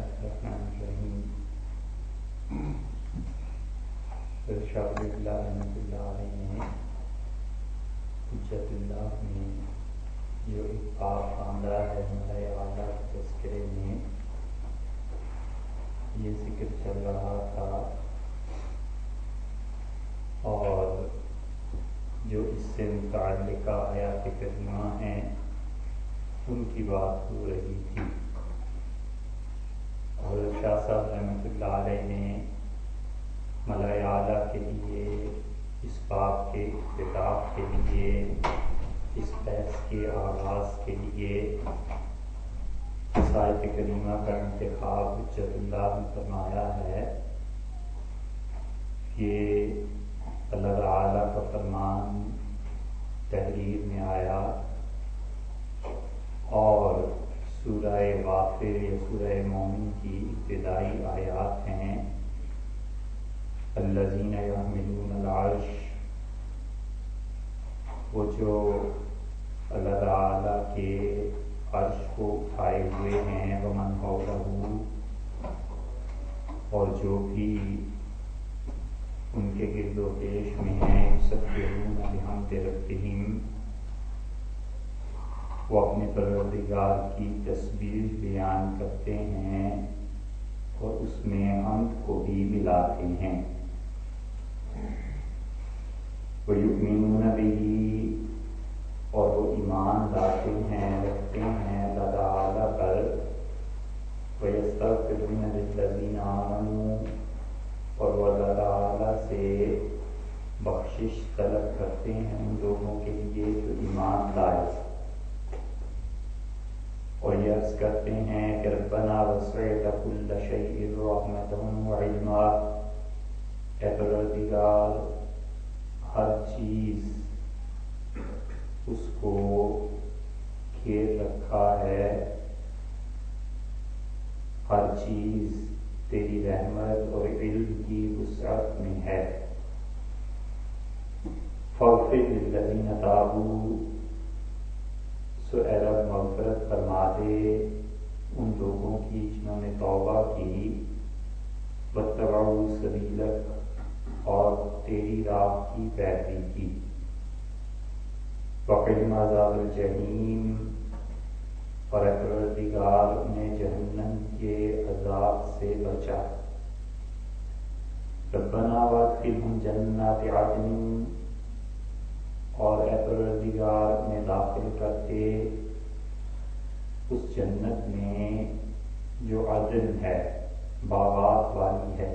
الرحمن الرحیم. شاہ ولی اللہ رحمۃ اللہ علیہ نے حجت اللہ میں جو ایک باب باندھا ہے ملائے اعلیٰ کے تذکرے میں یہ ذکر چل رہا تھا، اور جو اس سے متعلقہ آیات کریمہ ہیں ان کی بات ہو رہی تھی. اور شاہ صاحب رحمۃ اللہ علیہ نے ملائے اعلیٰ کے لیے اس باب کے افتتاح کے لیے، اس بحث کے آغاز کے لیے اس آیت کریمہ کا انتخاب حجت اللہ نے فرمایا ہے کہ اللہ تعالیٰ کا فرمان تحریر میں آیا اور سورہ غافر یا سورہ مومن کی ابتدائی آیات ہیں. الذین یحملون العرش، وہ جو اللہ تعالیٰ کے عرش کو اٹھائے ہوئے ہیں، ومن حولہ، اور جو بھی ان کے گرد و پیش میں ہیں، یسبحون بحمد ربہم، وہ اپنے پروردگار کی تسبیح بیان کرتے ہیں اور اس میں حمد کو بھی ملاتے ہیں. وَيُؤْمِنُونَ بِهِ، اور وہ ایمان لاتے ہیں، رکھتے ہیں اللہ تعالیٰ پر. وَيَسْتَغْفِرُونَ لِلَّذِينَ آمَنُوا، اور وہ اللہ تعالیٰ سے بخشش طلب کرتے ہیں ان لوگوں کے لیے جو ایمان لائے، اور یہ عرض کرتے ہیں کہ ربنا وسعت كل شيء رحمة وعلما، اے پروردگار ہر چیز اس کو گھیر رکھا ہے، ہر چیز تیری رحمت اور علم کی وسعت میں ہے. فاغفر للذین تابوا، سو اے رب مغفرت فرما دے ان لوگوں کی جنہوں نے توبہ کی، واتبعوا سبیلک، اور تیری راہ کی پیروی کی. وقہم عذاب الجحیم، اور اے پروردگار انہیں جہنم کے عذاب سے بچا. ربنا وادخلہم جنات عدن، اور اے پروردگار انہیں داخل کرتے اس جنت میں جو عدن ہے، باغات والی ہے.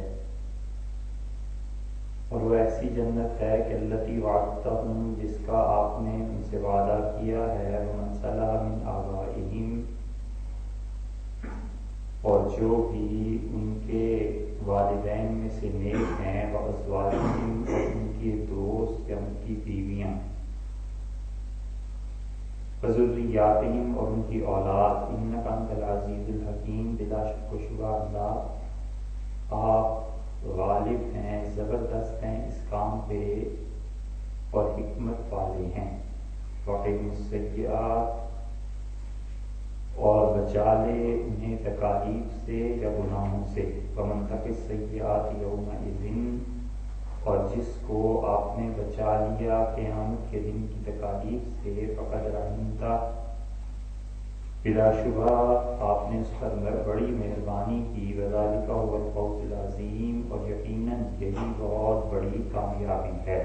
اور وہ ایسی جنت ہے کہ التی وعدتہم، جس کا آپ نے ان سے وعدہ کیا ہے. ومن صلح من آبائہم، اور جو بھی ان کے والدین میں سے نیک ہیں، وازواجہم، اور ان کے دوست یا ان کی بیویاں، وذریاتہم، اور ان کی اولاد. انک انت العزیز الحکیم، بلا شک و شبہ اللہ آپ غالب ہیں، زبردست ہیں اس کام پہ اور حکمت والے ہیں. وقہم السیئات، اور بچا لے انہیں تکالیف سے یا گناہوں سے. ومن تق السیئات یومئذ، اور جس کو آپ نے بچا لیا قیامت کے دن کی تکالیف سے، فقد رحمتہ، بلا شبہ آپ نے اس پر بڑی مہربانی کی. وذالک هو الفوز العظیم، اور یقیناً یہی بہت بڑی کامیابی ہے.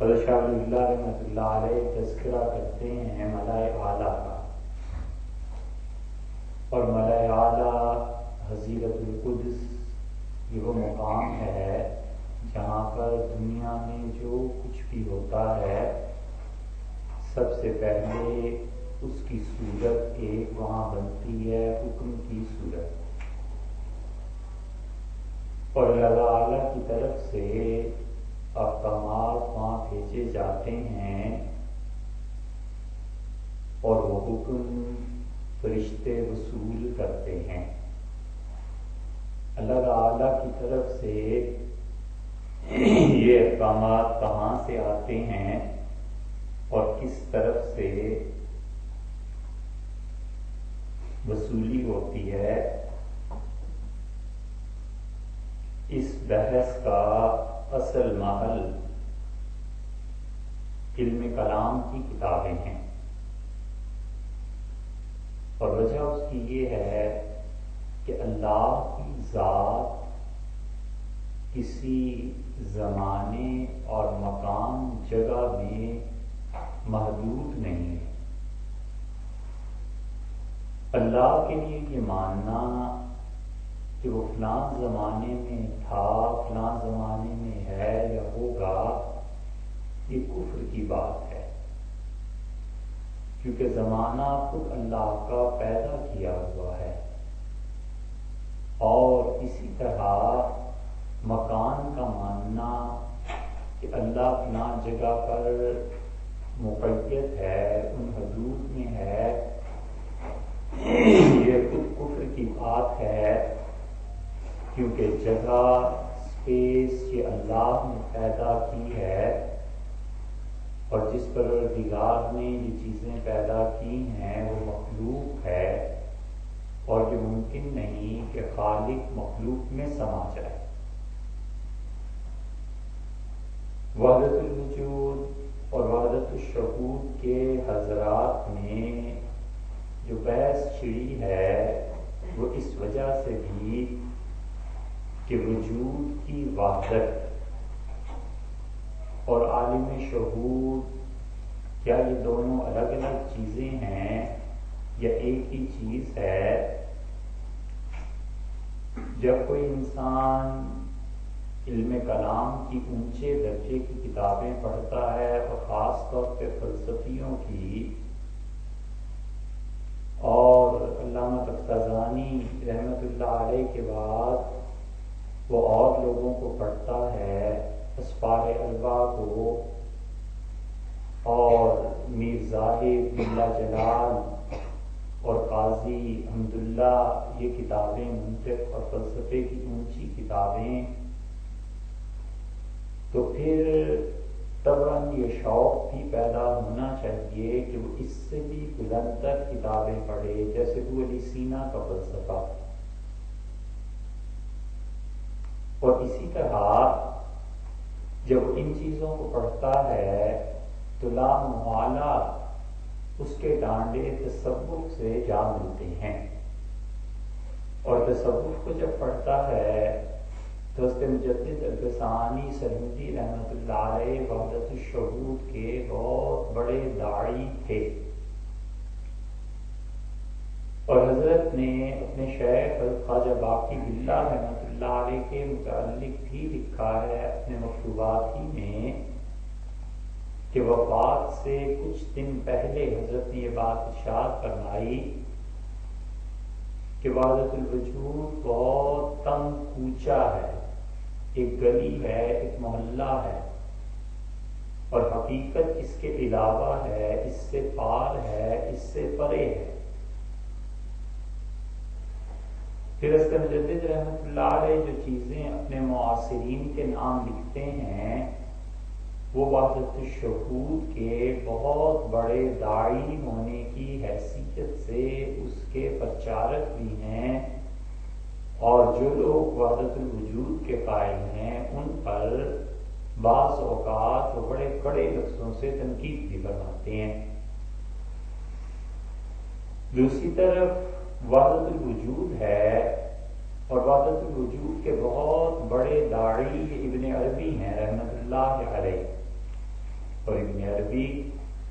حضرت شاہ ولی اللہ رحمۃ اللہ علیہ تذکرہ کرتے ہیں ملائے اعلیٰ کا، اور ملائے اعلیٰ حضیرت القدس یہ وہ مقام ہے جہاں پر دنیا میں جو کچھ بھی ہوتا ہے سب سے پہلے اس کی صورت ایک وہاں بنتی ہے، حکم کی صورت، اور اللہ تعالیٰ کی طرف سے احکامات وہاں بھیجے جاتے ہیں، اور وہ حکم فرشتے وصول کرتے ہیں. اللہ تعالیٰ کی طرف سے یہ احکامات کہاں سے آتے ہیں اور کس طرف سے، وصولی ہوتی ہے، اس بحث کا اصل محل علم کلام کی کتابیں ہیں، اور وجہ اس کی یہ ہے کہ اللہ کی ذات کسی زمانے اور مکان جگہ میں محدود نہیں ہے۔ اللہ کے لیے یہ ماننا کہ وہ فلاں زمانے میں تھا، فلاں زمانے میں ہے یا ہوگا، یہ کفر کی بات ہے، کیونکہ زمانہ خود اللہ کا پیدا کیا ہوا ہے، اور اسی طرح مکان کا ماننا کہ اللہ فلاں جگہ پر مقید ہے، ان حدود میں ہے، یہ خود کفر کی بات ہے، کیونکہ جگہ اسپیس یہ اللہ نے پیدا کی ہے، اور جس پروردگار نے یہ چیزیں پیدا کی ہیں وہ مخلوق ہے، اور یہ ممکن نہیں کہ خالق مخلوق میں سما جائے۔ وحدت الوجود اور وحدت الشہود کے حضرات میں جو بحث چھڑی ہے وہ اس وجہ سے بھی کہ وجود کی وحدت اور عالم شہود کیا یہ دونوں الگ الگ چیزیں ہیں یا ایک ہی چیز ہے؟ جب کوئی انسان علم کلام کی اونچے درجے کی کتابیں پڑھتا ہے، اور خاص طور پہ فلسفیوں کی، اور علامہ تفتازانی رحمۃ اللہ علیہ کے بعد وہ اور لوگوں کو پڑھتا ہے، اسفار الوا کو اور میر زاہد بلّہ جلال اور قاضی حمداللہ، یہ کتابیں منطق اور فلسفے کی اونچی کتابیں، تو پھر طبعاً یہ شوق بھی پیدا ہونا چاہیے کہ وہ اس سے بھی بلند تر کتابیں پڑھے، جیسے ابو علی سینا کا فلسفہ، اور اسی طرح جب ان چیزوں کو پڑھتا ہے تو لا محالہ اس کے ڈانڈے تصوف سے جا ملتے ہیں، اور تصوف کو جب پڑھتا ہے تو حضرت مجدد الفسانی سرہندی رحمۃ اللہ علیہ وحدت الشہود کے بہت بڑے داعی تھے، اور حضرت نے اپنے شیخ خواجہ باقی باللہ رحمۃ اللہ علیہ کے متعلق بھی لکھا ہے اپنے مکتوبات ہی میں کہ وفات سے کچھ دن پہلے حضرت نے یہ بات ارشاد فرمائی کہ وحدت الوجود بہت تنگ کوچہ ہے، ایک گلی ہے، ایک محلہ ہے، اور حقیقت اس کے علاوہ ہے، اس سے پار ہے، اس سے پرے ہے۔ پھر حضرت مجدد رحمۃ اللہ علیہ جو چیزیں اپنے معاصرین کے نام لکھتے ہیں وہ وحدت الشہود کے بہت بڑے داعی ہونے کی حیثیت سے اس کے پرچارک بھی ہیں، اور جو لوگ وحدت الوجود کے قائل ہیں ان پر بعض اوقات وہ بڑے کڑے لفظوں سے تنقید بھی فرماتے ہیں۔ دوسری طرف وحدت الوجود ہے، اور وحدت الوجود کے بہت بڑے داعی ابن عربی ہیں رحمۃ اللہ علیہ، اور ابن عربی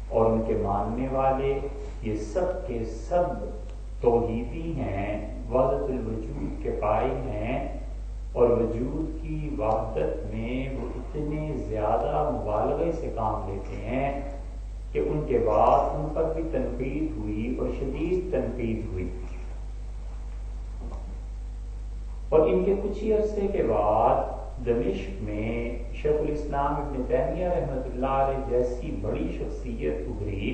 اور ان کے ماننے والے یہ سب کے سب توحیدی ہیں، وحدت الوجود کے قائل ہیں، اور وجود کی وحدت میں وہ اتنے زیادہ مبالغے سے کام لیتے ہیں کہ ان کے بعد ان پر بھی تنقید ہوئی اور شدید تنقید ہوئی، اور ان کے کچھ ہی عرصے کے بعد دمشق میں شیخ الاسلام ابن تیمیہ رحمۃ اللہ علیہ جیسی بڑی شخصیت ابھری،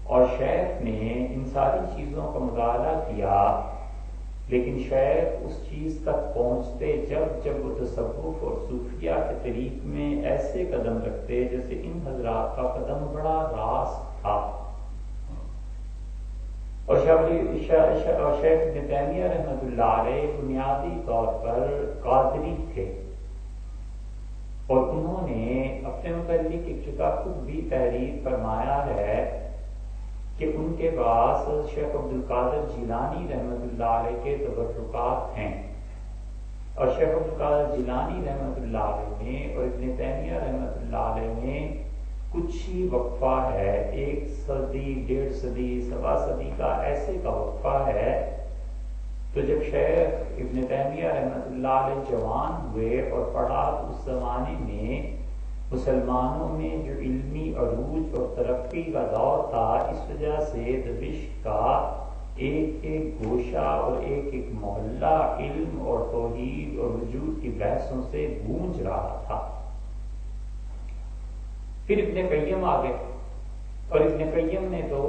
اور شیخ نے ان ساری چیزوں کا مطالعہ کیا، لیکن شیخ اس چیز تک پہنچتے جب وہ تصوف اور صوفیہ کے طریق میں ایسے قدم رکھتے جیسے ان حضرات کا قدم بڑا راست تھا، اور شیخ ابن تیمیہ رحمۃ اللہ علیہ بنیادی طور پر قادری تھے، اور انہوں نے اپنے متعلق ایک جگہ خود بھی تحریر فرمایا ہے کہ ان کے پاس شیخ عبد القادر جیلانی رحمۃ اللہ علیہ کے تبرکات ہیں، اور شیخ عبد القادر جیلانی رحمۃ اللہ علیہ میں اور ابن تیمیہ رحمۃ اللہ علیہ میں کچھ ہی وقفہ ہے، 1 صدی 1.5 صدی 1.25 صدی کا ایسے کا وقفہ ہے۔ تو جب شیخ ابن تیمیہ رحمۃ اللہ علیہ جوان ہوئے اور پڑھا، اس زمانے میں مسلمانوں میں جو علمی عروج اور ترقی کا دور تھا، اس وجہ سے دمشق کا ایک ایک گوشہ اور ایک ایک محلہ علم اور توحید اور وجود کی بحثوں سے گونج رہا تھا۔ پھر ابن قیم آ گئے، اور ابن قیم نے تو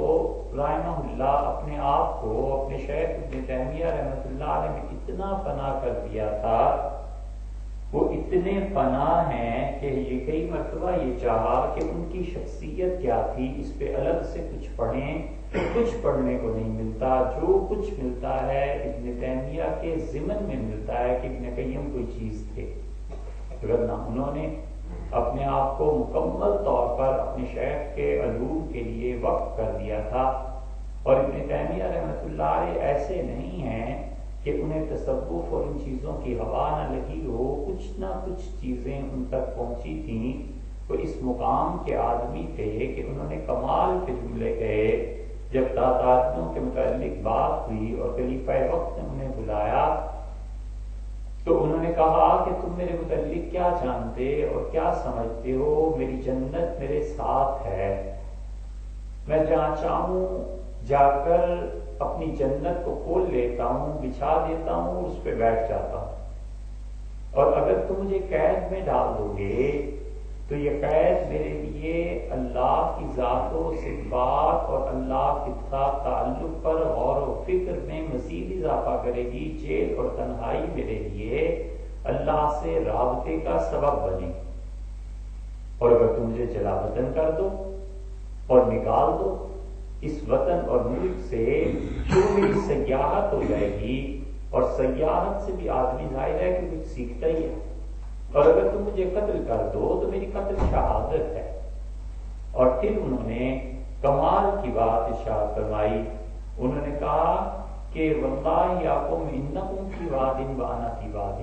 رحمہ اللہ اپنے آپ کو اپنے شیخ ابن تیمیہ رحمۃ اللہ علیہ میں اتنا فنا کر دیا تھا، وہ اتنے فنا ہیں کہ یہ کئی مرتبہ یہ چاہا کہ ان کی شخصیت کیا تھی اس پہ الگ سے کچھ پڑھیں، کچھ پڑھنے کو نہیں ملتا۔ جو کچھ ملتا ہے ابن تیمیہ کے ضمن میں ملتا ہے کہ ابن قیم کوئی چیز تھے، ورنہ انہوں نے اپنے آپ کو مکمل طور پر اپنے شیخ کے علوم کے لیے وقف کر دیا تھا۔ اور ابن تیمیہ رحمۃ اللہ علیہ ایسے نہیں ہیں کہ انہیں تصوف اور ان چیزوں کی ہوا نہ لگی ہو، کچھ نہ کچھ چیزیں ان تک پہنچی تھیں۔ وہ اس مقام کے آدمی تھے کہ انہوں نے کمال کے جملے کہے جب تاتاریوں کے متعلق بات ہوئی اور خلیفہ وقت نے انہیں بلایا تو انہوں نے کہا کہ تم میرے متعلق کیا جانتے اور کیا سمجھتے ہو؟ میری جنت میرے ساتھ ہے، میں جہاں چاہوں جا کر اپنی جنت کو کھول لیتا ہوں، بچھا دیتا ہوں اور اس پہ بیٹھ جاتا ہوں، اور اگر تم مجھے قید میں ڈال دو گے تو یہ قید میرے لیے اللہ کی ذات و صفات اور اللہ کے ساتھ تعلق پر غور و فکر میں مزید اضافہ کرے گی۔ جیل اور تنہائی میرے لیے اللہ سے رابطے کا سبب بنے، اور اگر تم مجھے جلا وطن کر دو اور نکال دو اس وطن اور ملک سے، تو میری سیاحت ہو جائے گی، اور سیاحت سے بھی آدمی ظاہر ہے کہ کچھ سیکھتا ہی ہے، اور اگر تم مجھے قتل کر دو تو میری قتل شہادت ہے۔ اور پھر انہوں نے کمال کی بات ارشاد فرمائی، انہوں نے کہا کہ واللہ یاکم انکم فی واد وانا فی واد،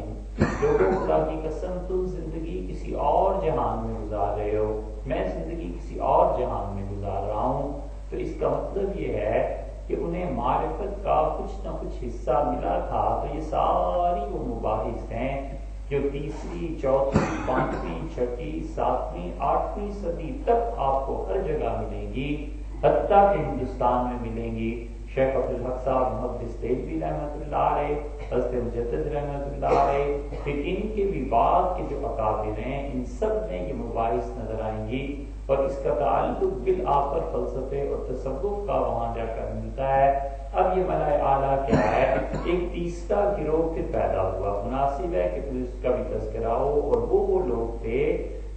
لوگوں خدا کی قسم تم زندگی کسی اور جہان میں گزار رہے ہو، میں زندگی کسی اور جہان میں گزار رہا ہوں۔ تو اس کا مطلب یہ ہے کہ انہیں معرفت کا کچھ نہ کچھ حصہ ملا تھا۔ تو یہ ساری وہ مباحث ہیں جو 3ری 4تھی 5ویں 6ٹھی 7ویں 8ویں صدی تک آپ کو ہر جگہ ملیں گی، حتیٰ کہ ہندوستان میں ملیں گی۔ شیخ عبدالحق صاحب محدث دہلوی رحمۃ اللہ علیہ، حضرت مجدد رحمۃ اللہ علیہ، پھر ان کے بھی بعد کے جو اکابر ہیں، ان سب میں یہ مباحث نظر آئیں گی، اور اس کا تعلق بالآخر فلسفے اور تصوف کا وہاں جا کر ملتا ہے۔ اب یہ ملائے اعلیٰ کیا ہے؟ ایک تیسرا گروہ پھر پیدا ہوا، مناسب ہے کہ پھر اس کا بھی تذکرہ ہو، اور وہ لوگ تھے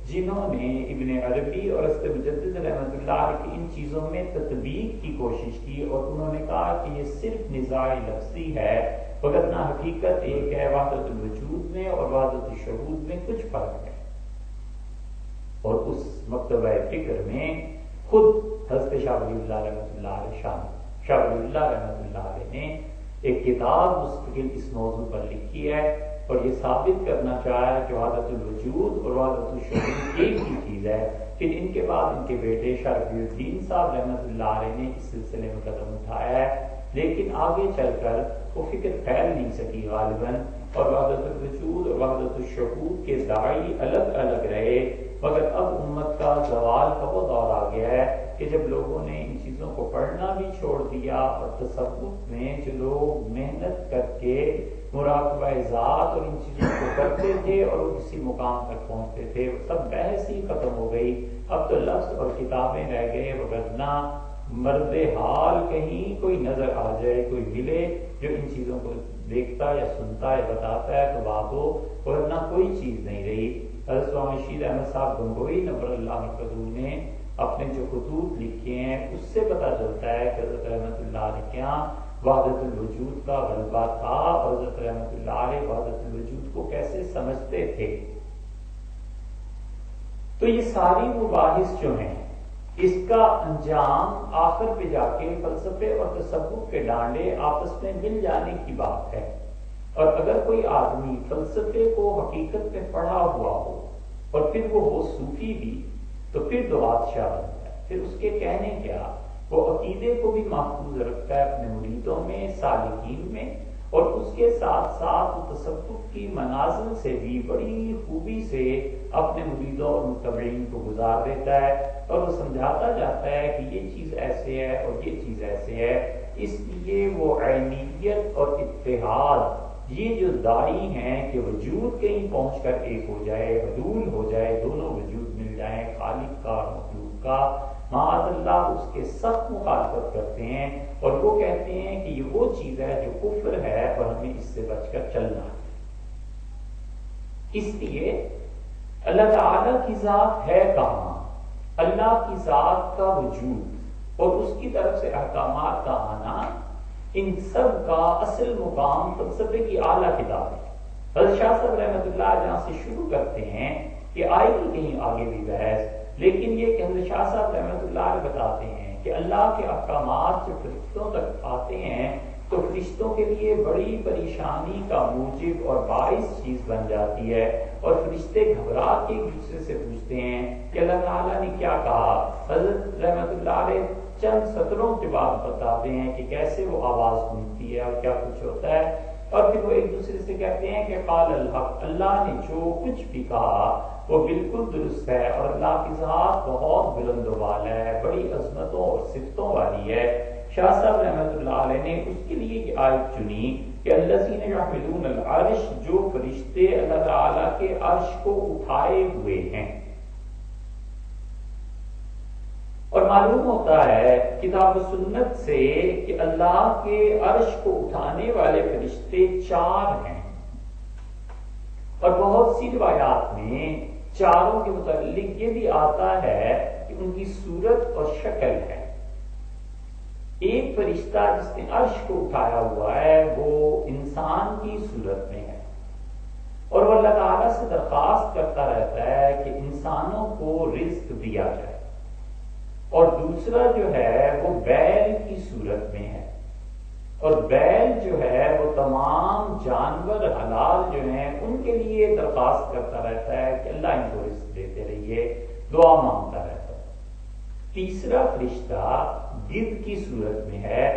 جنہوں نے ابن عربی اور حضرت مجدد رحمۃ اللہ علیہ کی ان چیزوں میں تطبیق کی کوشش کی، اور انہوں نے کہا کہ یہ صرف نزاع لفظی ہے، وگرنہ حقیقت ایک ہے، وحدت الوجود میں اور وحدت الشہود میں کچھ فرق ہے۔ اور اس مکتبہ فکر میں خود حضرت شاہ ولی اللہ رحمۃ اللہ علیہ شاہ ولی اللہ رحمۃ اللہ علیہ نے ایک کتاب مستقل اس موضوع پر لکھی ہے، اور یہ ثابت کرنا چاہا ہے کہ وحدت الوجود اور وحدت الشہود ایک ہی چیز ہے۔ پھر ان کے بعد ان کے بیٹے شاہ رفیع الدین صاحب رحمۃ اللہ علیہ نے اس سلسلے میں قدم اٹھایا ہے، لیکن آگے چل کر وہ فکر پھیل نہیں سکی غالباً، اور وحدت الوجود اور وحدت الشہود کے داعی الگ الگ رہے۔ مگر اب امت کا زوال کا وہ دور آ گیا ہے کہ جب لوگوں نے ان چیزوں کو پڑھنا بھی چھوڑ دیا، اور تصوف میں جو لوگ محنت کر کے مراقبہ ذات اور ان چیزوں کو کرتے تھے اور وہ کسی مقام تک پہنچتے تھے، وہ سب بحث ہی ختم ہو گئی۔ اب تو لفظ اور کتابیں رہ گئے، وگرنہ مرد حال کہیں کوئی نظر آ جائے، کوئی ملے جو ان چیزوں کو دیکھتا یا سنتا یا بتاتا ہے تو بات ہو، ورنہ کوئی چیز نہیں رہی۔ حضرت سوامی شیر احمد صاحب گنگوئی نور اللہ مرکزی نے اپنے جو خطوط لکھے ہیں اس سے پتہ چلتا ہے کہ حضرت رحمۃ اللہ علیہ کے یہاں وحدت الوجود کا غلبہ تھا اور حضرت رحمۃ اللہ علیہ وحدت الوجود کو کیسے سمجھتے تھے۔ تو یہ ساری مباحث جو ہیں اس کا انجام آخر پہ جا کے فلسفے اور تصوف کے ڈانڈے آپس میں مل جانے کی بات ہے۔ اور اگر کوئی آدمی فلسفے کو حقیقت میں پڑھا ہوا ہو اور پھر وہ ہو صوفی بھی تو پھر تو بادشاہ بنتا ہے، پھر اس کے کہنے کیا، وہ عقیدے کو بھی محفوظ رکھتا ہے اپنے مریدوں میں، سالکین میں، اور اس کے ساتھ ساتھ تصوف کی منازل سے بھی بڑی خوبی سے اپنے مریدوں اور متبعین کو گزار دیتا ہے، اور وہ سمجھاتا جاتا ہے کہ یہ چیز ایسے ہے اور یہ چیز ایسے ہے۔ اس لیے وہ عینیت اور اتحاد، یہ جو داعی ہیں کہ وجود کہیں پہنچ کر ایک ہو جائے، حلول ہو جائے، دونوں وجود مل جائیں، خالق کا اور مخلوق کا، معاذ اللہ اس کے سخت مخالفت کرتے ہیں اور وہ کہتے ہیں کہ یہ وہ چیز ہے جو کفر ہے اور ہمیں اس سے بچ کر چلنا ہے۔ اس لیے اللہ تعالی کی ذات ہے کہاں؟ اللہ کی ذات کا وجود اور اس کی طرف سے احکامات کا آنا، ان سب کا اصل مقام فلسفے کی اعلیٰ کتاب ہے۔ حضرت شاہ صاحب رحمۃ اللہ جہاں سے شروع کرتے ہیں کہ آئے گی کہیں آگے بھی بحث، لیکن یہ کہ حضرت شاہ صاحب رحمۃ اللہ بتاتے ہیں کہ اللہ کے احکامات جب فرشتوں تک آتے ہیں تو فرشتوں کے لیے بڑی پریشانی کا موجب اور باعث چیز بن جاتی ہے، اور فرشتے گھبرا کے ایک دوسرے سے پوچھتے ہیں کہ اللہ تعالیٰ نے کیا کہا۔ حضرت رحمۃ اللہ علیہ چند سطروں کے بعد بتاتے ہیں کہ کیسے وہ آواز گونجتی ہے اور کیا کچھ ہوتا ہے، اور پھر وہ ایک دوسرے سے کہتے ہیں کہ قال الحق، اللہ نے جو کچھ بھی کہا وہ بالکل درست ہے، اور اللہ کی ذات بہت بلند و بالا ہے، بڑی عظمتوں اور صفتوں والی ہے۔ شاہ صاحب رحمۃ اللہ علیہ نے اس کے لیے یہ آیت چنی کہ الذین یحملون العرش، جو فرشتے اللہ تعالیٰ کے عرش کو اٹھائے ہوئے ہیں۔ اور معلوم ہوتا ہے کتاب و سنت سے کہ اللہ کے عرش کو اٹھانے والے فرشتے 4 ہیں، اور بہت سی روایات میں چاروں کے متعلق یہ بھی آتا ہے کہ ان کی صورت اور شکل ہے۔ ایک فرشتہ جس نے عرش کو اٹھایا ہوا ہے وہ انسان کی صورت میں ہے، اور وہ اللہ تعالیٰ سے درخواست کرتا رہتا ہے کہ انسانوں کو رزق دیا جائے، اور دوسرا جو ہے وہ بیل کی صورت میں ہے، اور بیل جو ہے وہ تمام جانور حلال جو ہیں ان کے لیے درخواست کرتا رہتا ہے کہ اللہ ان کو رزق دیتے رہیے، دعا مانگتا رہتا ہے۔ تیسرا فرشتہ گدھ کی صورت میں ہے،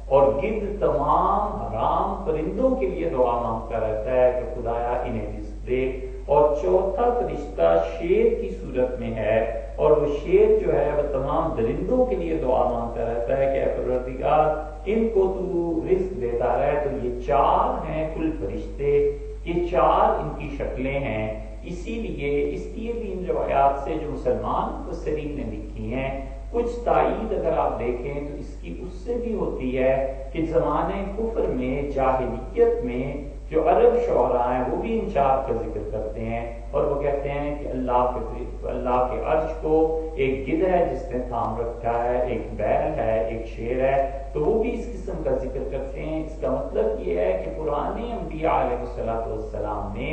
اور گدھ تمام حرام پرندوں کے لیے دعا مانگتا رہتا ہے کہ خدایا انہیں رزق دے، اور چوتھا فرشتہ شیر کی صورت میں ہے، اور وہ شیر جو ہے وہ تمام درندوں کے لیے دعا مانگتا رہتا ہے کہ اے پروردگار ان کو تو رزق دیتا رہے۔ تو یہ 4 ہیں کل فرشتے، یہ 4 ان کی شکلیں ہیں۔ اسی لیے بھی ان روایات سے جو مسلمان مفسرین نے لکھی ہیں کچھ تائید اگر آپ دیکھیں تو اس کی اس سے بھی ہوتی ہے کہ زمانے کفر میں، جاہلیت میں جو عرب شعراء ہیں وہ بھی ان 4 کا ذکر کرتے ہیں، اور وہ کہتے ہیں کہ اللہ کے عرش کو ایک گدھ ہے جس نے تھام رکھا ہے، ایک بیل ہے، ایک شیر ہے، تو وہ بھی اس قسم کا ذکر کرتے ہیں۔ اس کا مطلب یہ ہے کہ پرانے انبیاء علیہ السلام نے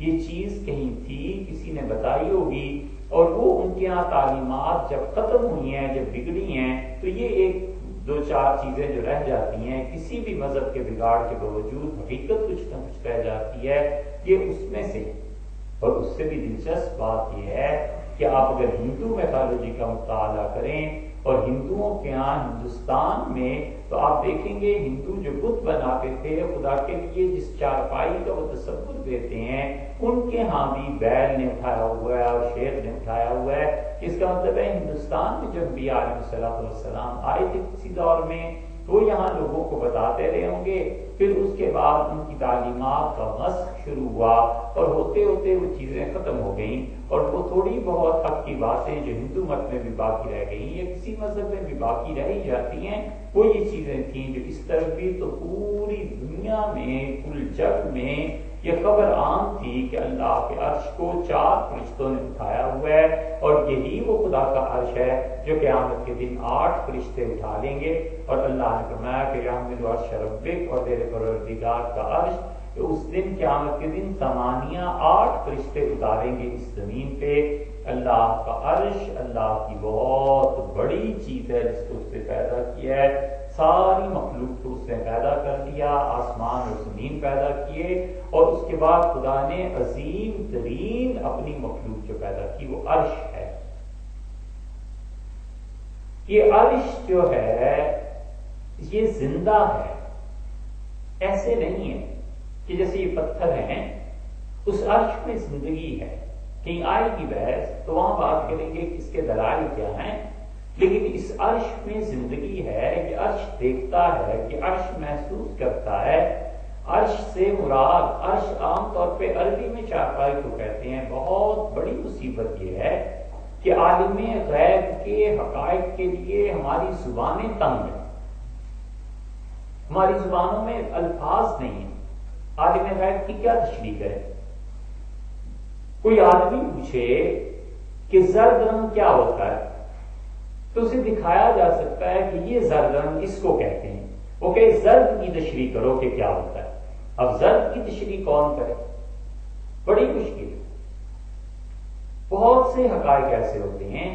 یہ چیز کہیں تھی، کسی نے بتائی ہوگی، اور وہ ان کے یہاں تعلیمات جب ختم ہوئی ہیں، جب بگڑی ہیں، تو یہ ایک 2-4 چیزیں جو رہ جاتی ہیں کسی بھی مذہب کے بگاڑ کے باوجود حقیقت کچھ نہ کچھ رہ جاتی ہے، یہ اس میں سے۔ اور اس سے بھی دلچسپ بات یہ ہے کہ آپ اگر ہندو میتھالوجی کا مطالعہ کریں اور ہندوؤں کے یہاں ہندوستان میں، تو آپ دیکھیں گے ہندو جو بت بناتے تھے خدا کے لیے جس چارپائی کا وہ تصور دیتے ہیں، ان کے ہاں بھی بیل نے اٹھایا ہوا ہے اور شیر نے اٹھایا ہوا ہے۔ اس کا مطلب ہے ہندوستان میں جب انبیاء علیہ السلام آئے تھے کسی دور میں، وہ یہاں لوگوں کو بتاتے رہے ہوں گے، پھر اس کے بعد ان کی تعلیمات کا مسخ شروع ہوا، اور ہوتے ہوتے وہ چیزیں ختم ہو گئیں، اور وہ تھوڑی بہت حق کی باتیں جو ہندو مت میں بھی باقی رہ گئی یا کسی مذہب میں بھی باقی رہ ہی جاتی ہیں، وہ یہ چیزیں تھیں جو اس طرح بھی تو پوری دنیا میں، کل جگ میں یہ خبر عام تھی کہ اللہ کے عرش کو 4 فرشتوں نے اٹھایا ہوا ہے، اور یہی وہ خدا کا عرش ہے جو قیامت کے دن 8 فرشتے اٹھا لیں گے۔ اور اللہ نے فرمایا کہ یحمل عرش ربک، اور تیرے پروردگار کا عرش کہ اس دن قیامت کے دن 8 فرشتے اتاریں گے اس زمین پہ۔ اللہ کا عرش اللہ کی بہت بڑی چیز ہے جس کو اس نے پیدا کیا ہے، ساری مخلوق کو اس نے پیدا کر لیا، آسمان اور زمین پیدا کیے، اور اس کے بعد خدا نے عظیم ترین اپنی مخلوق جو پیدا کی وہ عرش ہے۔ یہ عرش جو ہے یہ زندہ ہے، ایسے نہیں ہے کہ جیسے یہ پتھر ہیں، اس عرش میں زندگی ہے۔ کہیں آئے گی بحث تو وہاں بات کریں گے کہ اس کے دلائل کیا ہیں، لیکن اس عرش میں زندگی ہے، یہ عرش دیکھتا ہے، یہ عرش محسوس کرتا ہے۔ عرش سے مراد، عرش عام طور پہ عربی میں چارپائی کو کہتے ہیں۔ بہت بڑی مصیبت یہ ہے کہ عالم غیب کے حقائق کے لیے ہماری زبانیں تنگ ہیں، ہماری زبانوں میں الفاظ نہیں ہیں۔ عالم غیب کی کیا تشریح کرے؟ کوئی آدمی پوچھے کہ زرد رنگ کیا ہوتا ہے تو اسے دکھایا جا سکتا ہے کہ یہ زرد رنگ اس کو کہتے ہیں، وہ کہ زرد کی تشریح کرو کہ کیا ہوتا ہے۔ اب زرد کی تشریح کون کرے؟ بڑی مشکل ہے۔ بہت سے حقائق ایسے ہوتے ہیں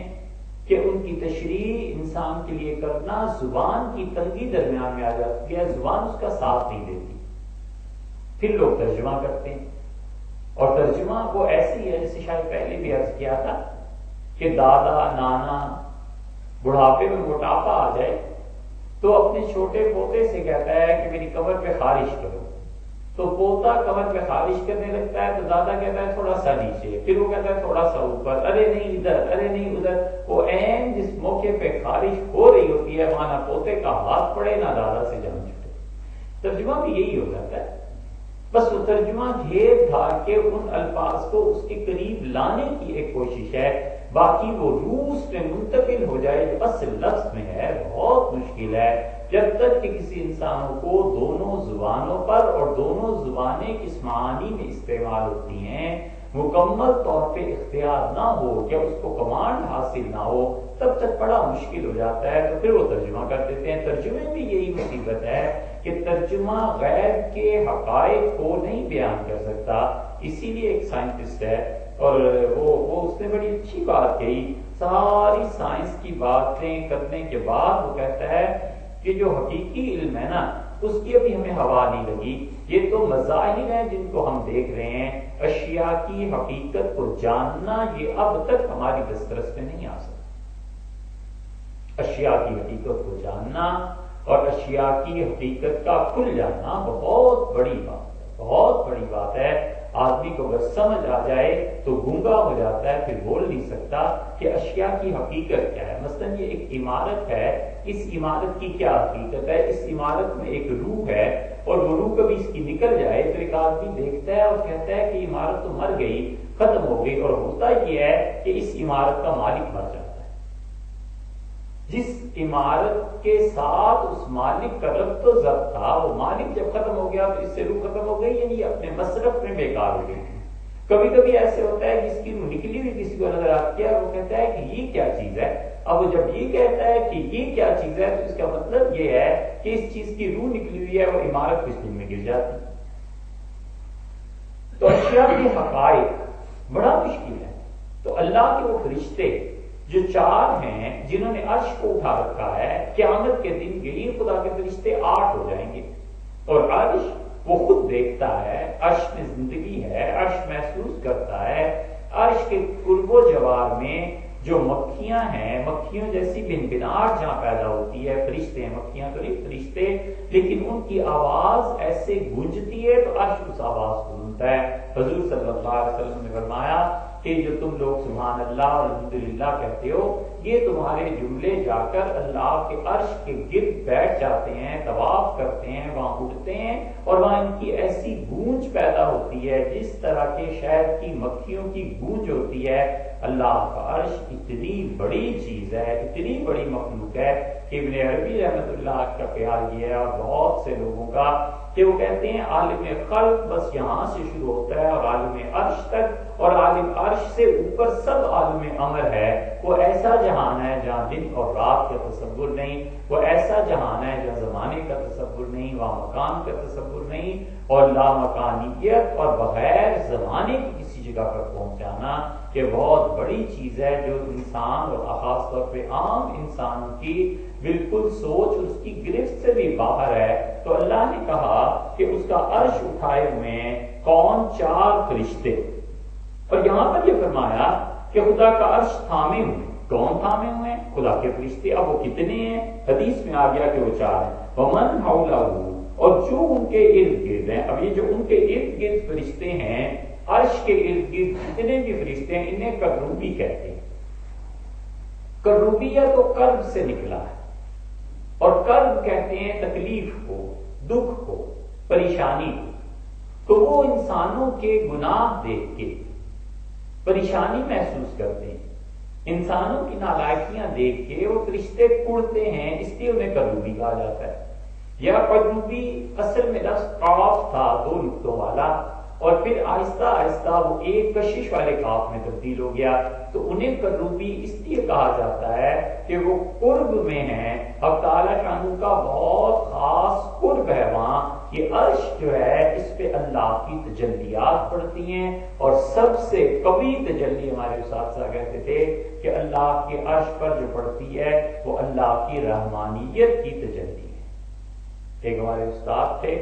کہ ان کی تشریح انسان کے لیے کرنا زبان کی تنگی درمیان میں آ جاتی ہے، زبان اس کا ساتھ نہیں دیتی، پھر لوگ ترجمہ کرتے ہیں، اور ترجمہ وہ ایسی ہے جیسے شاید پہلے بھی عرض کیا تھا کہ دادا نانا بڑھاپے میں موٹاپا آ جائے تو اپنے چھوٹے پوتے سے کہتا ہے کہ میری کمر پہ خارش کرو، تو پوتا کمر پہ خارش کرنے لگتا ہے تو دادا کہتا ہے تھوڑا سا نیچے، پھر وہ کہتا ہے تھوڑا سا اوپر، ارے نہیں ادھر، ارے نہیں ادھر۔ وہ عین جس موقع پہ خارش ہو رہی ہوتی ہے وہاں نہ پوتے کا ہاتھ پڑے نہ دادا سے جان چھوٹے۔ ترجمہ بھی یہی ہو جاتا ہے، بس وہ ترجمہ گھیر دھار کے ان الفاظ کو اس کے قریب لانے کی ایک کوشش ہے، باقی وہ روح میں منتقل ہو جائے جو اصل لفظ میں ہے بہت مشکل ہے۔ جب تک کہ کسی انسانوں کو دونوں زبانوں پر، اور دونوں زبانیں کس معانی میں استعمال ہوتی ہیں، مکمل طور پہ اختیار نہ ہو یا اس کو کمانڈ حاصل نہ ہو، تب تک بڑا مشکل ہو جاتا ہے، تو پھر وہ ترجمہ کر دیتے ہیں۔ ترجمے میں یہی مصیبت ہے کہ ترجمہ غیب کے حقائق کو نہیں بیان کر سکتا۔ اسی لیے ایک سائنٹسٹ ہے اور وہ اس نے بڑی اچھی بات کہی، ساری سائنس کی باتیں کرنے کے بعد وہ کہتا ہے کہ جو حقیقی علم ہے نا اس کی ابھی ہمیں ہوا نہیں لگی، یہ تو مظاہر ہیں جن کو ہم دیکھ رہے ہیں، اشیاء کی حقیقت کو جاننا یہ اب تک ہماری دسترس میں نہیں آ سکتا۔ اشیاء کی حقیقت کو جاننا اور اشیاء کی حقیقت کا کھل جانا بہت بڑی بات ہے، بہت بڑی بات ہے۔ آدمی کو اگر سمجھ آ جائے تو گنگا ہو جاتا ہے، پھر بول نہیں سکتا کہ اشیاء کی حقیقت کیا ہے۔ مثلا یہ ایک عمارت ہے، اس عمارت کی کیا حقیقت ہے؟ اس عمارت میں ایک روح ہے، اور وہ روح کبھی اس کی نکل جائے تو ایک آدمی دیکھتا ہے اور کہتا ہے کہ عمارت تو مر گئی، ختم ہو گئی، اور ہوتا یہ ہے کہ اس عمارت کا مالک مر جاتا ہے۔ جس عمارت کے ساتھ اس مالک کا ربط و ضبط تھا، وہ مالک جب ختم ہو گیا تو اس سے روح ختم ہو گئی، یعنی اپنے مصرف میں بیکار ہو گئی۔ کبھی کبھی ایسے ہوتا ہے کہ اس کی روح نکلی ہوئی کسی کو نظر آتی ہے اور وہ کہتا ہے کہ یہ کیا چیز ہے۔ اب وہ جب یہ کہتا ہے کہ یہ کیا چیز ہے تو اس کا مطلب یہ ہے کہ اس چیز کی روح نکلی ہوئی ہے، وہ عمارت کچھ دن میں گر جاتی۔ تو اشیاء کے حقائق بڑا مشکل ہے۔ تو اللہ کے وہ فرشتے جو 4 ہیں جنہوں نے عرش کو اٹھا رکھا ہے، قیامت کے دن یہی خدا کے فرشتے 8 ہو جائیں گے، اور عرش وہ خود دیکھتا ہے، عرش میں زندگی ہے، عرش محسوس کرتا ہے۔ عرش کے قرب و جوار میں جو مکھیاں ہیں، مکھیوں جیسی بنبناہٹ جہاں پیدا ہوتی ہے، فرشتے ہیں، مکھیاں تو نہیں فرشتے، لیکن ان کی آواز ایسے گونجتی ہے تو عرش اس آواز کو سنتا ہے۔ حضور صلی اللہ علیہ وسلم نے فرمایا کہ جو تم لوگ سبحان اللہ اور الحمدللہ کہتے ہو، یہ تمہارے جملے جا کر اللہ کے عرش کے گرد بیٹھ جاتے ہیں، طواف کرتے ہیں، وہاں اٹھتے ہیں، اور وہاں ان کی ایسی گونج پیدا ہوتی ہے جس طرح کے شہد کی مکھیوں کی گونج ہوتی ہے، اللہ کا عرش اتنی بڑی چیز ہے، اتنی بڑی مخلوق ہے کہ ابن عربی رحمۃ اللہ کا خیال یہ ہے اور بہت سے لوگوں کا کہ وہ کہتے ہیں عالم خلق بس یہاں سے شروع ہوتا ہے اور عالم عرش تک، اور عالم عرش سے اوپر سب عالم امر ہے۔ وہ ایسا جہان ہے جہاں دن اور رات کا تصور نہیں، وہ ایسا جہان ہے جہاں زمانے کا تصور نہیں، وہاں مکان کا تصور نہیں، اور لامکانیت اور بغیر زمانے کی کسی جگہ پر پہنچ جانا کہ بہت بڑی چیز ہے جو انسان اور خاص طور پہ عام انسان کی بالکل سوچ اور اس کی گرفت سے بھی باہر ہے۔ تو اللہ نے کہا کہ اس کا عرش اٹھائے ہوئے ہیں کون؟ 4 فرشتے۔ اور یہاں پر یہ فرمایا کہ خدا کا عرش تھامے ہوئے، کون تھامے ہوئے ہیں؟ خدا کے فرشتے۔ اب وہ کتنے ہیں؟ حدیث میں آ گیا کہ وہ 4 ہیں۔ وَمَنْ حَوْلَهُ، اور جو ان کے ارد گرد ہیں۔ اب یہ جو ان کے ارد گرد فرشتے ہیں، عرش کے ارد گرد جتنے بھی فرشتے ہیں، انہیں کروبی کہتے ہیں۔ کروبیہ تو کرب سے نکلا ہے، اور کرب کہتے ہیں تکلیف کو، دکھ کو، پریشانی کو۔ تو وہ انسانوں کے گناہ دیکھ کے پریشانی محسوس کرتے ہیں، انسانوں کی نالائکیاں دیکھ کے وہ فرشتے کڑتے ہیں، اس لیے انہیں کروبی کہا جاتا ہے۔ یا کروبی اصل میں لفظ قاف تھا 2 نقطوں والا، اور پھر آہستہ آہستہ وہ ایک کشش والے کاف میں تبدیل ہو گیا، تو انہیں کروبی اس لیے کہا جاتا ہے کہ وہ قرب میں ہیں، اب تعالیٰ شانہ کا بہت خاص قرب ہے وہاں۔ یہ عرش جو ہے اس پہ اللہ کی تجلیات پڑتی ہیں، اور سب سے قوی تجلی ہمارے اساتذہ کہتے تھے کہ اللہ کے عرش پر جو پڑتی ہے وہ اللہ کی رحمانیت کی تجلی ہے۔ ایک ہمارے استاد تھے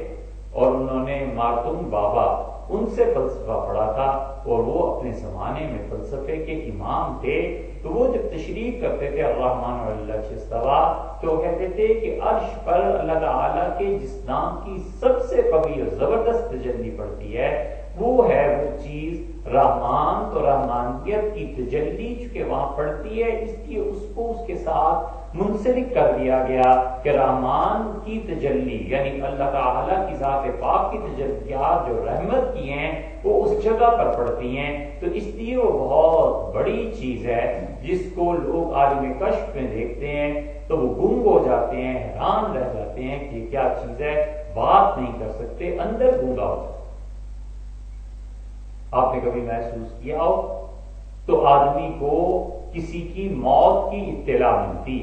اور انہوں نے مارتون بابا ان سے فلسفہ پڑھا تھا، اور وہ اپنے زمانے میں فلسفے کے امام تھے۔ تو وہ جب تشریح کرتے تھے الرحمن علی العرش استویٰ، تو وہ کہتے تھے کہ عرش پر اللہ تعالیٰ کے جس نام کی سب سے قوی اور زبردست تجلی پڑتی ہے وہ ہے وہ چیز رحمان۔ تو رحمانیت کی تجلی چونکہ وہاں پڑتی ہے، اس لیے اس کو اس کے ساتھ منسلک کر دیا گیا کہ رحمان کی تجلی یعنی اللہ تعالیٰ کی ذات پاک کی تجلیات جو رحمت کی ہیں وہ اس جگہ پر پڑتی ہیں۔ تو اس لیے وہ بہت بڑی چیز ہے جس کو لوگ عالم کشف میں دیکھتے ہیں تو وہ گنگ ہو جاتے ہیں، حیران رہ جاتے ہیں کہ یہ کیا چیز ہے، بات نہیں کر سکتے، اندر گنگا ہو جاتے۔ آپ نے کبھی محسوس کیا ہو تو آدمی کو کسی کی موت کی اطلاع ملتی،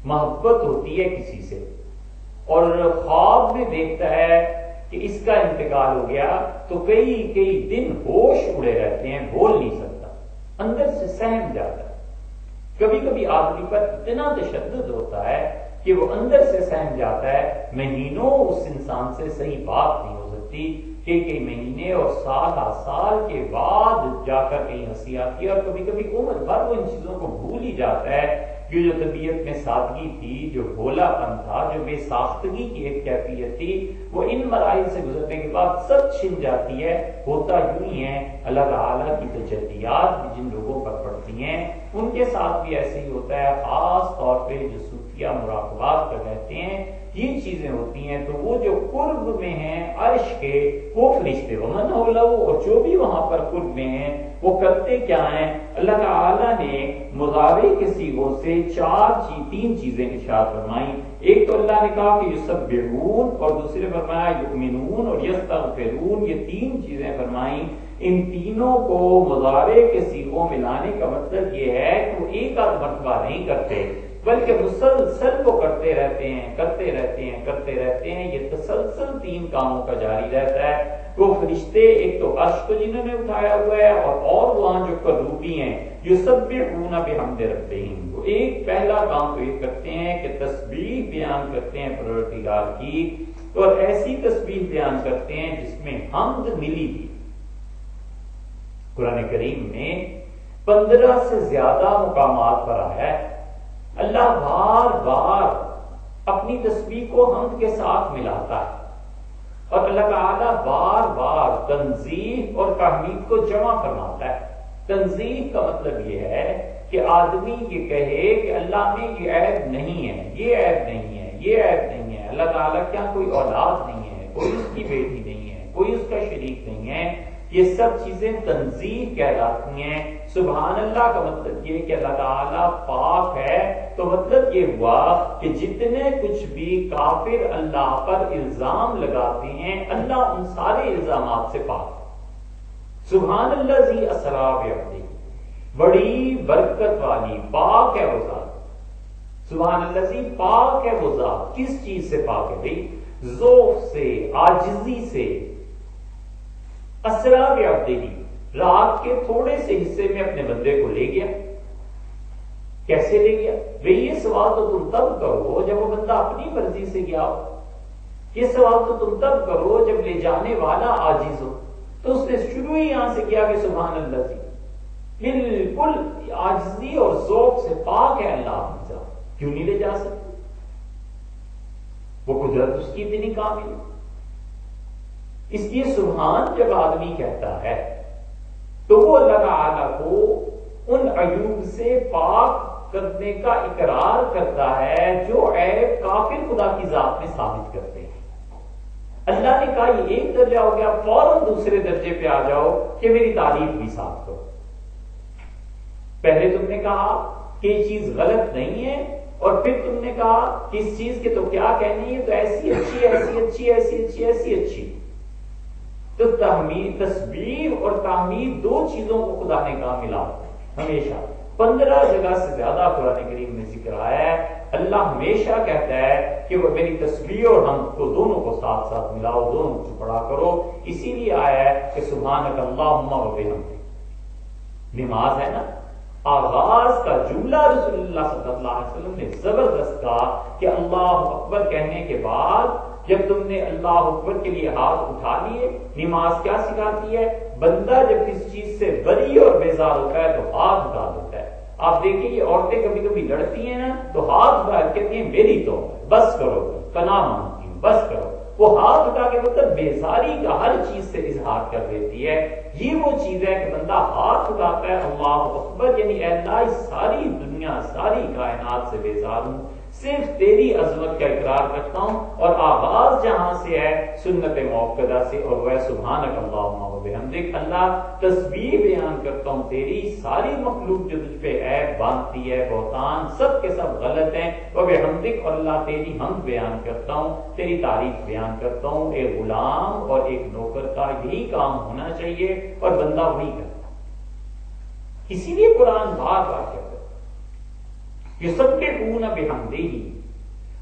محبت ہوتی ہے کسی سے، اور خواب میں دیکھتا ہے کہ اس کا انتقال ہو گیا، تو کئی دن ہوش اڑے رہتے ہیں، بول نہیں سکتا، اندر سے سہم جاتا ہے۔ کبھی کبھی آدمی پر اتنا تشدد ہوتا ہے کہ وہ اندر سے سہم جاتا ہے، مہینوں اس انسان سے صحیح بات نہیں ہو سکتی، کئی مہینے اور سال کے بعد جا کر کہیں ہنسی آتی ہے، اور کبھی کبھی عمر بھر وہ ان چیزوں کو بھول ہی جاتا ہے کہ جو طبیعت میں سادگی تھی، جو بھولا پن تھا، جو بے ساختگی کی ایک کیفیت تھی، وہ ان مراحل سے گزرنے کے بعد سب چھن جاتی ہے۔ ہوتا یوں ہی ہے، اللہ تعالیٰ کی تجلیات بھی جن لوگوں پر پڑتی ہیں ان کے ساتھ بھی ایسے ہی ہوتا ہے، خاص طور پہ جو صوفیہ مراقبات کا کہتے ہیں یہ چیزیں ہوتی ہیں۔ تو وہ جو قرب میں ہیں عرش کے وہ فرشتے ومن حولہ، اور جو بھی وہاں پر قرب میں ہیں وہ کرتے کیا ہیں؟ اللہ تعالیٰ نے مضارع کے صیغوں سے 3 چیزیں ارشاد فرمائی۔ ایک تو اللہ نے کہا کہ یسبحون، اور دوسرے فرمایا یؤمنون اور یستغفرون، یہ 3 چیزیں فرمائیں۔ ان تینوں کو مضارع کے صیغوں میں لانے کا مطلب یہ ہے کہ وہ ایک آدھ مرتبہ نہیں کرتے بلکہ مسلسل وہ کرتے رہتے ہیں۔ یہ تسلسل 3 کاموں کا جاری رہتا ہے۔ وہ فرشتے ایک تو عرش کو جنہوں نے اٹھایا ہوا ہے، اور وہاں جو کروبی ہیں یسبحون بحمد ربہم، وہ ایک پہلا کام تو یہ کرتے ہیں کہ تسبیح بیان کرتے ہیں پروردگار کی، اور ایسی تسبیح بیان کرتے ہیں جس میں حمد ملی تھی۔ قرآن کریم میں 15 سے زیادہ مقامات پر آیا ہے، اللہ بار بار اپنی تسبیح کو حمد کے ساتھ ملاتا ہے، اور اللہ تعالیٰ بار بار تنزیہ اور تحمید کو جمع فرماتا ہے۔ تنزیہ کا مطلب یہ ہے کہ آدمی یہ کہے کہ اللہ میں یہ عیب نہیں ہے، یہ عیب نہیں ہے، یہ عیب نہیں ہے، اللہ تعالیٰ کیا کوئی اولاد نہیں ہے، کوئی اس کی بیٹی نہیں ہے، کوئی اس کا شریک نہیں ہے، یہ سب چیزیں تنزیہ کہلاتی ہیں۔ سبحان اللہ کا مطلب یہ کہ اللہ تعالیٰ پاک ہے، تو مطلب یہ ہوا کہ جتنے کچھ بھی کافر اللہ پر الزام لگاتے ہیں، اللہ ان سارے الزامات سے پاک ہے۔ سبحان اللہ ذی اسرا بعبدہ، بڑی برکت والی پاک ہے وہ ذات۔ سبحان اللہ ذی، پاک ہے وہ ذات، کس چیز سے پاک ہے بھائی؟ ذوق سے، عاجزی سے۔ اسرا بعبدہ، رات کے تھوڑے سے حصے میں اپنے بندے کو لے گیا۔ کیسے لے گیا بھئی؟ یہ سوال تو تم تب کرو جب وہ بندہ اپنی مرضی سے گیا ہو۔ یہ سوال تو تم تب کرو جب لے جانے والا عاجز ہو۔ تو اس نے شروع ہی یہاں سے کیا کہ سبحان اللہ ذی، بالکل عاجزی اور ذوق سے پاک ہے اللہ کی ذات، کیوں نہیں لے جا سکتے؟ وہ قدرت اس کی اتنی کامل ہے۔ اس لیے سبحان جب آدمی کہتا ہے تو وہ اللہ تعالیٰ کو ان عیوب سے پاک کرنے کا اقرار کرتا ہے جو عیب کافر خدا کی ذات میں ثابت کرتے ہیں۔ اللہ نے کہا یہ ایک درجہ ہو گیا، فوراً دوسرے درجے پہ آ جاؤ کہ میری تعریف بھی صاف کرو۔ پہلے تم نے کہا کہ یہ چیز غلط نہیں ہے، اور پھر تم نے کہا کہ اس چیز کے تو کیا کہنی ہے، تو ایسی اچھی ایسی اچھی ایسی اچھی ایسی اچھی۔ تو تحمید، تسبیح اور تحمید دو چیزوں کو خدا نے کہا ملا ہمیشہ۔ 15 جگہ سے زیادہ قرآن کریم میں ذکر آیا ہے۔ اللہ ہمیشہ کہتا ہے کہ وہ میری تسبیح اور حمد کو دونوں کو ساتھ ساتھ ملاؤ، دونوں کو پڑھا کرو۔ اسی لیے آیا ہے کہ سبحانک اللہم و بحمدک۔ نماز ہے نا، آغاز کا جملہ رسول اللہ صلی اللہ علیہ وسلم نے زبردست کہا کہ اللہ اکبر کہنے کے بعد جب تم نے اللہ اکبر کے لیے ہاتھ اٹھا لیے، نماز کیا سکھاتی ہے؟ بندہ جب کسی چیز سے بری اور بیزار ہوتا ہے تو ہاتھ اٹھا دیتا ہے۔ آپ دیکھیں یہ عورتیں کبھی کبھی لڑتی ہیں نا تو ہاتھ اٹھا کہتی ہیں میری تو بس کرو، پناہ مانگتی ہوں بس کرو۔ وہ ہاتھ اٹھا کے مطلب بیزاری کا ہر چیز سے اظہار کر دیتی ہے۔ یہ وہ چیز ہے کہ بندہ ہاتھ اٹھاتا ہے اللہ اکبر، یعنی اے اللہ ساری دنیا ساری کائنات سے بیزار ہوں، صرف تیری عظمت کا اقرار کرتا ہوں۔ اور آغاز جہاں سے ہے سنت موقدہ سے، اور وہ سبحانک اللہم و بحمدک، اللہ تسبیح بیان کرتا ہوں تیری، ساری مخلوق جو تجھ پہ عیب باندھتی ہے، بہتان سب کے سب غلط ہیں، و بحمدک، اور اللہ تیری حمد بیان کرتا ہوں، تیری تعریف بیان کرتا ہوں۔ ایک غلام اور ایک نوکر کا یہی کام ہونا چاہیے اور بندہ وہی کرتا ہے۔ اسی لیے قرآن بار بار کہتا ہے یسبحون بحمدہ،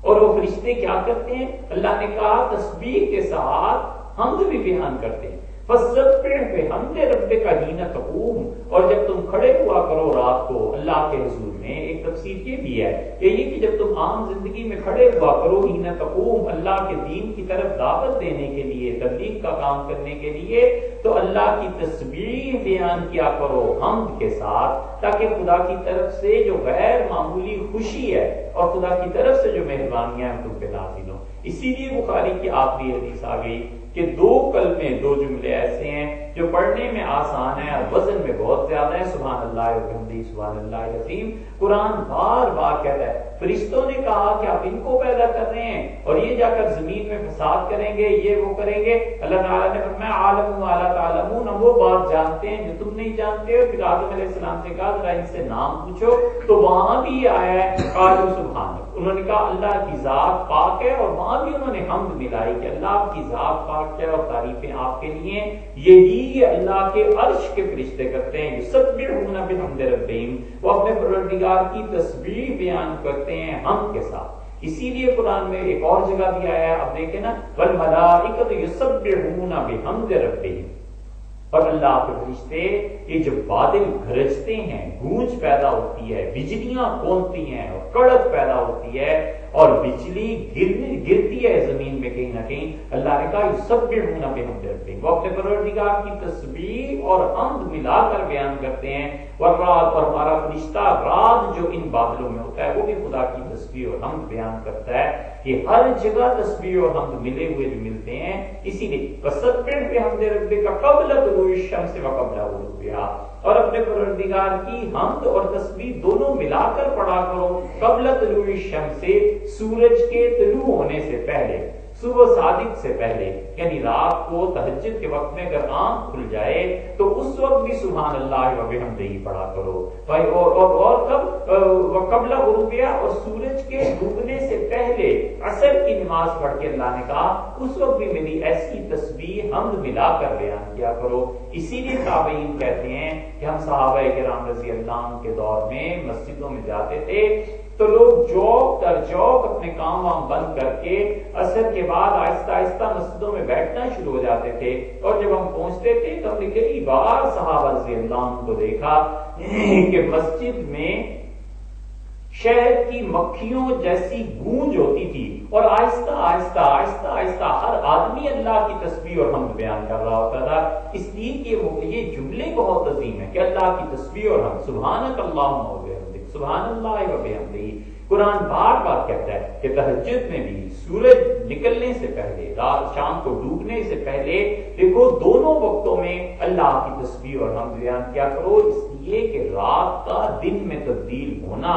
اور وہ فرشتے کیا کرتے ہیں؟ اللہ نے کہا تسبیح کے ساتھ حمد بھی بیان کرتے ہیں۔ فسبح بحمد ربک حین تقوم، اور جب تم کھڑے ہوا کرو رات کو اللہ کے حضور میں، ایک تفسیر یہ بھی ہے کہ یہ کہ جب تم عام زندگی میں کھڑے ہوا کرو حین تقوم، اللہ کے دین کی طرف دعوت دینے کے لیے، تبلیغ کا کام کرنے کے لیے، تو اللہ کی تسبیح بیان کیا کرو حمد کے ساتھ، تاکہ خدا کی طرف سے جو غیر معمولی خوشی ہے اور خدا کی طرف سے جو مہربانیاں ہیں تم پہ نازل ہوں۔ اسی لیے بخاری کی آخری حدیث آ گئی کہ دو کلمے، دو جملے ایسے ہیں جو پڑھنے میں آسان ہے اور وزن میں بہت زیادہ ہے، سبحان اللہ و بحمدہ سبحان اللہ العظیم۔ قرآن بار بار کہتا ہے، فرشتوں نے کہا کہ آپ ان کو پیدا کر رہے ہیں اور یہ جا کر زمین میں فساد کریں گے، یہ وہ کریں گے۔ اللہ تعالیٰ نے فرمایا عالم ولا تعلمون، وہ بات جانتے ہیں جو تم نہیں جانتے ہو۔ پھر آدم علیہ السلام سے کہا ذرا ان سے نام پوچھو، تو وہاں بھی آیا ہے قالوا سبحانک، انہوں نے کہا اللہ کی ذات پاک ہے، اور وہاں بھی انہوں نے حمد ملائی کہ اللہ کی ذات پاک ہے اور تعریفیں آپ کے لیے۔ یہی اللہ کے عرش کے فرشتے کرتے ہیں، یسبحون بحمد ربہم، وہ اپنے پروردگار کی تسبیح بیان کرتے ہیں حمد کے ساتھ۔ اسی لیے قرآن میں ایک اور جگہ بھی آیا ہے، اب دیکھیں نا، والملائکۃ یسبحون بحمد ربہم، اور اللہ کے فرشتے یہ جب بادل گرجتے ہیں، گونج پیدا ہوتی ہے، بجلیاں کونتی ہیں اور کڑک پیدا ہوتی ہے اور بجلی گرتی ہے زمین میں کہیں نہ کہیں، اللہ نے کہا یسبحون بحمد ربہم، وہ اپنے پروردگار کی تسبیح اور حمد ملا کر بیان کرتے ہیں۔ والرعد، اور ہمارا فرشتہ رعد جو ان بادلوں میں ہوتا ہے وہ بھی خدا کی تسبیح اور حمد بیان کرتا ہے۔ یہ ہر جگہ تسبیح اور حمد ملے ہوئے جو ملتے ہیں، اسی لیے فسبح بحمد ربک قبل طلوع الشمس وقبل غروبها، اور اپنے پروردگار کی حمد اور تسبیح دونوں ملا کر پڑھا کرو، قبل طلوع الشمس، سورج کے طلوع ہونے سے پہلے۔ صبح صادق سے پہلے، یعنی رات کو تہجد کے وقت میں اگر آنکھ کھل جائے تو اس وقت بھی سبحان اللہ و بحمدہ پڑھا کرو بھائی۔ اور کب قبل غروبیہ، اور سورج کے ڈوبنے سے پہلے عصر کی نماز پڑھ کے اللہ نے کہا اس وقت بھی میری ایسی تسبیح حمد ملا کر بیان کیا کرو۔ اسی لیے تابعین کہتے ہیں کہ ہم صحابہ کرام رضی اللہ عنہ کے دور میں مسجدوں میں جاتے تھے تو لوگ چوک در چوک اپنے کام وام بند کر کے عصر کے بعد آہستہ آہستہ مسجدوں میں بیٹھنا شروع ہو جاتے تھے، اور جب ہم پہنچتے تھے تو ہم نے کئی بار صحابہ رضی اللہ عنہ کو دیکھا کہ مسجد میں شہد کی مکھیوں جیسی گونج ہوتی تھی، اور آہستہ آہستہ آہستہ آہستہ ہر آدمی اللہ کی تسبیح اور حمد بیان کر رہا ہوتا تھا۔ اس لیے کہ یہ جملے بہت عظیم ہے کہ اللہ کی تسبیح اور حمد، سبحانک اللہم و بحمدک، سبحان اللہ و بحمدہ۔ قرآن بار بار کہتا ہے کہ تہجد میں بھی سورج نکلنے سے پہلے، رات شام کو ڈوبنے سے پہلے، دیکھو دونوں وقتوں میں اللہ کی تسبیح اور حمد بیان کیا کرو، اس لیے کہ رات کا دن میں تبدیل ہونا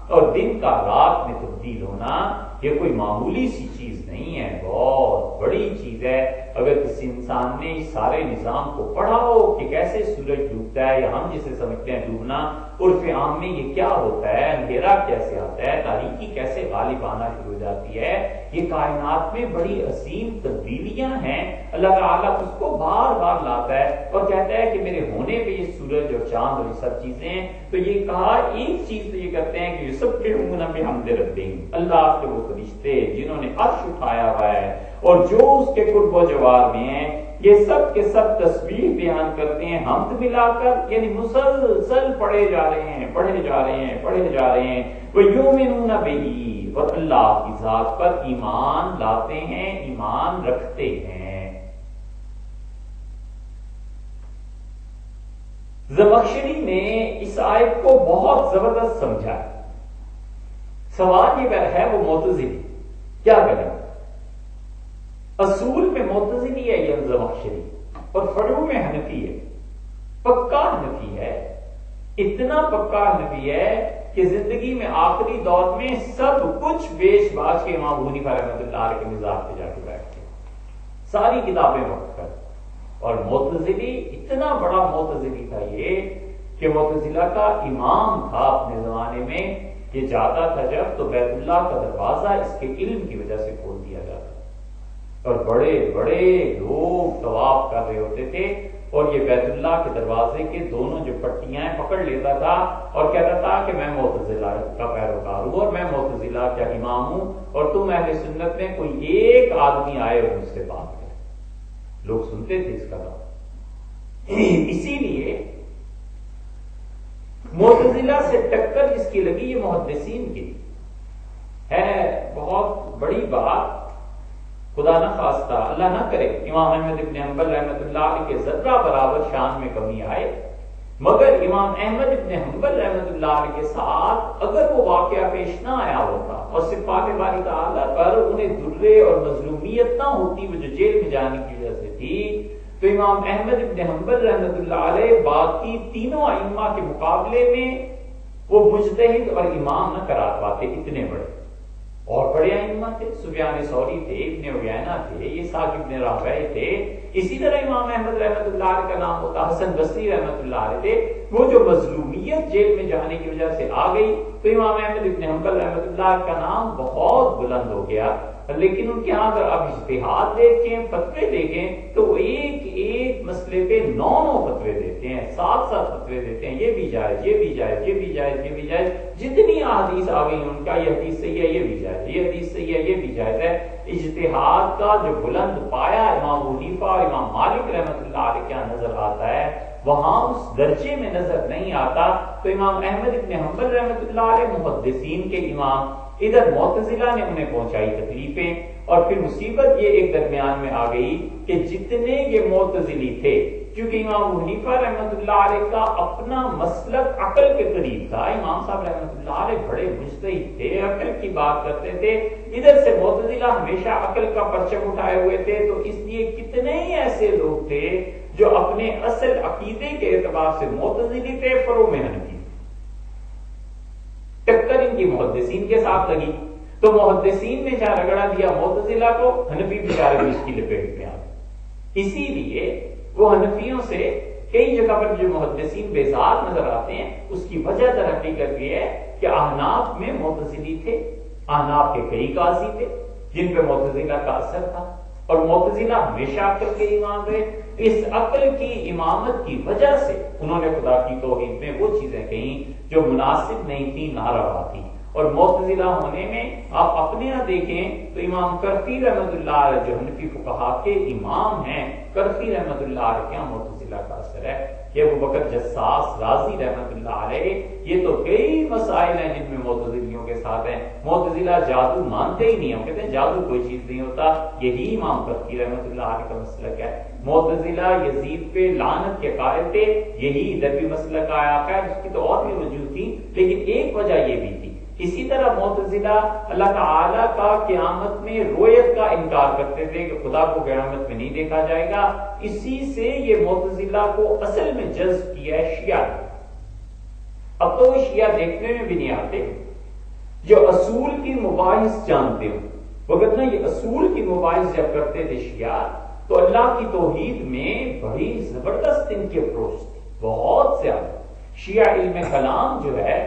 اور دن کا رات میں تبدیل ہونا یہ کوئی معمولی سی چیز نہیں ہے، بہت بڑی چیز ہے۔ اگر کسی انسان نے اس سارے نظام کو پڑھا ہو کہ کیسے سورج ڈوبتا ہے، یا ہم جسے سمجھتے ہیں ڈوبنا، عرف عام میں یہ کیا ہوتا ہے، اندھیرا کیسے آتا ہے، تاریکی کیسے غالب آنا شروع ہو جاتی ہے، یہ کائنات میں بڑی عظیم تبدیلیاں ہیں، اللہ تعالیٰ اس کو بار بار لاتا ہے اور کہتا ہے کہ میرے ہونے پہ یہ سورج اور چاند اور یہ سب چیزیں ہیں۔ تو یہ کہا ایک چیز تو یہ کرتے ہیں کہ یسبحون بحمد ربہم، اللہ کے وہ فرشتے جنہوں نے عرش اٹھایا ہوا ہے اور جو اس کے قرب و جوار میں ہیں، یہ سب کے سب تسبیح بیان کرتے ہیں حمد ملا کر، یعنی مسلسل پڑھے جا رہے ہیں پڑھے جا رہے ہیں پڑھے جا رہے ہیں۔ وَيُؤْمِنُونَ بِهِ، اور اللہ کی ذات پر ایمان لاتے ہیں، ایمان رکھتے ہیں۔ زمخشری نے اس آیت کو بہت زبردست سمجھا ہے۔ سوال یہ ہے وہ معتزلی کیا کریں؟ اصول میں معتزلی ہے یہ زمخشری، اور فروع میں حنفی ہے، پکا حنفی ہے، اتنا پکا حنفی ہے کہ زندگی میں آخری دور میں سب کچھ بیچ باچ کے امام ابو حنیفہ رحمۃ اللہ علیہ کے مزاج پہ جا کے بیٹھتے، ساری کتابیں وقف کر۔ اور معتزلی اتنا بڑا معتزلی تھا یہ کہ معتزلہ کا امام تھا اپنے زمانے میں، یہ جاتا تھا جب تو بیت اللہ کا دروازہ اس کے علم کی وجہ سے کھول دیا جاتا، اور بڑے بڑے لوگ طواف کر رہے ہوتے تھے، اور یہ بیت اللہ کے دروازے کے دونوں جو پٹیاں پکڑ لیتا تھا اور کہتا تھا کہ میں معتزلہ کا پیروکار ہوں اور میں معتزلہ کا امام ہوں، اور تم اہل سنت میں کوئی ایک آدمی آئے اور مجھ سے بات کرے۔ لوگ سنتے تھے اس کا کام۔ اسی لیے معتزلہ سے ٹکر جس کی لگی یہ محدثین کی ہے، بہت بڑی بات، خدا نہ خواستہ اللہ نہ کرے امام احمد ابن حنبل رحمۃ اللہ علیہ کے ذرہ برابر شان میں کمی آئے، مگر امام احمد ابن حنبل رحمۃ اللہ علیہ کے ساتھ اگر وہ واقعہ پیش نہ آیا ہوتا اور صفات باری تعالیٰ پر انہیں درے اور مظلومیت نہ ہوتی، وہ جو جیل میں جانے کی وجہ سے تھی، تو امام احمد ابن حنبل رحمۃ اللہ علیہ باقی تینوں ائمہ کے مقابلے میں وہ مجتہد اور امام نہ کرا پاتے، اتنے بڑے اور بڑے ائمہ تھے، سفیان ثوری تھے، ابن عیینہ تھے، اسحاق ابن راہویہ تھے، اسی طرح امام احمد رحمۃ اللہ علیہ کا نام ہوتا، حسن بصری رحمۃ اللہ علیہ تھے۔ وہ جو مظلومیت جیل میں جانے کی وجہ سے آ گئی تو امام احمد ابن حنبل رحمۃ اللہ کا نام بہت بلند ہو گیا، لیکن ان کے ہاں اگر آپ اجتہاد دیکھیں، فتوے دیکھیں، تو وہ ایک ایک مسئلے پہ 9 فتوے دیتے ہیں، 7 فتوے دیتے ہیں، یہ بھی جائز، یہ بھی جائز، یہ بھی جائز، یہ بھی جائز، جتنی احادیث آ گئی ان کا یہ حدیث صحیح ہے، یہ بھی جائز، یہ حدیث صحیح ہے، یہ بھی جائز ہے۔ اجتہاد کا جو بلند پایا امام ابو حنیفہ اور امام مالک رحمۃ اللہ علیہ کیا نظر آتا ہے، وہاں اس درجے میں نظر نہیں آتا۔ تو امام احمد ابن حنبل رحمۃ اللہ علیہ محدثین کے امام، ادھر معتزلہ نے انہیں پہنچائی تکلیفیں، اور پھر مصیبت یہ ایک درمیان میں آ گئی کہ جتنے یہ معتزلی تھے، کیونکہ امام ابو حنیفہ رحمۃ اللہ علیہ کا اپنا مسلک عقل کے قریب تھا، امام صاحب رحمۃ اللہ علیہ بڑے مجتہد تھے، عقل کی بات کرتے تھے، ادھر سے معتزلہ ہمیشہ عقل کا پرچم اٹھائے ہوئے تھے، تو اس لیے کتنے ہی ایسے لوگ تھے جو اپنے اصل عقیدے کے اعتبار سے معتزلی تھے، فروع میں حنفی۔ ٹکر ان کی محدثین کے ساتھ لگی، تو محدثین نے جہاں رگڑا دیا معتزلہ کو، حنفی بیچارے بھی اس کی لپیٹ میں آ گئے۔ اسی لیے وہ حنفیوں سے کئی جگہ پر جو محدثین بیزار نظر آتے ہیں، اس کی وجہ در حقیقت یہ ہے کہ احناف میں معتزلی تھے، احناف کے کئی قاضی تھے جن پہ معتزلہ کا اثر تھا، اور معتزلہ ہمیشہ عقل کے امام رہے۔ اس عقل کی امامت کی وجہ سے انہوں نے خدا کی توحید میں وہ چیزیں کہیں جو مناسب نہیں تھی، ناروا تھی۔ اور معتزلہ ہونے میں آپ اپنے یہاں دیکھیں تو امام کرخی رحمۃ اللہ علیہ جو حنفی فقہا کے امام ہیں، کرخی رحمۃ اللہ علیہ کے یہاں معتزلہ کا اثر ہے۔ کہ ابو بکر جساس رازی رحمۃ اللہ علیہ، یہ تو کئی مسائل ہیں جن میں معتزلیوں کے ساتھ ہیں۔ معتزلہ جادو مانتے ہی نہیں، ہم کہتے ہیں جادو کوئی چیز نہیں ہوتا، یہی امام کرخی رحمۃ اللہ علیہ کا مسلک ہے۔ معتزلہ یزید پہ لعنت کے قائل تھے، یہی ادھر بھی مسلک آیا ہے، جس کی تو اور بھی وجوہ تھی، لیکن ایک وجہ یہ بھی تھی۔ اسی طرح معتزلہ اللہ تعالیٰ کا قیامت میں رویت کا انکار کرتے تھے کہ خدا کو قیامت میں نہیں دیکھا جائے گا۔ اسی سے یہ معتزلہ کو اصل میں جذب کیا ہے شیعہ۔ اب تو وہ شیعہ دیکھنے میں بھی نہیں آتے جو اصول کی مباحث جانتے ہو، وگرنہ یہ اصول کی مباحث جب کرتے تھے شیعہ تو اللہ کی توحید میں بڑی زبردست ان کی اپروچ تھی، بہت زیادہ۔ شیعہ علم کلام جو ہے،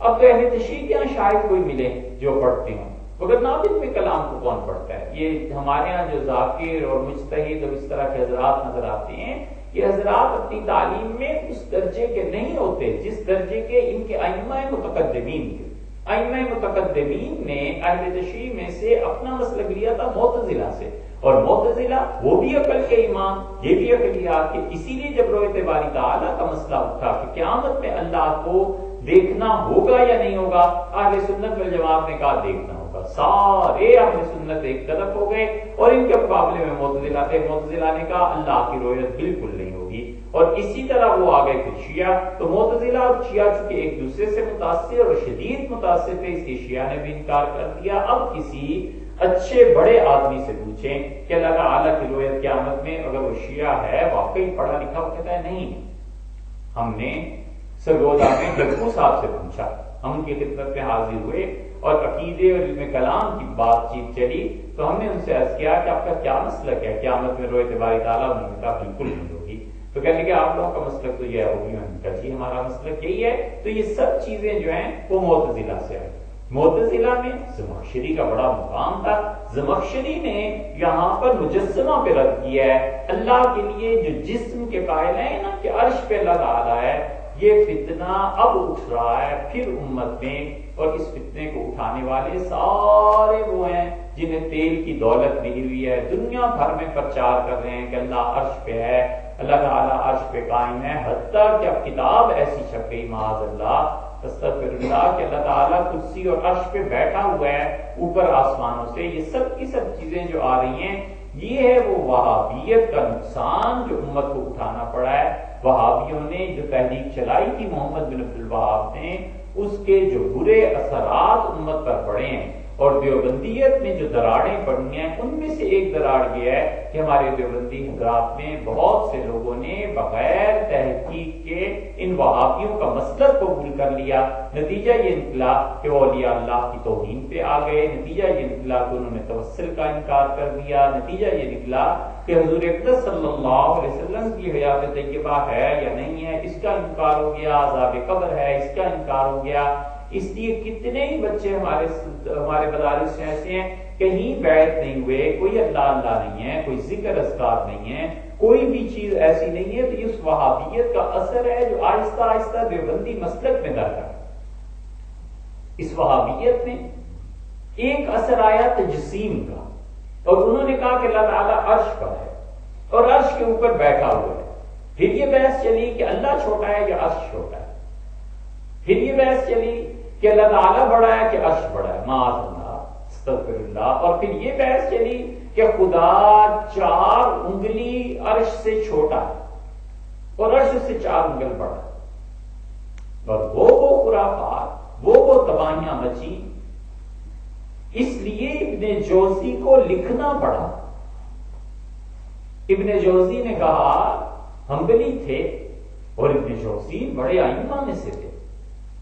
اب تو اہل تشریح کے یہاں شاید کوئی ملے جو پڑھتے ہوں، مگر اب علم کلام کو کون پڑھتا ہے؟ یہ ہمارے ہاں جو ذاکر اور مجتہد اور اس طرح کے حضرات نظر آتے ہیں، یہ حضرات اپنی تعلیم میں اس درجے کے نہیں ہوتے جس درجے کے ان کے ائمہ متقدمین تھے۔ ائمہ متقدمین نے اہل تشریح میں سے اپنا مسلک لیا تھا معتزلہ سے، اور معتزلہ وہ بھی عقل کے امام، یہ بھی عقلیات کے۔ اسی لیے جب روایت باری تعالیٰ کا مسئلہ اٹھا کہ قیامت میں اللہ کو دیکھنا ہوگا یا نہیں ہوگا، اہل سنت والجماعت نے کہا دیکھنا ہوگا۔ سارے اہل سنت ایک طرف ہو گئے، اور ان کے مقابلے میں معتزلہ تھے، معتزلہ نے کہا اللہ کی رؤیت بالکل نہیں ہوگی۔ اور اسی طرح وہ آ گئے کچھ شیعہ، تو معتزلہ اور شیعہ چونکہ ایک دوسرے سے متاثر اور شدید متاثر تھے، اس لیے شیعہ نے بھی انکار کر دیا۔ اب کسی اچھے بڑے آدمی سے پوچھیں کہ اللہ تعالیٰ کی رؤیت قیامت میں، اگر وہ شیعہ ہے واقعی پڑھا لکھا، وہ کہتا ہے نہیں۔ ہم نے سرگودا میں گلکو صاحب سے پوچھا، ہم ان کی خدمت میں حاضر ہوئے اور عقیدے اور علم کلام کی بات چیت چلی، تو ہم نے ان سے عرض کیا کہ آپ کا کیا مسلک ہے قیامت میں رؤیت باری تعالیٰ؟ انہوں نے کہا بالکل نہیں ہوگی۔ تو کہنے کہ آپ لوگوں کا مسلک تو یہ ہوگی، میں نے کہا جی ہمارا مسلک یہی ہے۔ تو یہ سب چیزیں جو ہیں وہ معتزلہ سے آئی۔ معتزلہ میں زمخشری کا بڑا مقام تھا، زمخشری نے یہاں پر مجسمہ پہ رد کیا ہے۔ اللہ کے لیے جو جسم کے قائل ہیں نا کہ عرش پہ اللہ تعالیٰ ہے، یہ فتنہ اب اٹھ رہا ہے پھر امت میں، اور اس فتنے کو اٹھانے والے سارے وہ ہیں جنہیں تیل کی دولت ملی ہوئی ہے، دنیا بھر میں پرچار کر رہے ہیں کہ اللہ عرش پہ ہے، اللہ تعالیٰ عرش پہ قائم ہے، حتیٰ کہ اب کتاب ایسی چھپ گئی معاذ اللہ استغفر اللہ کہ اللہ تعالیٰ کرسی اور عرش پہ بیٹھا ہوا ہے اوپر آسمانوں سے۔ یہ سب کی سب چیزیں جو آ رہی ہیں، یہ ہے وہ وہابیت کا نقصان جو امت کو اٹھانا پڑا ہے۔ وہابیوں نے جو تحریک چلائی تھی محمد بن عبد الوہاب نے، اس کے جو برے اثرات امت پر پڑے ہیں، اور دیوبندیت میں جو دراڑیں پڑی ہیں، ان میں سے ایک دراڑ یہ ہے کہ ہمارے دیوبندی حضرات میں بہت سے لوگوں نے بغیر تحقیق کے ان وہابیوں کا مسلک قبول کر لیا۔ نتیجہ یہ نکلا کہ وہ اولیاء اللہ کی توہین پہ آ گئے، نتیجہ یہ نکلا کہ انہوں نے توسل کا انکار کر دیا، نتیجہ یہ نکلا کہ حضور اقدس صلی اللہ علیہ وسلم کی حیات طیبہ ہے یا نہیں ہے، اس کا انکار ہو گیا، عذاب قبر ہے اس کا انکار ہو گیا۔ اس لیے کتنے ہی بچے ہمارے مدارس سے ایسے ہیں، کہیں بیعت نہیں ہوئے، کوئی اللہ اللہ نہیں ہے، کوئی ذکر اذکار نہیں ہے، کوئی بھی چیز ایسی نہیں ہے۔ تو یہ اس وہابیت کا اثر ہے جو آہستہ آہستہ دیوبندی مسلک میں درج ہے۔ اس وہابیت میں ایک اثر آیا تجسیم کا، اور انہوں نے کہا کہ اللہ تعالیٰ عرش پر ہے اور عرش کے اوپر بیٹھا ہوا ہے۔ پھر یہ بحث چلی کہ اللہ چھوٹا ہے یا عرش چھوٹا ہے، پھر یہ بحث چلی کہ اللہ تعالیٰ بڑا ہے کہ عرش بڑا ہے، معاذ اللہ استغفر اللہ، اور پھر یہ بحث چلی کہ خدا 4 انگلی عرش سے چھوٹا ہے اور عرش سے 4 انگل بڑا ہے، اور وہ خرافات، وہ تباہیاں مچی۔ اس لیے ابن جوزی کو لکھنا پڑا۔ ابن جوزی نے کہا، حنبلی تھے اور ابن جوزی بڑے ائمہ میں سے تھے،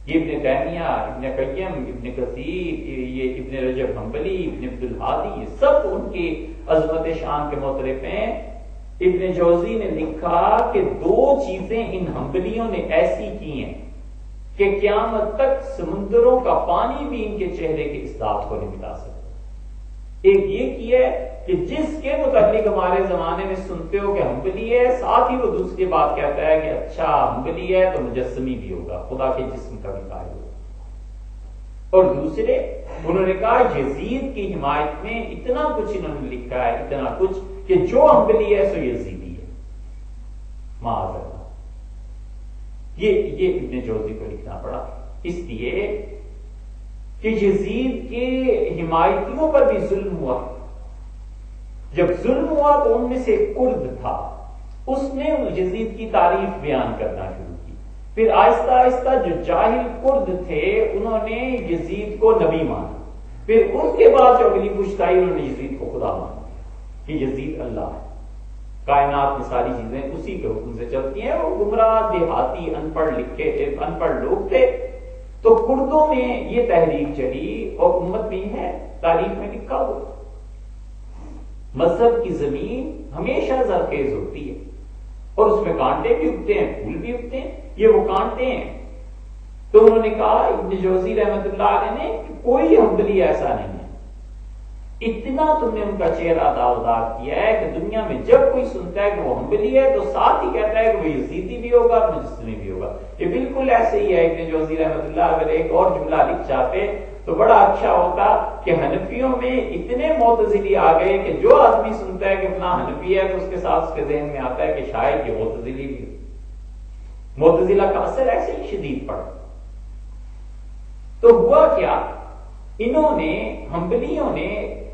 یہ ابن تیمیہ، ابن قیم، ابن کثیر، یہ ابن رجب حنبلی، ابن عبد الہادی، یہ سب ان کی عظمت شان کے معترف ہیں۔ ابن جوزی نے لکھا کہ دو چیزیں ان حنبلیوں نے ایسی کی ہیں کہ قیامت تک سمندروں کا پانی بھی ان کے چہرے کے اسداد کو نہیں مٹا سکتا۔ ایک یہ کیا ہے کہ جس کے متعلق ہمارے زمانے میں سنتے ہو کہ حنبلی ہے، ساتھ ہی وہ دوسری بات کہتا ہے کہ اچھا حنبلی ہے تو مجسمی بھی ہوگا، خدا کے جسم کا بھی قائل ہوگا۔ اور دوسرے انہوں نے کہا یزید کی حمایت میں اتنا کچھ انہوں نے لکھا ہے، اتنا کچھ کہ جو حنبلی ہے سو یزیدی ہے، معاذ اللہ۔ یہ ابن جوزی کو لکھنا پڑا، اس لیے کہ یزید کے حمایتیوں پر بھی ظلم ہوا۔ جب ظلم ہوا تو ان میں سے ایک کرد تھا، اس نے یزید کی تعریف بیان کرنا شروع کی۔ پھر آہستہ آہستہ جو جاہل کرد تھے انہوں نے یزید کو نبی مانا۔ پھر ان کے بعد جو اگلی پشت آئی انہوں نے یزید کو خدا مانا کہ یزید اللہ ہے۔ کائنات میں ساری چیزیں اسی کے حکم سے چلتی ہیں۔ وہ گمراہ دیہاتی ان پڑھ لوگ تھے، تو کردوں میں یہ تحریک چلی اور امت میں ہے، تاریخ میں لکھا ہوا۔ مذہب کی زمین ہمیشہ زرخیز ہوتی ہے اور اس میں کانٹے بھی اگتے ہیں، پھول بھی اگتے ہیں، یہ وہ کانٹے ہیں۔ تو انہوں نے کہا ابن جوزی رحمت اللہ علیہ نے کہ کوئی حنبلی ایسا نہیں ہے، اتنا تم نے ان کا چہرہ داغدار کیا ہے کہ دنیا میں جب کوئی سنتا ہے کہ وہ حنبلی ہے تو ساتھ ہی کہتا ہے کہ وہ یزیدی بھی ہوگا، مجسمی بھی ہوگا۔ یہ بالکل ایسے ہی ہے۔ ابن جوزی رحمت اللہ اگر ایک اور جملہ لکھ جاتے تو بڑا اچھا ہوتا کہ حنفیوں میں اتنے معتزلی آ گئے کہ جو آدمی سنتا ہے کہ اپنا حنفی ہے تو اس کے ساتھ اس کے ذہن میں آتا ہے کہ شاید یہ معتزلی بھی ہو۔ معتزلہ کا اثر ایسے ہی شدید پڑا۔ تو ہوا کیا، انہوں نے حنبلیوں نے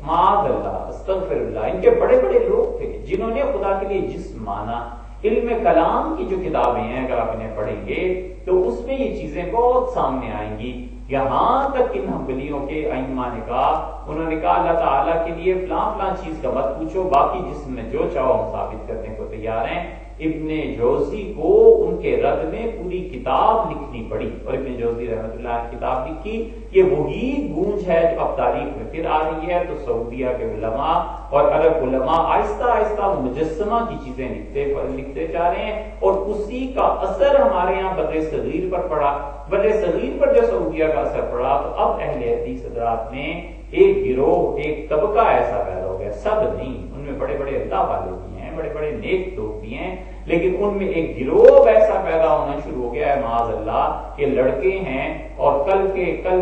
معاذ اللہ استغفر اللہ، ان کے بڑے بڑے لوگ تھے جنہوں نے خدا کے لیے جسم مانا۔ علم کلام کی جو کتابیں ہیں اگر آپ انہیں پڑھیں گے تو اس میں یہ چیزیں بہت سامنے آئیں گی۔ یہاں تک ان حنبلیوں کے ائمہ نے کہا، انہوں نے کہا اللہ تعالیٰ کے لیے فلاں فلاں چیز کا مت پوچھو، باقی جسم میں جو چاہو ہم ثابت کرنے کو تیار ہیں۔ ابن جوزی کو ان کے رد میں پوری کتاب لکھنی پڑی، اور ابن جوزی رحمۃ اللہ نے کتاب لکھی۔ یہ وہی گونج ہے جو اب تاریخ میں پھر آ رہی ہے۔ تو سعودیہ کے علماء اور عرب علماء آہستہ آہستہ مجسمہ کی چیزیں لکھتے جا رہے ہیں، اور اسی کا اثر ہمارے یہاں بر صغیر پر پڑا۔ بر صغیر پر جو سعودیہ کا اثر پڑا تو اب اہل حدیث حضرات میں ایک گروہ، ایک طبقہ ایسا پیدا ہو گیا، سب نہیں، ان میں بڑے بڑے اللہ والے بھی ہیں، بڑے بڑے نیک لوگ بھی ہیں، لیکن ان میں ایک گروہ ایسا پیدا ہونا شروع ہو گیا ہے معاذ اللہ کہ لڑکے ہیں اور کل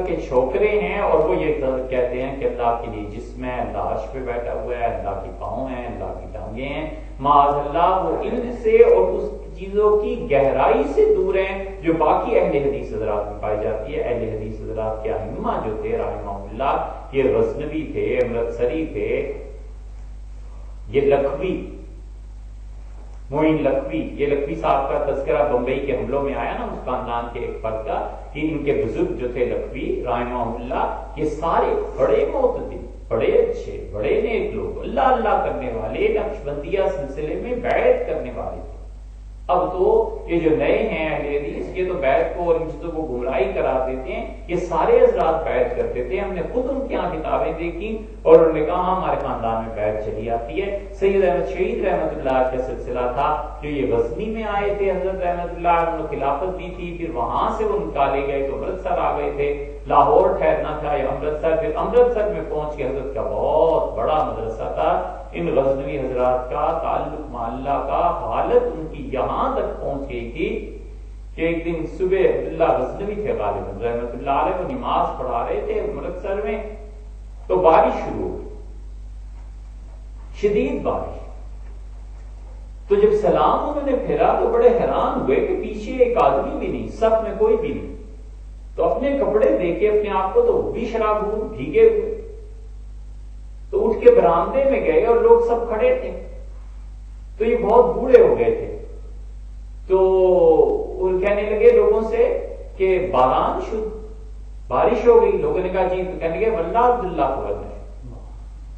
کے چھوکرے ہیں، اور وہ یہ کہتے ہیں کہ اللہ کے لیے جسم ہے، اللہ عرش پہ بیٹھا ہوا ہے، اللہ کی پاؤں ہیں، اللہ کی ٹانگیں ہیں۔ معاذ اللہ وہ علم سے اور اس چیزوں کی گہرائی سے دور ہیں جو باقی اہل حدیث حضرات میں پائی جاتی ہے۔ اہل حدیث حضرات کے ائمہ جو تھے رحمہ اللہ، یہ غزنوی تھے، امرتسری تھے، یہ لکھوی، معین لکھوی، یہ لکھوی صاحب کا تذکرہ بمبئی کے حملوں میں آیا نا، اس خاندان کے ایک فرد کا، کہ ان کے بزرگ جو تھے لکھوی رحمہ اللہ، یہ سارے بڑے معتدل، بڑے اچھے، بڑے نیک لوگ، اللہ اللہ کرنے والے، نقشبندیہ سلسلے میں بیعت کرنے والے تھے۔ اب تو یہ جو نئے ہیں اہل حدیث، یہ تو بیعت کو اور ان چیزوں کو گمراہی کرا دیتے ہیں۔ یہ سارے حضرات بیعت کرتے تھے، ہم نے خود ان کے یہاں کتابیں دیکھی اور انہوں نے کہا ہمارے خاندان میں بیعت چلی آتی ہے۔ سید احمد شہید رحمت اللہ کا سلسلہ تھا جو یہ غزنی میں آئے تھے، حضرت رحمت اللہ انہوں نے خلافت دی تھی، پھر وہاں سے وہ نکالے گئے تو امرتسر آ گئے تھے، لاہور ٹھہرنا تھا یا امرتسر، پھر امرتسر میں پہنچ کے حضرت کا بہت بڑا مدرسہ تھا۔ ان غزنوی حضرات کا تعلق مع اللہ کا حالت ان کی یہاں تک پہنچ گئی تھی کہ ایک دن صبح عبداللہ غزنوی تھے غالباً رحمت اللہ علیہ، وہ نماز پڑھا رہے تھے امرتسر میں، تو بارش شروع ہو گئی، شدید بارش۔ تو جب سلام انہوں نے پھیرا تو بڑے حیران ہوئے کہ پیچھے ایک آدمی بھی نہیں، صف میں کوئی بھی نہیں۔ تو اپنے کپڑے دیکھے اپنے آپ کو تو وہ بھی شرابور بھیگے ہوئے، تو اٹھ کے برآمدے میں گئے اور لوگ سب کھڑے تھے، تو یہ بہت بوڑھے ہو گئے تھے، تو وہ کہنے لگے لوگوں سے کہ باران شد، بارش ہو گئی۔ لوگوں نے کہا جی، تو کہنے لگے واللہ عبداللہ کو ہے،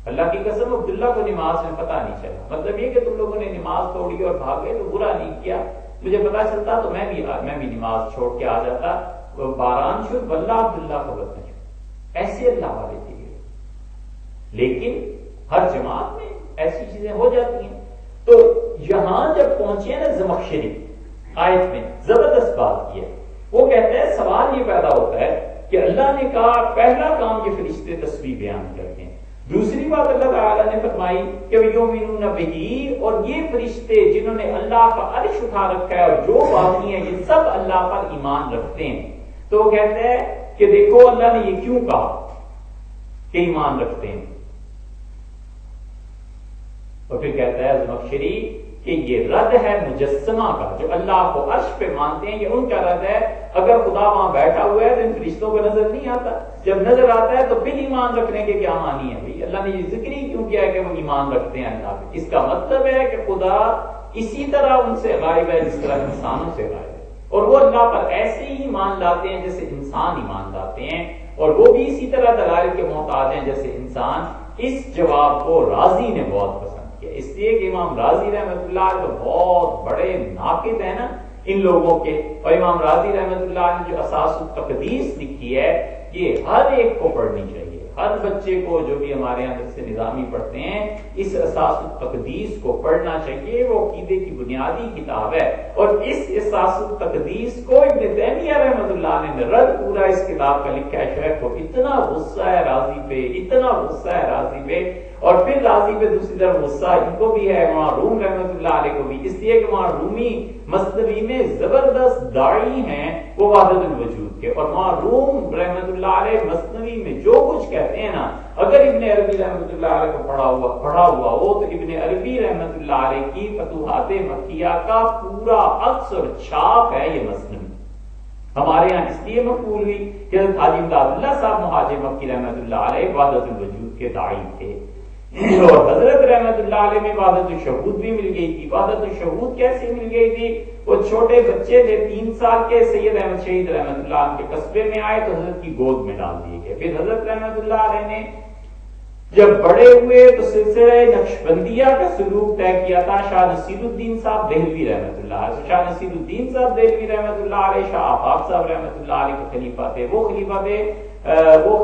اللہ کی قسم عبداللہ کو نماز میں پتہ نہیں چلا۔ مطلب یہ کہ تم لوگوں نے نماز توڑی اور بھاگ گئے تو برا نہیں کیا، مجھے پتا چلتا تو میں بھی نماز چھوڑ کے آ جاتا۔ باران شد واللہ عبداللہ خبر نہ شد، ایسے اللہ والے تھے۔ لیکن ہر جماعت میں ایسی چیزیں ہو جاتی ہیں۔ تو یہاں جب پہنچے نا زمخشری آیت میں زبردست بات کی ہے، وہ کہتا ہے سوال یہ پیدا ہوتا ہے کہ اللہ نے کہا پہلا کام یہ فرشتے تسبیح بیان کرتے ہیں، دوسری بات اللہ تعالیٰ نے فرمائی کہ یؤمنون بہ، اور یہ فرشتے جنہوں نے اللہ کا عرش اٹھا رکھا ہے اور جو باقی ہیں یہ سب اللہ پر ایمان رکھتے ہیں۔ تو وہ کہتے ہیں کہ دیکھو اللہ نے یہ کیوں کہا کہ ایمان رکھتے ہیں، اور پھر کہتا ہے زمخشری کہ یہ رد ہے مجسمہ کا، جو اللہ کو عرش پہ مانتے ہیں یہ ان کا رد ہے۔ اگر خدا وہاں بیٹھا ہوا ہے تو ان فرشتوں کو نظر نہیں آتا، جب نظر آتا ہے تو پھر ایمان رکھنے کے کیا معنی ہے؟ بھائی اللہ نے یہ ذکر ہی کیوں کیا ہے کہ وہ ایمان رکھتے ہیں اللہ پہ؟ اس کا مطلب ہے کہ خدا اسی طرح ان سے غائب ہے جس طرح انسانوں سے غائب ہے، اور وہ اللہ پر ایسے ہی ایمان لاتے ہیں جیسے انسان ایمان لاتے ہیں، اور وہ بھی اسی طرح دلائل کے محتاج ہیں جیسے انسان۔ اس جواب کو رازی نے بہت پسند کیا، اس لیے کہ امام رازی رحمۃ اللہ تو بہت بڑے ناقد ہیں نا ان لوگوں کے، اور امام رازی رحمۃ اللہ نے جو اساس التقدیس لکھی ہے یہ ہر ایک کو پڑھنی چاہیے، ہر بچے کو جو بھی ہمارے یہاں سے نظامی پڑھتے ہیں اس اساس التقدیس کو پڑھنا چاہیے، وہ عقیدے کی بنیادی کتاب ہے۔ اور اس اساس التقدیس کو ابن تیمیہ رحمۃ اللہ نے رد پورا اس کتاب کا لکھا ہے، شیخ کو اتنا غصہ ہے رازی پہ، اتنا غصہ ہے رازی پہ، اور پھر رازی پہ دوسری طرف غصہ ان کو بھی ہے، وہاں روم رحمۃ اللہ علیہ کو بھی، اس لیے کہ وہاں رومی مثنوی میں زبردست داعی ہیں وہ وحدت الوجود کے، اور وہاں روم رحمۃ اللہ علیہ مثنوی میں جو کچھ کہتے ہیں نا، اگر ابن عربی رحمۃ اللہ علیہ کو پڑھا ہوا ہو تو ابن عربی رحمۃ اللہ علیہ کی فتوحات مکیہ کا پورا عکس اور چھاپ ہے یہ مثنوی۔ ہمارے یہاں اس لیے مقبول ہوئی کہ حضرت حاجی امداد اللہ صاحب مہاجر مکی رحمۃ اللہ علیہ وحدت الوجود کے داعی تھے، اور حضرت رحمۃ اللہ علیہ میں وحدت الشہود بھی مل گئی تھی۔ وحدت الشہود کیسے مل گئی تھی؟ وہ چھوٹے بچے تھے 3 سال کے، سید احمد شہید رحمۃ اللہ عنہ کے قصبے میں آئے تو حضرت کی گود میں ڈال دیے گئے۔ پھر حضرت رحمۃ اللہ علیہ نے جب بڑے ہوئے تو سلسلہ نقشبندیہ کا سلوک طے کیا تھا شاہ نصیر الدین صاحب دہلوی رحمۃ اللہ علیہ، شاہ نصیر الدین صاحب دہلوی رحمۃ اللہ علیہ شاہ آفاق صاحب رحمۃ اللہ علیہ کے خلیفہ تھے، وہ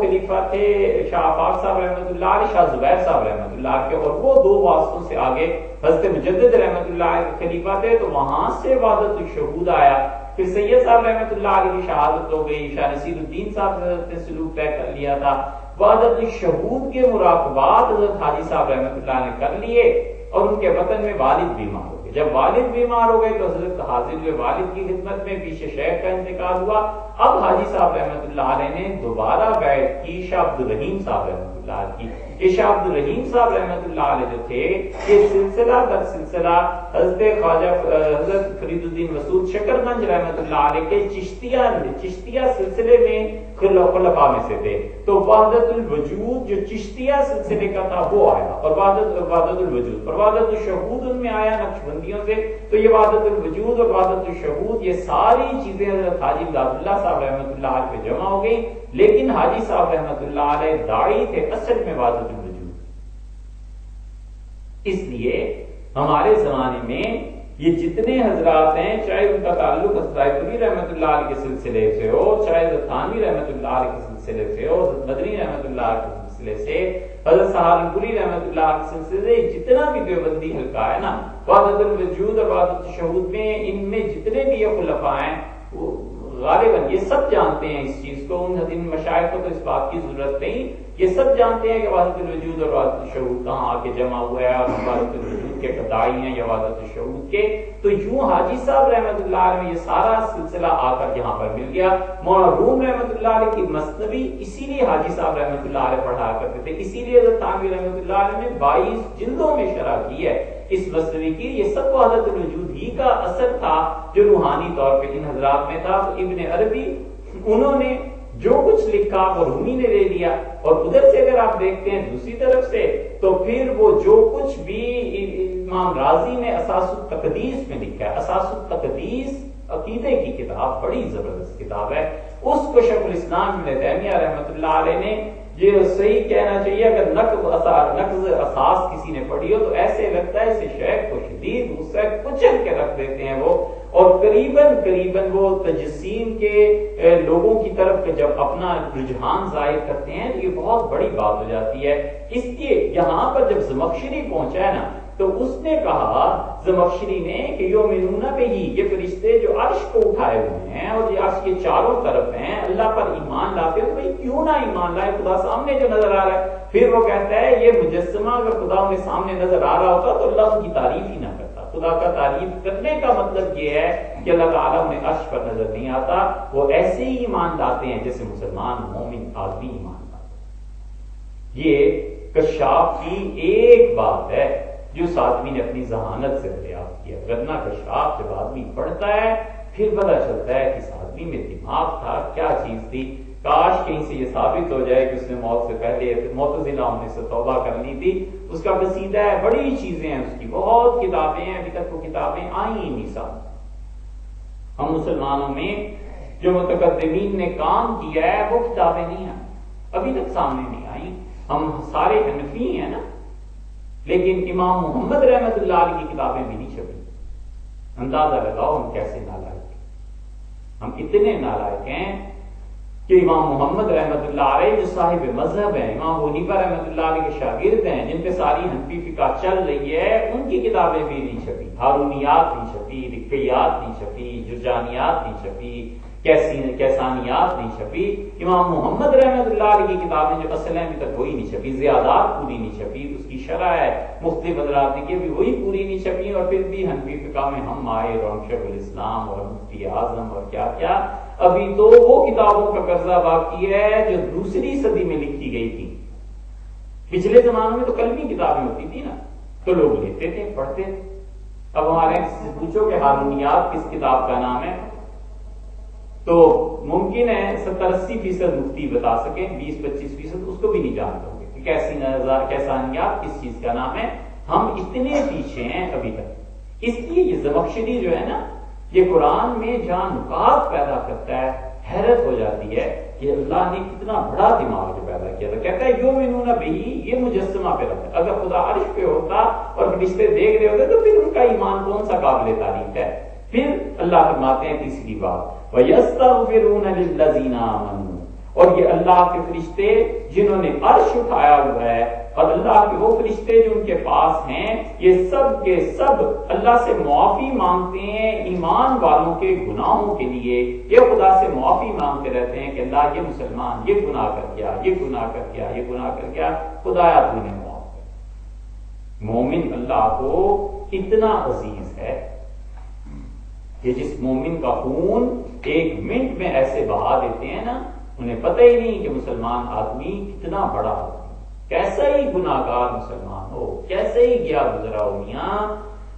خلیفہ تھے شاہ آفاق صاحب رحمۃ اللہ علیہ، شاہ زبیر صاحب رحمۃ اللہ علیہ، اور وہ 2 واسطوں سے آگے حضرت مجدد رحمۃ اللہ علیہ کے خلیفہ تھے، تو وہاں سے وحدت الشہود آیا۔ پھر سید صاحب رحمۃ اللہ علیہ کی شہادت ہو گئی، شاہ نصیر الدین صاحب نے سلوک طے کر لیا تھا، وحدت الشہود کے مراقبات حضرت حاجی صاحب رحمۃ اللہ نے کر لیے، اور ان کے وطن میں والد بیمار ہو گئے۔ جب والد بیمار ہو گئے تو حضرت حاضر ہوئے والد کی خدمت میں، پیچھے شیخ کا انتقال ہوا، اب حاجی صاحب رحمۃ اللہ علیہ نے دوبارہ بیعت کی شاہ عبد الرحیم صاحب رحمۃ اللہ علیہ کی۔ یہ شاہ عبد الرحیم صاحب رحمۃ اللہ علیہ جو تھے یہ سلسلہ در سلسلہ حضرت خواجہ حضرت فرید الدین مسعود شکرگنج رحمۃ اللہ علیہ کے چشتیہ سلسلے میں خلفاء میں سے تھے، تو وحدت الوجود جو چشتیہ سلسلے کا تھا وہ آیا، اور وحدت الوجود اور وحدت الشہود ان میں آیا نقشبندیوں سے، تو یہ وحدت الوجود اور وحدت الشہود یہ ساری چیزیں حضرت حاجی امداد اللہ صاحب رحمۃ اللہ علیہ پہ جمع ہو گئی، لیکن حاجی صاحب رحمۃ اللہ علیہ داعی تھے اصل میں وحدت الوجود۔ اس لیے ہمارے زمانے میں یہ جتنے حضرات ہیں، چاہے ان کا تعلق حضرت پوری رحمۃ اللہ علیہ کے سلسلے سے ہو، چاہے حضرت تھانوی رحمۃ اللہ علیہ کے سلسلے سے ہو، حضرت مدنی رحمۃ اللہ علیہ کے سلسلے سے، حضرت سہارنپوری رحمۃ اللہ علیہ کے سلسلے سے، جتنا بھی دیوبندی حلقہ ہے نا، وحدت الوجود اور وحدت الشہود میں ان میں جتنے بھی یہ خلفاء ہیں وہ غالباً یہ سب جانتے ہیں اس چیز کو، ان مشائخ کو تو اس بات کی ضرورت نہیں، یہ سب جانتے ہیں کہ وحدت الوجود اور وحدت الشہود کہاں آ کے جمع ہوا ہے، اور وحدت الوجود کے داعی ہیں یا وحدت الشہود کے، تو یوں حاجی صاحب رحمۃ اللہ علیہ میں یہ سارا سلسلہ آ کر یہاں پر مل گیا۔ مولانا روم رحمۃ اللہ علیہ کی مثنوی اسی لیے حاجی صاحب رحمۃ اللہ علیہ پڑھا کرتے تھے، اسی لیے حضرت تھانوی رحمۃ اللہ علیہ نے 22 جلدوں میں شرح کی ہے اس مثنوی کی۔ یہ سب وحدت الوجود ہی کا اثر تھا جو روحانی طور پہ ان حضرات میں تھا۔ تو ابن عربی انہوں نے جو کچھ لکھا وہ رومی نے لے لیا، اور ادھر سے اگر آپ دیکھتے ہیں دوسری طرف سے تو پھر وہ جو کچھ بھی امام رازی نے اساس التقدیس میں لکھا ہے، اساس التقدیس عقیدے کی کتاب بڑی زبردست کتاب ہے، اس کو شیخ الاسلام ابن تیمیہ رحمۃ اللہ علیہ نے یہ صحیح کہنا چاہیے اگر نقض اساس کسی نے پڑھی ہو تو ایسے لگتا ہے اسے شیخ کو شدید غصہ کچل کے رکھ دیتے ہیں وہ، اور قریباً وہ تجسیم کے لوگوں کی طرف جب اپنا رجحان ظاہر کرتے ہیں تو یہ بہت بڑی بات ہو جاتی ہے۔ اس کے یہاں پر جب زمخشری پہنچا ہے نا تو اس نے کہا زمخشری نے کہ یؤمنون بہ، یہ فرشتے جو عرش کو اٹھائے ہوئے ہیں اور یہ عرش کے چاروں طرف ہیں اللہ پر ایمان لاتے ہیں، تو بھائی کیوں نہ ایمان لائے، خدا سامنے جو نظر آ رہا ہے۔ پھر وہ کہتا ہے یہ مجسمہ اگر خدا انہیں سامنے نظر آ رہا ہوتا تو اللہ ان کی تعریف ہی نہ کرتا۔ خدا کا تعریف کرنے کا مطلب یہ ہے کہ اللہ تعالیٰ انہیں عرش پر نظر نہیں آتا، وہ ایسے ہی ایمان لاتے ہیں جیسے مسلمان مومن آدمی ایمان لاتے۔ یہ کشاف کی ایک بات ہے جو اس آدمی نے اپنی ذہانت سے دریافت کیا، ورنہ کشاف جب آدمی پڑھتا ہے پھر پتہ چلتا ہے کہ اس آدمی میں دماغ تھا، کیا چیز تھی۔ کاش کہیں سے یہ ثابت ہو جائے کہ اس نے موت سے پہلے معتزلہ ہونے سے توبہ کر لی تھی۔ اس کا قصیدہ ہے، بڑی چیزیں ہیں اس کی، بہت کتابیں ہیں، ابھی تک وہ کتابیں آئی ہی نہیں سامنے۔ ہم مسلمانوں میں جو متقدمین نے کام کیا ہے وہ کتابیں نہیں آئی، ابھی تک سامنے نہیں آئی۔ ہم سارے حنفی ہیں نا، لیکن امام محمد رحمت اللہ علیہ کی کتابیں بھی نہیں چھپی۔ اندازہ لگاؤ ہم کیسے نالائق ہیں، ہم اتنے نالائق ہیں کہ امام محمد رحمت اللہ علیہ جو صاحب مذہب ہیں، امام حنیفہ رحمت اللہ علیہ کے شاگرد ہیں، جن پہ ساری حنفی فقہ چل رہی ہے، ان کی کتابیں بھی نہیں چھپی۔ ہارونیات نہیں چھپی، رقیات نہیں چھپی، جرجانیات نہیں چھپی، کیسانیات نہیں چھپی۔ امام محمد رحمت اللہ علیہ کی کتابیں جو اصل ہیں ابھی تک وہی نہیں چھپی، زیادات پوری نہیں چھپی، اس کی شرح ہے مختلف حضرات کی بھی وہی پوری نہیں چھپی، اور پھر بھی حنفی فقہ میں ہم ماہر اور شیخ الاسلام اور مفتی اعظم اور کیا کیا، ابھی تو وہ کتابوں کا قرضہ باقی ہے جو دوسری صدی میں لکھی گئی تھی۔ پچھلے زمانوں میں تو کلمی کتابیں ہوتی تھی نا، تو لوگ لیتے تھے، پڑھتے تھے۔ اب ہمارے سے پوچھو کہ ہارونیات کس کتاب کا نام ہے تو ممکن ہے 70-80% مفتی بتا سکیں، 20-25% اس کو بھی نہیں جانتے ہوں گے کہ کیسانیات کس چیز کا نام ہے۔ ہم اتنے پیچھے ہیں ابھی تک۔ اس لیے یہ زمخشری جو ہے نا، یہ قرآن میں جہاں نکات پیدا کرتا ہے، حیرت ہو جاتی ہے کہ اللہ نے کتنا بڑا دماغ جو پیدا کیا تھا۔ کہتا ہے یؤمنون بہ، یہ مجسمہ پہ رکھتا ہے، اگر خدا عرش پہ ہوتا اور فرشتے دیکھ رہے ہوتے تو پھر ان کا ایمان کون سا قابل تعریف ہے۔ پھر اللہ فرماتے ہیں تیسری بات، وَيَسْتَغْفِرُونَ لِلَّذِينَ آمَنُوا، اور یہ اللہ کے فرشتے جنہوں نے عرش اٹھایا ہوا ہے، اور اللہ کے وہ فرشتے جو ان کے پاس ہیں، یہ سب کے سب اللہ سے معافی مانگتے ہیں ایمان والوں کے گناہوں کے لیے۔ یہ خدا سے معافی مانگتے رہتے ہیں کہ اللہ یہ مسلمان یہ گناہ کر گیا، یہ گناہ کر گیا، یہ گناہ کر گیا، خدایا تو نے معاف کر۔ مومن اللہ کو اتنا عزیز ہے کہ جس مومن کا خون ایک منٹ میں ایسے بہا دیتے ہیں نا، انہیں پتہ ہی نہیں کہ مسلمان آدمی کتنا بڑا آدمی، کیسا ہی گناہ گار مسلمان ہو، کیسے ہی گیا گزرا ہو میاں،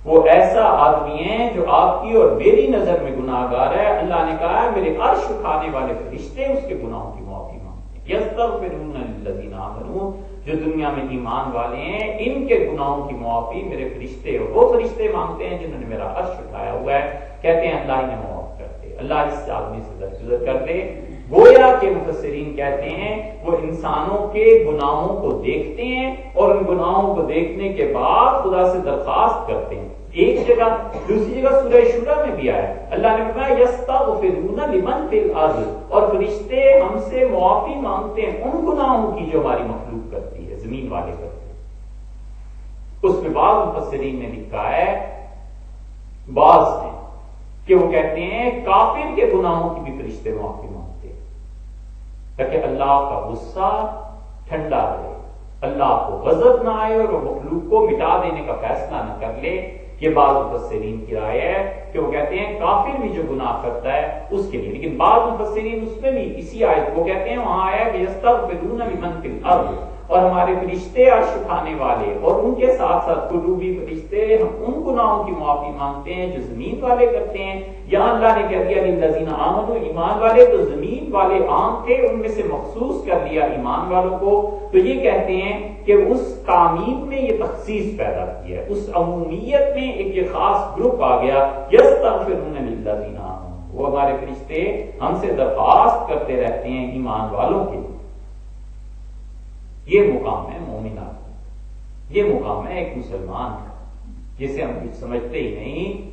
وہ ایسا آدمی ہے جو آپ کی اور میری نظر میں گناہ گار ہے۔ اللہ نے کہا ہے میرے عرش اٹھانے والے فرشتے اس کے گناہوں کی معافی مانگتے ہیں۔ یستغفرون للذین آمنوا، جو دنیا میں ایمان والے ہیں ان کے گناہوں کی معافی میرے فرشتے اور وہ فرشتے مانگتے ہیں جنہوں نے میرا عرش اٹھایا ہوا ہے۔ کہتے ہیں اللہ انہیں معاف کر دے، اللہ اس آدمی سے درگزر کر دے۔ گویا کے مفسرین کہتے ہیں وہ انسانوں کے گناہوں کو دیکھتے ہیں اور ان گناہوں کو دیکھنے کے بعد خدا سے درخواست کرتے ہیں۔ ایک جگہ، دوسری جگہ سورہ شورى میں بھی آیا، اللہ نے فرمایا یستغفرون لمن فی الارض، اور فرشتے ہم سے معافی مانگتے ہیں ان گناہوں کی جو ہماری مخلوق کرتی ہے، زمین والے کرتے ہیں۔ اس میں بعض مفسرین نے لکھا ہے، بعض نے، کہ وہ کہتے ہیں کافر کے گناہوں کی بھی فرشتے معافی مانگتے ہیں تاکہ اللہ کا غصہ ٹھنڈا رہے، اللہ کو غضب نہ آئے اور وہ مخلوق کو مٹا دینے کا فیصلہ نہ کر لے۔ یہ بعض مفسرین کی رائے ہے کہ وہ کہتے ہیں کافر بھی جو گناہ کرتا ہے اس کے لیے، لیکن بعض مفسرین اس میں بھی اسی آیت کو کہتے ہیں، وہاں آیا کہ یستغفرون لمن فی الارض، اور ہمارے فرشتے عرش اٹھانے والے اور ان کے ساتھ ساتھ قلوبی فرشتے ہم ان گناہوں کی معافی مانگتے ہیں جو زمین والے کرتے ہیں۔ یہاں اللہ نے کہہ دیا للذین آمنوا، ایمان والے، تو زمین والے عام تھے، ان میں سے مخصوص کر لیا ایمان والوں کو۔ تو یہ کہتے ہیں کہ اس تعمیم میں یہ تخصیص پیدا کی ہے، اس عمومیت میں ایک یہ خاص گروپ آ گیا، یستغفرون للذین آمنوا، وہ ہمارے فرشتے ہم سے درخواست کرتے رہتے ہیں ایمان والوں کے لیے۔ یہ مقام ہے مومنہ، یہ مقام ہے ایک مسلمان کا، جسے ہم کچھ سمجھتے ہی نہیں،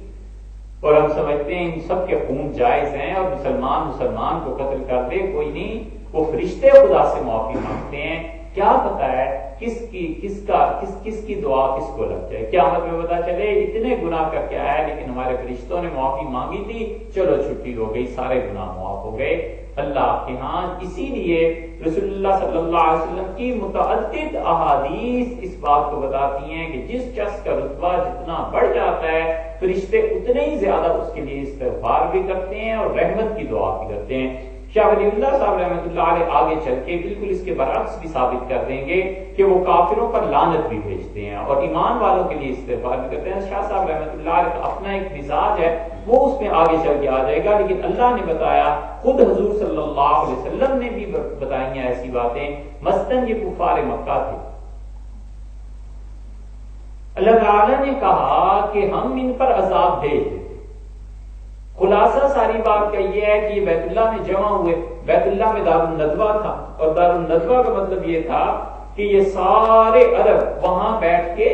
اور ہم سمجھتے ہیں ان سب کے خون جائز ہیں اور مسلمان کو قتل کر دے کوئی نہیں، وہ فرشتے خدا سے معافی مانگتے ہیں، کیا پتا ہے کس کی دعا کس کو لگ جائے، قیامت میں پتا چلے اتنے گناہ کر کے آیا لیکن ہمارے فرشتوں نے معافی مانگی تھی، چلو چھٹی ہو گئی، سارے گناہ معاف ہو گئے اللہ کے ہاں۔ اسی لیے رسول اللہ صلی اللہ علیہ وسلم کی متعدد احادیث اس بات کو بتاتی ہیں کہ جس شخص کا رتبہ جتنا بڑھ جاتا ہے فرشتے اتنے ہی زیادہ اس کے لیے استغفار بھی کرتے ہیں اور رحمت کی دعا بھی کرتے ہیں۔ شاہ ولی اللہ صاحب رحمۃ اللہ علیہ آگے چل کے بالکل اس کے برعکس بھی ثابت کر دیں گے کہ وہ کافروں پر لعنت بھی بھیجتے ہیں اور ایمان والوں کے لیے استغفار بھی کرتے ہیں۔ شاہ صاحب رحمۃ اللہ علیہ کا اپنا ایک مزاج ہے، وہ اس میں آگے چل کے آ جائے گا، لیکن اللہ نے بتایا، خود حضور صلی اللہ علیہ وسلم نے بھی بتائی ہیں ایسی باتیں۔ مثلاً یہ کفار مکہ تھے، اللہ تعالیٰ نے کہا کہ ہم ان پر عذاب بھیج دیتے۔ خلاصہ ساری بات کا یہ ہے کہ یہ بیت اللہ میں جمع ہوئے، بیت اللہ میں دار الندوہ تھا، اور دار الندوہ کا مطلب یہ تھا کہ یہ سارے عرب وہاں بیٹھ کے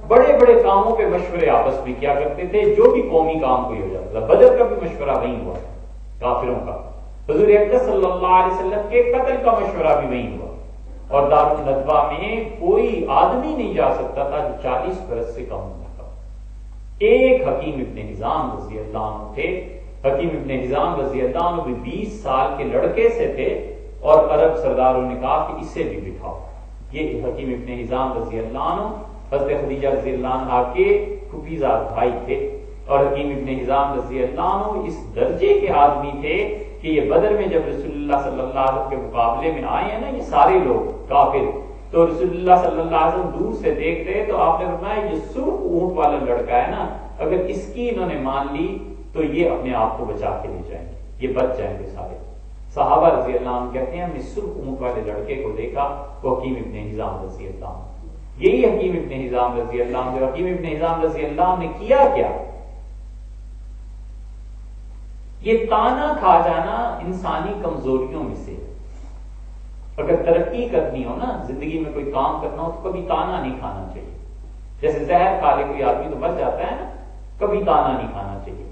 بڑے بڑے کاموں پہ مشورے آپس میں کیا کرتے تھے، جو بھی قومی کام کوئی ہو جاتا تھا۔ بدر کا بھی مشورہ وہیں ہوا کافروں کا، حضور اقدس صلی اللہ علیہ وسلم کے قتل کا مشورہ بھی وہیں ہوا، اور دار الندوہ میں کوئی آدمی نہیں جا سکتا تھا جو 40 برس سے کم عمر کا۔ ایک حکیم ابن حزام رضی اللہ عنہ تھے، حکیم ابن حزام رضی اللہ عنہ بھی 20 سال کے لڑکے سے تھے، اور عرب سرداروں نے کہا کہ اسے بھی بٹھاؤ۔ یہ حکیم ابن حزام رضی اللہ عنہ حضرت خدیجہ رضی اللہ عنہ کے پھوپھیزاد بھائی تھے، اور حکیم ابن حزام رضی اللہ عنہ اس درجے کے آدمی تھے کہ یہ بدر میں جب رسول اللہ صلی اللہ علیہ وسلم کے مقابلے میں آئے ہیں نا یہ سارے لوگ کافر، تو رسول اللہ صلی اللہ علیہ وسلم دور سے دیکھ رہے تو آپ نے فرمایا یہ سرخ اونٹ والا لڑکا ہے نا، اگر اس کی انہوں نے مان لی تو یہ اپنے آپ کو بچا کے لے جائیں گے، یہ بچ جائیں گے سارے۔ صحابہ رضی اللہ عنہ کہتے ہیں ہم نے سرخ اونٹ والے لڑکے کو دیکھا، وہ حکیم ابن حزام رضی اللہ عنہ، یہی حکیم ابن حزام رضی اللہ عنہ۔ جو حکیم ابن حزام رضی اللہ عنہ نے کیا یہ تانا کھا جانا انسانی کمزوریوں میں سے، اگر ترقی کرنی ہو نا زندگی میں کوئی کام کرنا ہو تو کبھی تانا نہیں کھانا چاہیے، جیسے زہر کھا لے کوئی آدمی تو مر جاتا ہے نا، کبھی تانا نہیں کھانا چاہیے۔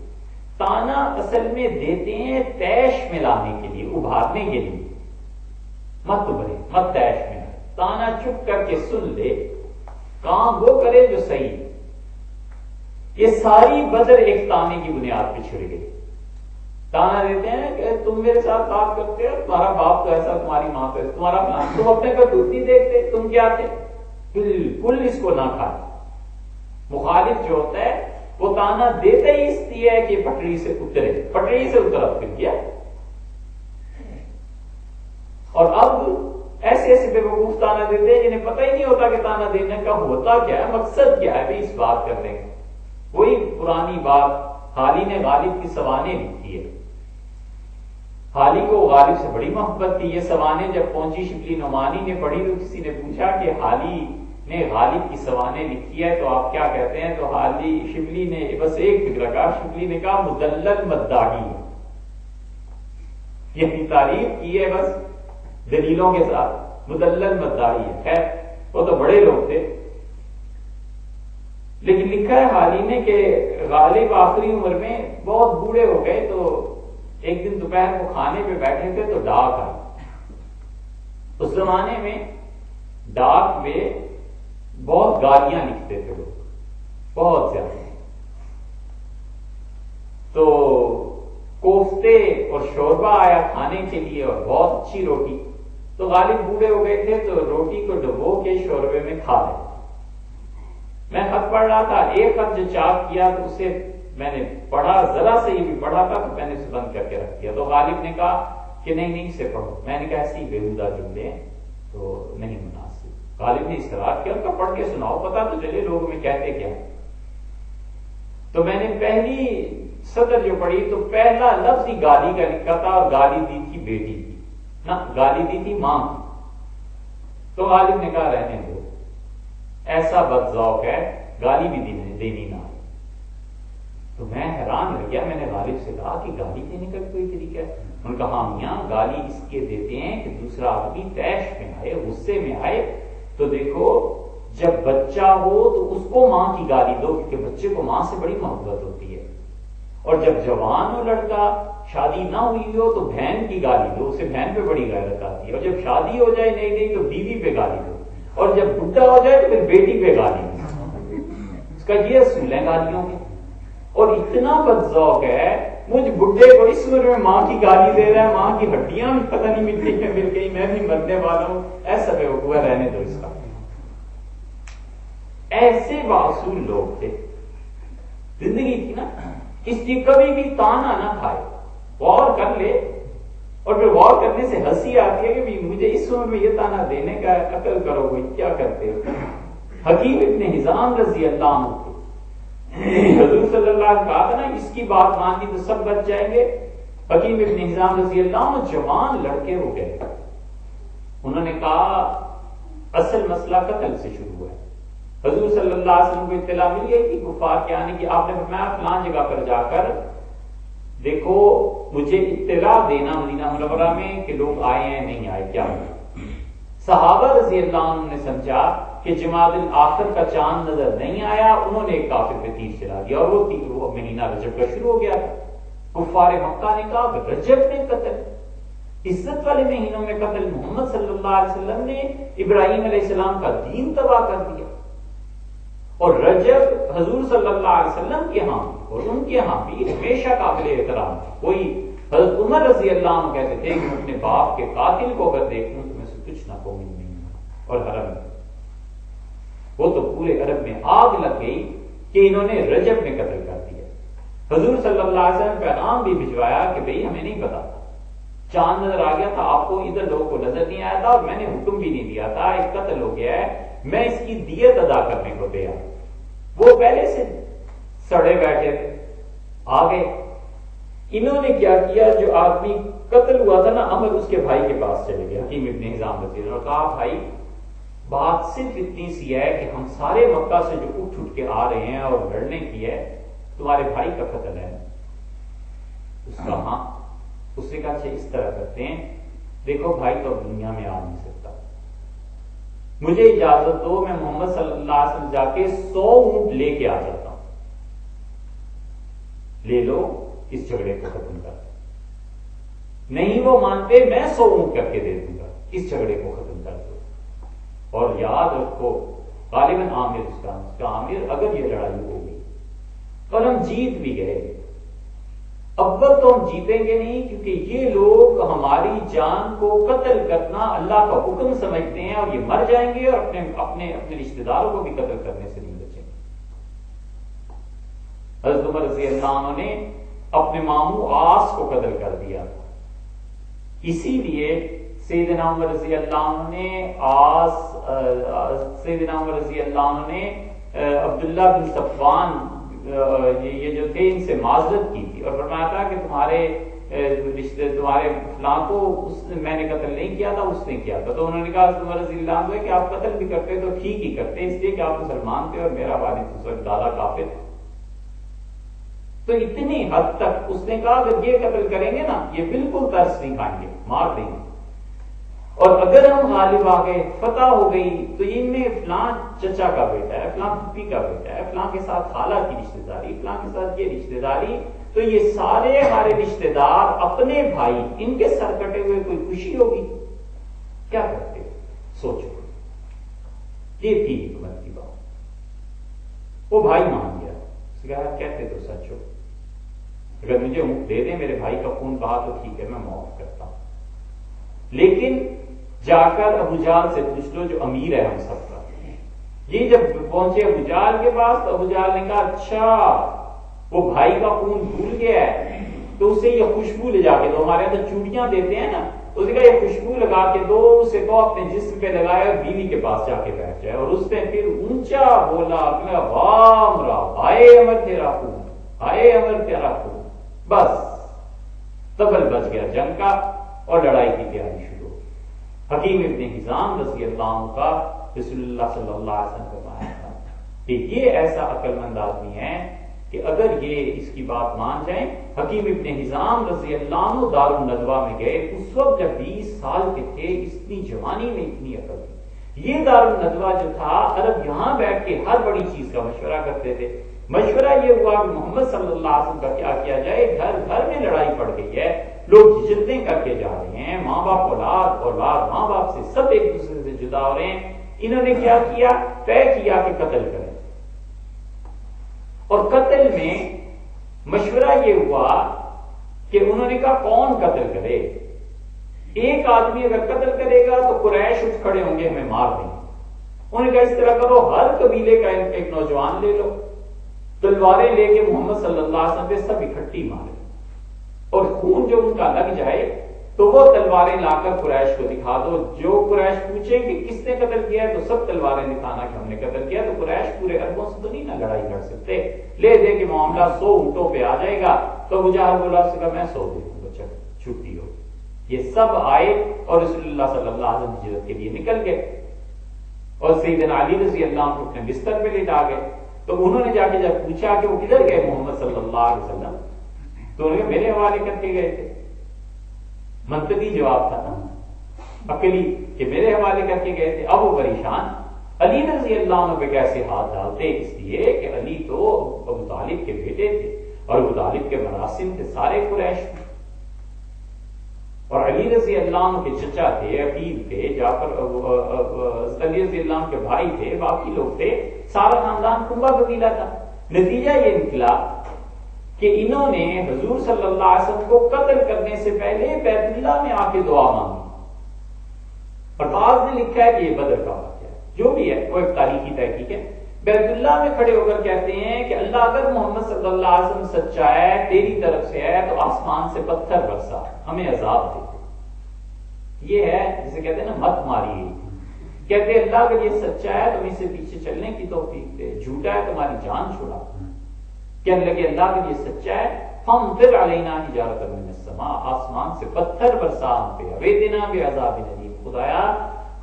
تانا اصل میں دیتے ہیں تیش میں لانے کے لیے، ابھارنے کے لیے، مت ابھرے، مت تیش میں، تانا چپ کر کے سن لے، کام وہ کرے جو صحیح۔ یہ ساری بدر ایک تانے کی بنیاد پہ چھڑ گئی۔ تانا دیتے ہیں کہ تم میرے ساتھ بات کرتے ہو، تمہارا باپ تو ایسا، تمہاری ماں تو ایسا، تمہارا پلان، تم اپنے کو دودھ نہیں دیکھتے، تم کیا تھے؟ بالکل اس کو نہ کھائے۔ مخالف جو ہوتا ہے وہ تانا دیتے ہی اس لیے ہے کہ پٹری سے اترے، پٹری سے اترا پھر کیا، اور اب ایسے ایسے بے وقوف تانا دیتے ہیں جنہیں پتہ ہی نہیں ہوتا کہ تانا دینے کا ہوتا کیا ہے، مقصد کیا ہے، اس بات کرنے کا۔ وہی پرانی بات حالی نے غالب کی سوانح لکھی ہے، حالی کو غالب سے بڑی محبت تھی، یہ سوانح جب پہنچی شبلی نعمانی نے پڑھی تو کسی نے پوچھا کہ حالی نے غالب کی سوانح لکھی ہے تو آپ کیا کہتے ہیں؟ تو حالی شبلی نے بس ایک فکر کہا، شبلی نے کہا مدلل مداحی، یہی تعریف کی ہے بس دلیلوں کے ساتھ، مدلل مداحی ہے۔ خیر وہ تو بڑے لوگ تھے، لیکن لکھا ہے حالی نے کہ غالب آخری عمر میں بہت بوڑھے ہو گئے، تو ایک دن دوپہر کو کھانے پہ بیٹھے تھے تو ڈاک آئی۔ اس زمانے میں ڈاک میں بہت گالیاں لکھتے تھے لوگ، بہت زیادہ، تو کوفتے اور شوربہ آیا کھانے کے لیے اور بہت اچھی روٹی، تو غالب بوڑھے ہو گئے تھے تو روٹی کو ڈبو کے شوربے میں کھا لے۔ میں خط پڑھ رہا تھا، ایک خط جو چاپ کیا تو اسے میں نے پڑھا، ذرا سے یہ بھی پڑھا تھا تو میں نے اسے بند کر کے رکھ دیا، تو غالب نے کہا کہ نہیں اسے پڑھو، میں نے کہا ایسی بےہودہ جملے ہیں تو نہیں مناسب۔ غالب نے اصرار کیا، ان کا پڑھ کے سناؤ پتا تو چلے لوگوں میں کہتے کیا۔ تو میں نے پہلی سطر جو پڑھی تو پہلا لفظ ہی گالی کا لکھا تھا، اور گالی دی تھی بیٹی کی، نہ گالی دی تھی ماں کی۔ تو غالب نے کہا رہنے دو، ایسا بد ذوق ہے گالی بھی دینی نہ۔ تو میں حیران رہ گیا. میں نے غالب سے کہا کہ گالی دینے کا کوئی طریقہ ہے؟ ان کا ہاں میاں گالی اس کے دیتے ہیں کہ دوسرا آدمی تیش میں آئے، غصے میں آئے. تو دیکھو جب بچہ ہو تو اس کو ماں کی گالی دو، کیونکہ بچے کو ماں سے بڑی محبت ہوتی ہے. اور جب جوان ہو لڑکا، شادی نہ ہوئی ہو، تو بہن کی گالی دو، اسے بہن پہ بڑی غیرت آتی ہے. اور جب شادی ہو جائے نئی نئی تو بیوی پہ گالی دو، اور جب بڈھا ہو جائے تو پھر بیٹی پہ گالی دو. اس کا یہ اصول ہے گالیوں کے. اور اتنا بدذوق ہے، مجھ بڈھے کو اس عمر میں ماں کی گالی دے رہا ہے، ماں کی ہڈیاں بھی پتہ نہیں مٹی میں مل گئی، میں بھی مرنے والا ہوں. ایسا بے وقوع رہنے دو اس کا. ایسے باصول لوگ تھے. زندگی تھی نا، اس کی کبھی بھی تانا نہ کھائے، غور کر لے. اور پھر غور کرنے سے ہنسی آتی ہے کہ مجھے اس عمر میں یہ تانا دینے کا عقل کرو، کوئی کیا کرتے ہو. حکیم ابن حزام رضی اللہ عنہ تھے. حضور صلی اللہ علیہ وسلم کہا تھا نا اس کی بات مان لی تو سب بچ جائیں گے. حکیم ابن حزام رضی اللہ عنہ جوان لڑکے ہو گئے. انہوں نے کہا اصل مسئلہ قتل سے شروع ہے. حضور صلی اللہ علیہ وسلم کو اطلاع مل گئی کہ کفار کے آنے کی. آپ نے فرمایا فلان جگہ پر جا کر دیکھو، مجھے اطلاع دینا مدینہ منورہ میں کہ لوگ آئے ہیں نہیں آئے کیا. صحابہ رضی اللہ عنہ نے سمجھا کہ جمادی الاخر کا چاند نظر نہیں آیا، انہوں نے ایک کافر پہ تیر چلا دیا، اور وہ مہینہ رجب کا شروع ہو گیا تھا. کفار مکہ نے کہا رجب میں قتل، عزت والے مہینوں میں قتل. محمد صلی اللہ علیہ وسلم نے ابراہیم علیہ السلام کا دین تباہ کر دیا. اور رجب حضور صلی اللہ علیہ وسلم کے ہاں اور ان کے ہاں بھی ہمیشہ قابل احترام. کوئی حضرت عمر رضی اللہ عنہ کہتے تھے کہ میں اپنے باپ کے قاتل کو اگر دیکھوں تو میں سے کچھ نہ کہوں نہیں. اور حرم میں وہ تو پورے عرب میں آگ لگ گئی کہ انہوں نے رجب میں قتل کر دیا. حضور صلی اللہ علیہ وسلم پیغام بھی بھجوایا کہ بھئی ہمیں نہیں پتا، چاند نظر آ گیا تھا آپ کو، ادھر لوگوں کو نظر نہیں آیا تھا، اور میں نے حکم بھی نہیں دیا تھا، ایک قتل ہو گیا ہے، میں اس کی دیت ادا کرنے کو تیار. وہ پہلے سے سڑے بیٹھے تھے، آ گئے. انہوں نے کیا کیا، جو آدمی قتل ہوا تھا نا عمر، اس کے بھائی کے پاس چلے گئے حکیم ابن حزام رضی اللہ عنہ، اور کہا بھائی بات صرف اتنی سی ہے کہ ہم سارے مکہ سے جو اٹھ کے آ رہے ہیں اور لڑنے کی ہے، تمہارے بھائی کا قتل ہے. اس کا ہاں. اس نے کہا اچھا اس طرح کرتے ہیں، دیکھو بھائی تو اب دنیا میں آ نہیں سکتا، مجھے اجازت دو، میں محمد صلی اللہ علیہ وسلم جا کے 100 اونٹ لے کے آ جاتا ہوں، لے لو اس جھگڑے کو ختم کر. نہیں وہ مانتے، میں 100 اونٹ کر کے دے دوں گا، اس جھگڑے کو ختم کر دو. اور یاد رکھو غالباً عامر اس کا عامر، اگر یہ لڑائی ہوگی اور ہم جیت بھی گئے، اول تو ہم جیتیں گے نہیں، کیونکہ یہ لوگ ہماری جان کو قتل کرنا اللہ کا حکم سمجھتے ہیں، اور یہ مر جائیں گے اور اپنے رشتہ داروں کو بھی قتل کرنے سے نہیں بچیں گے. حضرت عمر رضی اللہ عنہ نے اپنے ماموں آس کو قتل کر دیا. اسی لیے سیدنا عمر رضی اللہ عنہ نے عبداللہ بن صفوان یہ جو تھے ان سے معذرت کی تھی، اور فرمایا تھا کہ تمہارے فلاں کو میں نے قتل نہیں کیا تھا، اس نے کیا تھا. تو انہوں نے کہا عمر رضی اللہ عنہ کہ آپ قتل بھی کرتے تو ٹھیک ہی کرتے، اس لیے کہ آپ مسلمان تھے اور میرا والد اس وقت دادا کافر تھا. تو اتنی حد تک اس نے کہا اگر یہ قتل کریں گے نا، یہ بالکل ترس نہیں کھائیں گے، مار دیں گے. اور اگر ہم غالب آ گئے، فتح ہو گئی، تو ان میں فلاں چچا کا بیٹا ہے، فلاں پھپھی کا بیٹا ہے، فلاں کے ساتھ خالہ کی رشتہ داری، فلاں کے ساتھ یہ رشتہ داری، تو یہ سارے ہمارے رشتہ دار اپنے بھائی، ان کے سر کٹے ہوئے کوئی خوشی ہوگی؟ کیا کرتے ہو؟ سوچو. یہ تھی حکمت کی بات. وہ بھائی مان گیا، اس نے کہا کہتے تو سچ ہو، اگر مجھے اونٹ دے دیں، میرے بھائی کا خون بہا تو ٹھیک ہے، میں معاف کرتا ہوں، لیکن جا کر ابو جہل سے پوچھ لو جو امیر ہے ہم سب کا. یہ جب پہنچے ابو جہل کے پاس تو ابو جہل نے کہا اچھا وہ بھائی کا خون بھول گیا ہے، تو اسے یہ خوشبو لے جا کے دو، ہمارے اندر چوڑیاں دیتے ہیں نا، اس نے کہا یہ خوشبو لگا کے دو، اسے تو اپنے جسم پہ لگائے اور بیوی کے پاس جا کے بیٹھ جائے. اور اس نے پھر اونچا بولا واہ مرا ہائے امر تیرا خون، ہائے امر تیرا خون. بس تبل بچ گیا جنگ کا اور لڑائی کی تیاری شروع. حکیم ابن حزام رضی اللہ عنہ کا رسول اللہ صلی اللہ علیہ وسلم فرمایا تھا کہ یہ ایسا عقل مند آدمی ہے کہ اگر یہ اس کی بات مان جائیں. حکیم ابن حزام رضی اللہ عنہ دار الندوہ میں گئے، اس وقت جب 20 سال کے تھے، اتنی جوانی میں اتنی عقل تھی. یہ دار الندوہ جو تھا، عرب یہاں بیٹھ کے ہر بڑی چیز کا مشورہ کرتے تھے. مشورہ یہ ہوا کہ محمد صلی اللہ علیہ وسلم کا کیا کیا جائے. گھر گھر میں لڑائی پڑ گئی ہے، لوگ ہجرتیں کر کے جا رہے ہیں، ماں باپ اولاد اولاد ماں باپ سے سب ایک دوسرے سے جدا ہو رہے ہیں. انہوں نے کیا کیا؟ طے کیا کہ قتل کریں. اور قتل میں مشورہ یہ ہوا کہ انہوں نے کہا کون قتل کرے. ایک آدمی اگر قتل کرے گا تو قریش اٹھ کھڑے ہوں گے، ہمیں مار دیں گے. انہوں نے کہا اس طرح کرو، ہر قبیلے کا ایک نوجوان لے لو، تلواریں لے کے محمد صلی اللہ علیہ وسلم پہ سب اکٹھی مارے، اور خون جو ان کا لگ جائے تو وہ تلواریں لا کر قریش کو دکھا دو. جو قریش پوچھیں کہ کس نے قتل کیا ہے تو سب تلواریں دکھانا کہ ہم نے قتل کیا. تو قریش پورے عربوں سے تو نہیں نہ لڑائی لڑ سکتے، لے دے کے معاملہ 100 اونٹوں پہ آ جائے گا. تو ابو جہل بولا، اس کا میں 100 دے دوں گا، چھٹی ہو. یہ سب آئے اور رسول اللہ صلی اللہ علیہ وسلم ہجرت کے لیے نکل گئے، اور سیدنا علی رضی اللہ عنہ اپنے بستر پہ لیٹا گئے. تو انہوں نے جا کے جب پوچھا کہ وہ کدھر گئے محمد صلی اللہ علیہ وسلم، تو انہوں نے میرے حوالے کر کے گئے تھے. منطقی جواب تھا نا، عقلی، کہ میرے حوالے کر کے گئے تھے. اب وہ پریشان، علی رضی اللہ عنہ پہ کیسے ہاتھ ڈالتے، اس لیے کہ علی تو ابو طالب کے بیٹے تھے، اور ابو طالب کے مراسم تھے سارے قریش میں. اور علی رضی اللہ عنہ کے چچا تھے، عقیل تھے، جعفر علی رضی اللہ عنہ کے بھائی تھے، باقی لوگ تھے، سارا خاندان کنبا قبیلہ تھا. نتیجہ یہ نکلا کہ انہوں نے حضور صلی اللہ علیہ وسلم کو قتل کرنے سے پہلے بیت اللہ میں آ کے دعا مانگی. اور بعض نے لکھا ہے کہ یہ بدر کا واقعہ ہے، جو بھی ہے وہ ایک تاریخی تحقیق ہے. بیت اللہ میں کھڑے ہو کر کہتے ہیں کہ اللہ اگر محمد صلی اللہ علیہ وسلم سچا ہے، تیری طرف سے ہے، تو آسمان سے پتھر برسا، ہمیں عذاب دے. یہ ہے جسے کہتے ہیں نا مت ماری. کہتے اللہ اگر یہ سچا ہے تو ہمیں اسے پیچھے چلنے کی توفیق دے، جھوٹا ہے تمہاری جان چھڑا. کہنے لگے اللہ اگر یہ سچا ہے، فامطر علینا حجارۃ من السماء، آسمان سے پتھر برسا ہم پہ، اویدنا بعذاب الیم، خدایا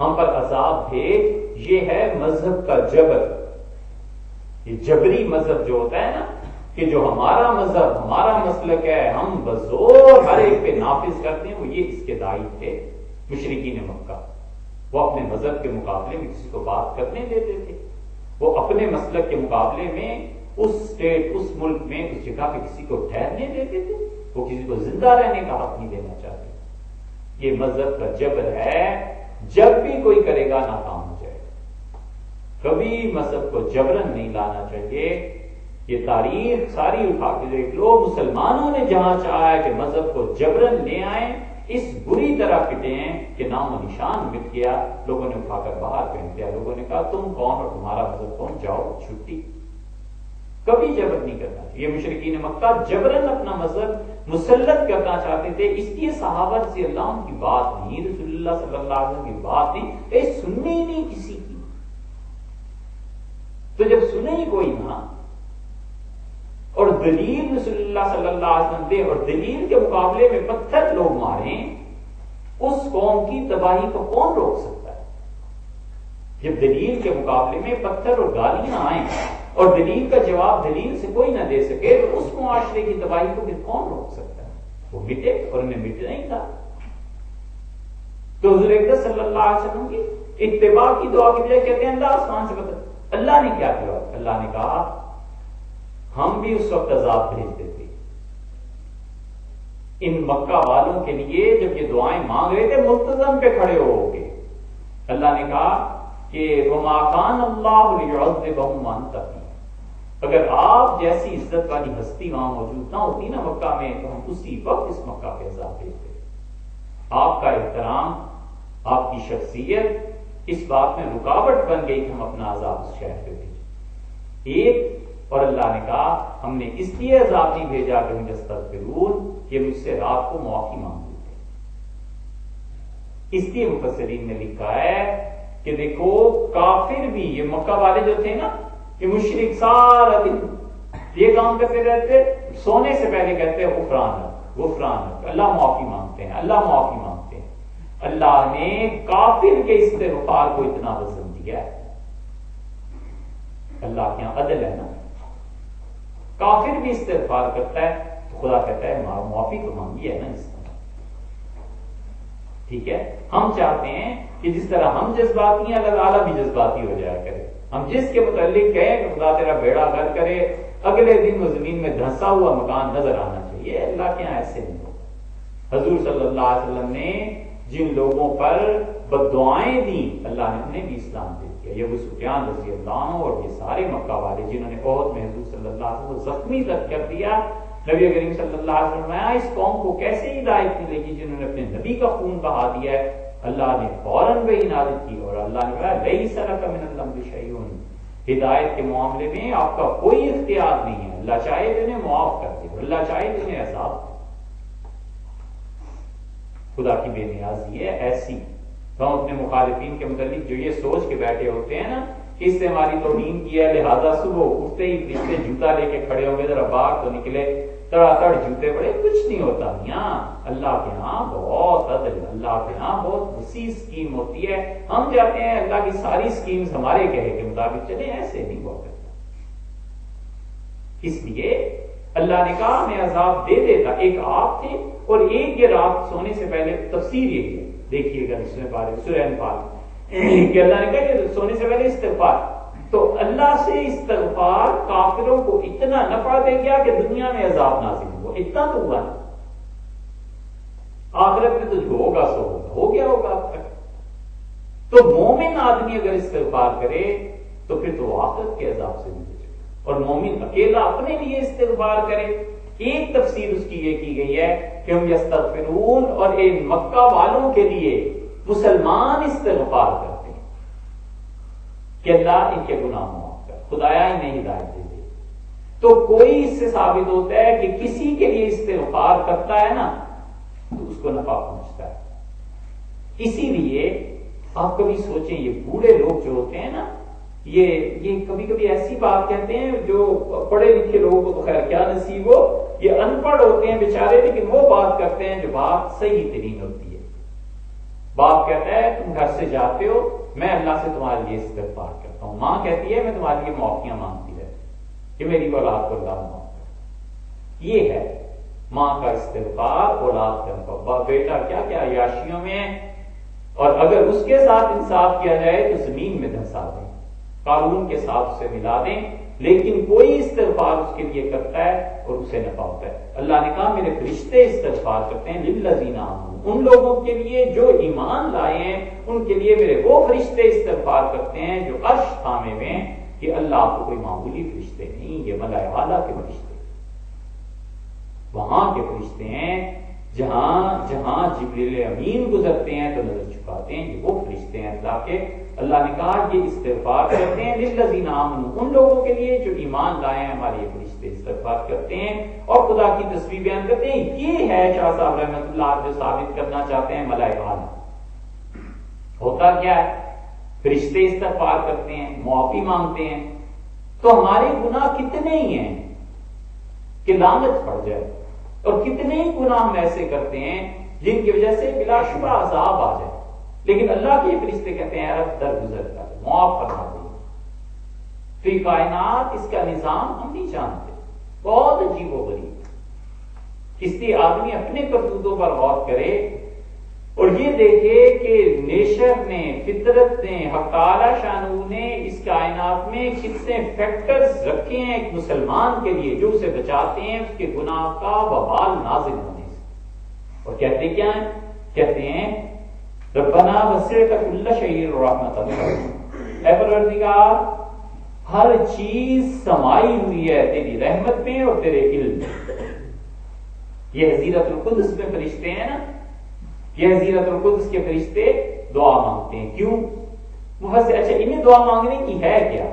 ہم پر عذاب بھیج. یہ ہے مذہب کا جبر. یہ جبری مذہب جو ہوتا ہے نا، کہ جو ہمارا مذہب ہمارا مسلک ہے، ہم بزور ہر ایک پہ نافذ کرتے ہیں، وہ یہ اس کے داعی تھے مشرکین مکہ. وہ اپنے مذہب کے مقابلے میں کسی کو بات کرنے دیتے تھے، وہ اپنے مسلک کے مقابلے میں اس اسٹیٹ، اس ملک میں، اس جگہ پہ کسی کو ٹھہرنے دیتے تھے، وہ کسی کو زندہ رہنے کا حق نہیں دینا چاہتے. یہ مذہب کا جبر ہے، جب بھی کوئی کرے گا ناکام ہو جائے گا. کبھی مذہب کو جبرن نہیں لانا چاہیے. یہ تاریخ ساری اٹھا کے دیکھ لو، مسلمانوں نے جہاں چاہا ہے کہ مذہب کو جبرن لے آئیں، اس بری طرح پٹے ہیں کہ نام و نشان مٹ گیا. لوگوں نے اٹھا کر باہر پھینک دیا. لوگوں نے کہا تم کون اور تمہارا مذہب کون، جاؤ چھٹی. کبھی جبر نہیں کرنا چاہیے. یہ مشرکین مکہ جبرن اپنا مذہب مسلط کرنا چاہتے تھے. اس لیے صحابہ رضی اللہ عنہ کی بات نہیں، رسول اللہ صلی اللہ علیہ وسلم کی بات نہیں، یہ سننے ہی نہیں کسی کی. تو جب سنے ہی کوئی نہ، اور دلیل رسول اللہ صلی اللہ علیہ وسلم دے، اور دلیل کے مقابلے میں پتھر لوگ ماریں، اس قوم کی تباہی کو کون روک سکتا ہے؟ جب دلیل کے مقابلے میں پتھر اور گالیاں آئیں اور دلیل کا جواب دلیل سے کوئی نہ دے سکے، تو اس معاشرے کی تباہی کو پھر کون روک سکتا ہے؟ وہ مٹے، اور انہیں مٹنا ہی تھا. تو حضور اقدس صلی اللہ علیہ وسلم کی اتباع کی دعا کی بجائے کہتے ہیں اللہ آسمان سے بدل. اللہ نے کیا کیا؟ اللہ نے کہا ہم بھی اس وقت عذاب بھیجتے تھے ان مکہ والوں کے لیے جب یہ دعائیں مانگ رہے تھے ملتزم پہ کھڑے ہو کے. اللہ نے کہا کہ وما كان الله ليعذبهم وانت فيهم، اگر آپ جیسی عزت والی ہستی وہاں موجود نہ ہوتی نا مکہ میں، تو ہم اسی وقت اس مکہ پہ عذاب بھیجتے. آپ کا احترام، آپ کی شخصیت اس بات میں رکاوٹ بن گئی کہ ہم اپنا عذاب اس شہر پہ بھیجیں. ایک اور اللہ نے کہا ہم نے اس لیے عذاب نہیں بھیجا کہ ہم یستغفرون، کہ مجھ سے رات کو معافی مانگتے تھے. اس لیے مفسرین نے لکھا ہے کہ دیکھو کافر بھی، یہ مکہ والے جو تھے نا، یہ مشرک سارا دن یہ کام کرتے رہتے، سونے سے پہلے کہتے ہیں غفرانک غفرانک، اللہ معافی مانگتے ہیں، اللہ معافی مانگتے ہیں. اللہ نے کافر کے استغفار کو اتنا وزن دیا ہے. اللہ کے یہاں عدل ہے نا، کافر بھی استغفار کرتا ہے تو خدا کہتا ہے معافی تو مانگی ہے نا اس طرح. ٹھیک ہے، ہم چاہتے ہیں کہ جس طرح ہم جذباتی ہیں اللہ تعالیٰ بھی جذباتی ہو جایا کرے. ہم جس کے متعلق کہیں کہ خدا تیرا بیڑا غرق کرے، اگلے دن وہ زمین میں دھنسا ہوا مکان نظر آنا چاہیے. اللہ کے یہاں ایسے نہیں ہوتا. حضور صلی اللہ علیہ وسلم نے جن لوگوں پر بد دعائیں دی اللہ نے انہیں بھی اسلام دے دیا. یہ ابو سفیان رضی اللہ عنہ اور یہ سارے مکہ والے جنہوں نے احد میں حضور صلی اللہ علیہ وسلم کو زخمی تک کر دیا. نبی کریم صلی اللہ علیہ وسلم نے اس قوم کو کیسے ہدایت ملے گی جنہوں نے اپنے نبی کا خون بہا دیا ہے. اللہ نے فوراً وحی نازل کی اور اللہ نے کہا لیس لک من الامر شیء. ہدایت کے معاملے میں آپ کا کوئی اختیار نہیں ہے. اللہ چاہے تو انہیں معاف کر دے، اللہ چاہے تو انہیں عذاب دے. خدا کی بے نیازی ہے ایسی. تو ہم اپنے مخالفین کے متعلق جو یہ سوچ کے بیٹھے ہوتے ہیں نا کہ اس سے ہماری توہین کی ہے لہذا صبح اٹھتے ہی فرشتے جوتا لے کے کھڑے ہوں گے، ذرا باہر تو نکلے، تڑا تڑ جوتے پڑے. کچھ نہیں ہوتا میاں. اللہ کے ہاں بہت عدل، اللہ کے ہاں بہت وسیع اسکیم ہوتی ہے. ہم چاہتے ہیں اللہ کی ساری اسکیمز ہمارے کہے کے مطابق چلے، ایسے نہیں ہوا کرتا. اس لیے اللہ نے کہا میں عذاب دے دیتا. ایک آپ تھے اور ایک یہ رات سونے سے پہلے تفسیر یہ ہے دیکھیے گا سورہ انفال کہ اللہ نے کہا کہ سونے سے پہلے استغفار. تو اللہ سے استغفار کافروں کو اتنا نفع دے گیا کہ دنیا میں عذاب نازل ہوا. اتنا تو ہوا نا. آخرت میں تو جو ہوگا سو ہوگا، ہو گیا ہوگا اب تک. تو مومن آدمی اگر استغفار کرے تو پھر تو وہ آخرت کے عذاب سے نہیں بچے. اور مومن اکیلا اپنے لیے استغفار کرے. ایک تفسیر اس کی یہ کی گئی ہے کہ ہم یستغفرون اور ان مکہ والوں کے لیے مسلمان استغفار کرتے ہیں کہ اللہ ان کے گناہ معاف کر، خدایا انہیں ہدایت دے دے. تو کوئی اس سے ثابت ہوتا ہے کہ کسی کے لیے استغفار کرتا ہے نا تو اس کو نفع پہنچتا ہے. اسی لیے آپ کبھی سوچیں یہ بوڑھے لوگ جو ہوتے ہیں نا یہ کبھی کبھی ایسی بات کہتے ہیں جو پڑھے لکھے لوگوں کو تو خیر کیا نصیب ہو، یہ ان پڑھ ہوتے ہیں بیچارے لیکن وہ بات کرتے ہیں جو بات صحیح ترین ہوتی ہے. باپ کہتا ہے تم گھر سے جاتے ہو میں اللہ سے تمہارے لیے استغفار کرتا ہوں. ماں کہتی ہے میں تمہارے لیے معافیاں مانگتی رہتی کہ میری اولاد کو اللہ معاف کر. یہ ہے ماں کا استغفار، اولاد کا نفع. بیٹا کیا کیا عیاشیوں میں اور اگر اس کے ساتھ انصاف کیا جائے تو زمین میں دھنسا دیں، قارون کے ساتھ اسے ملا دیں. لیکن کوئی استغفار اس کے لیے کرتا ہے اور اسے نفع ہوتا ہے. اللہ نے کہا میرے فرشتے استغفار کرتے ہیں للذین آمنوا، ان لوگوں کے لیے جو ایمان لائے ہیں ان کے لیے میرے وہ فرشتے استغفار کرتے ہیں جو عرش تھامے ہوئے ہیں. کہ اللہ کو کوئی معمولی فرشتے نہیں، یہ ملائکہ اعلیٰ کے فرشتے، وہاں کے فرشتے ہیں جہاں جہاں جبریل امین گزرتے ہیں تو نظر چھپاتے ہیں. یہ وہ فرشتے ہیں اللہ کے. اللہ نے کہا یہ استغفار کرتے ہیں للذین آمنوا، ان لوگوں کے لیے جو ایمان لائے ہیں ہمارے یہ فرشتے استغفار کرتے ہیں. اور خدا کی تصویر بیان کرتے ہیں. یہ ہے شاہ صاحب رحمۃ اللہ جو ثابت کرنا چاہتے ہیں ملائکہ اعلیٰ. ہوتا کیا ہے؟ فرشتے استغفار کرتے ہیں، معافی مانگتے ہیں. تو ہمارے گناہ کتنے ہی ہیں کہ لعنت پڑ جائے، اور کتنے ہی گناہ ہم ایسے کرتے ہیں جن کی وجہ سے بلا شبہ عذاب آ جائے. لیکن اللہ کے فرشتے کہتے ہیں رب درگزر کر معاف فرما دے. فی کائنات اس کا نظام ہم نہیں جانتے، بہت عجیب و غریب. اس لیے آدمی اپنے کرتوتوں پر غور کرے اور یہ دیکھے کہ نیچر نے، فطرت نے، حق تعالی شانہ نے اس کائنات میں کتنے فیکٹرز رکھے ہیں ایک مسلمان کے لیے جو اسے بچاتے ہیں اس کے گناہ کا وبال نازل ہونے سے. اور کہتے کیا ہیں؟ کہتے ہیں ربنا وسعت کل شیء رحمۃ، اے پروردگار ہر چیز سمائی ہوئی ہے تیری رحمت میں اور تیرے علم میں. یہ حضیرت القدس میں فرشتے ہیں نا، یہ حضیرت القدس کے فرشتے دعا مانگتے ہیں. کیوں؟ اچھا انہیں دعا مانگنے کی ہے کیا؟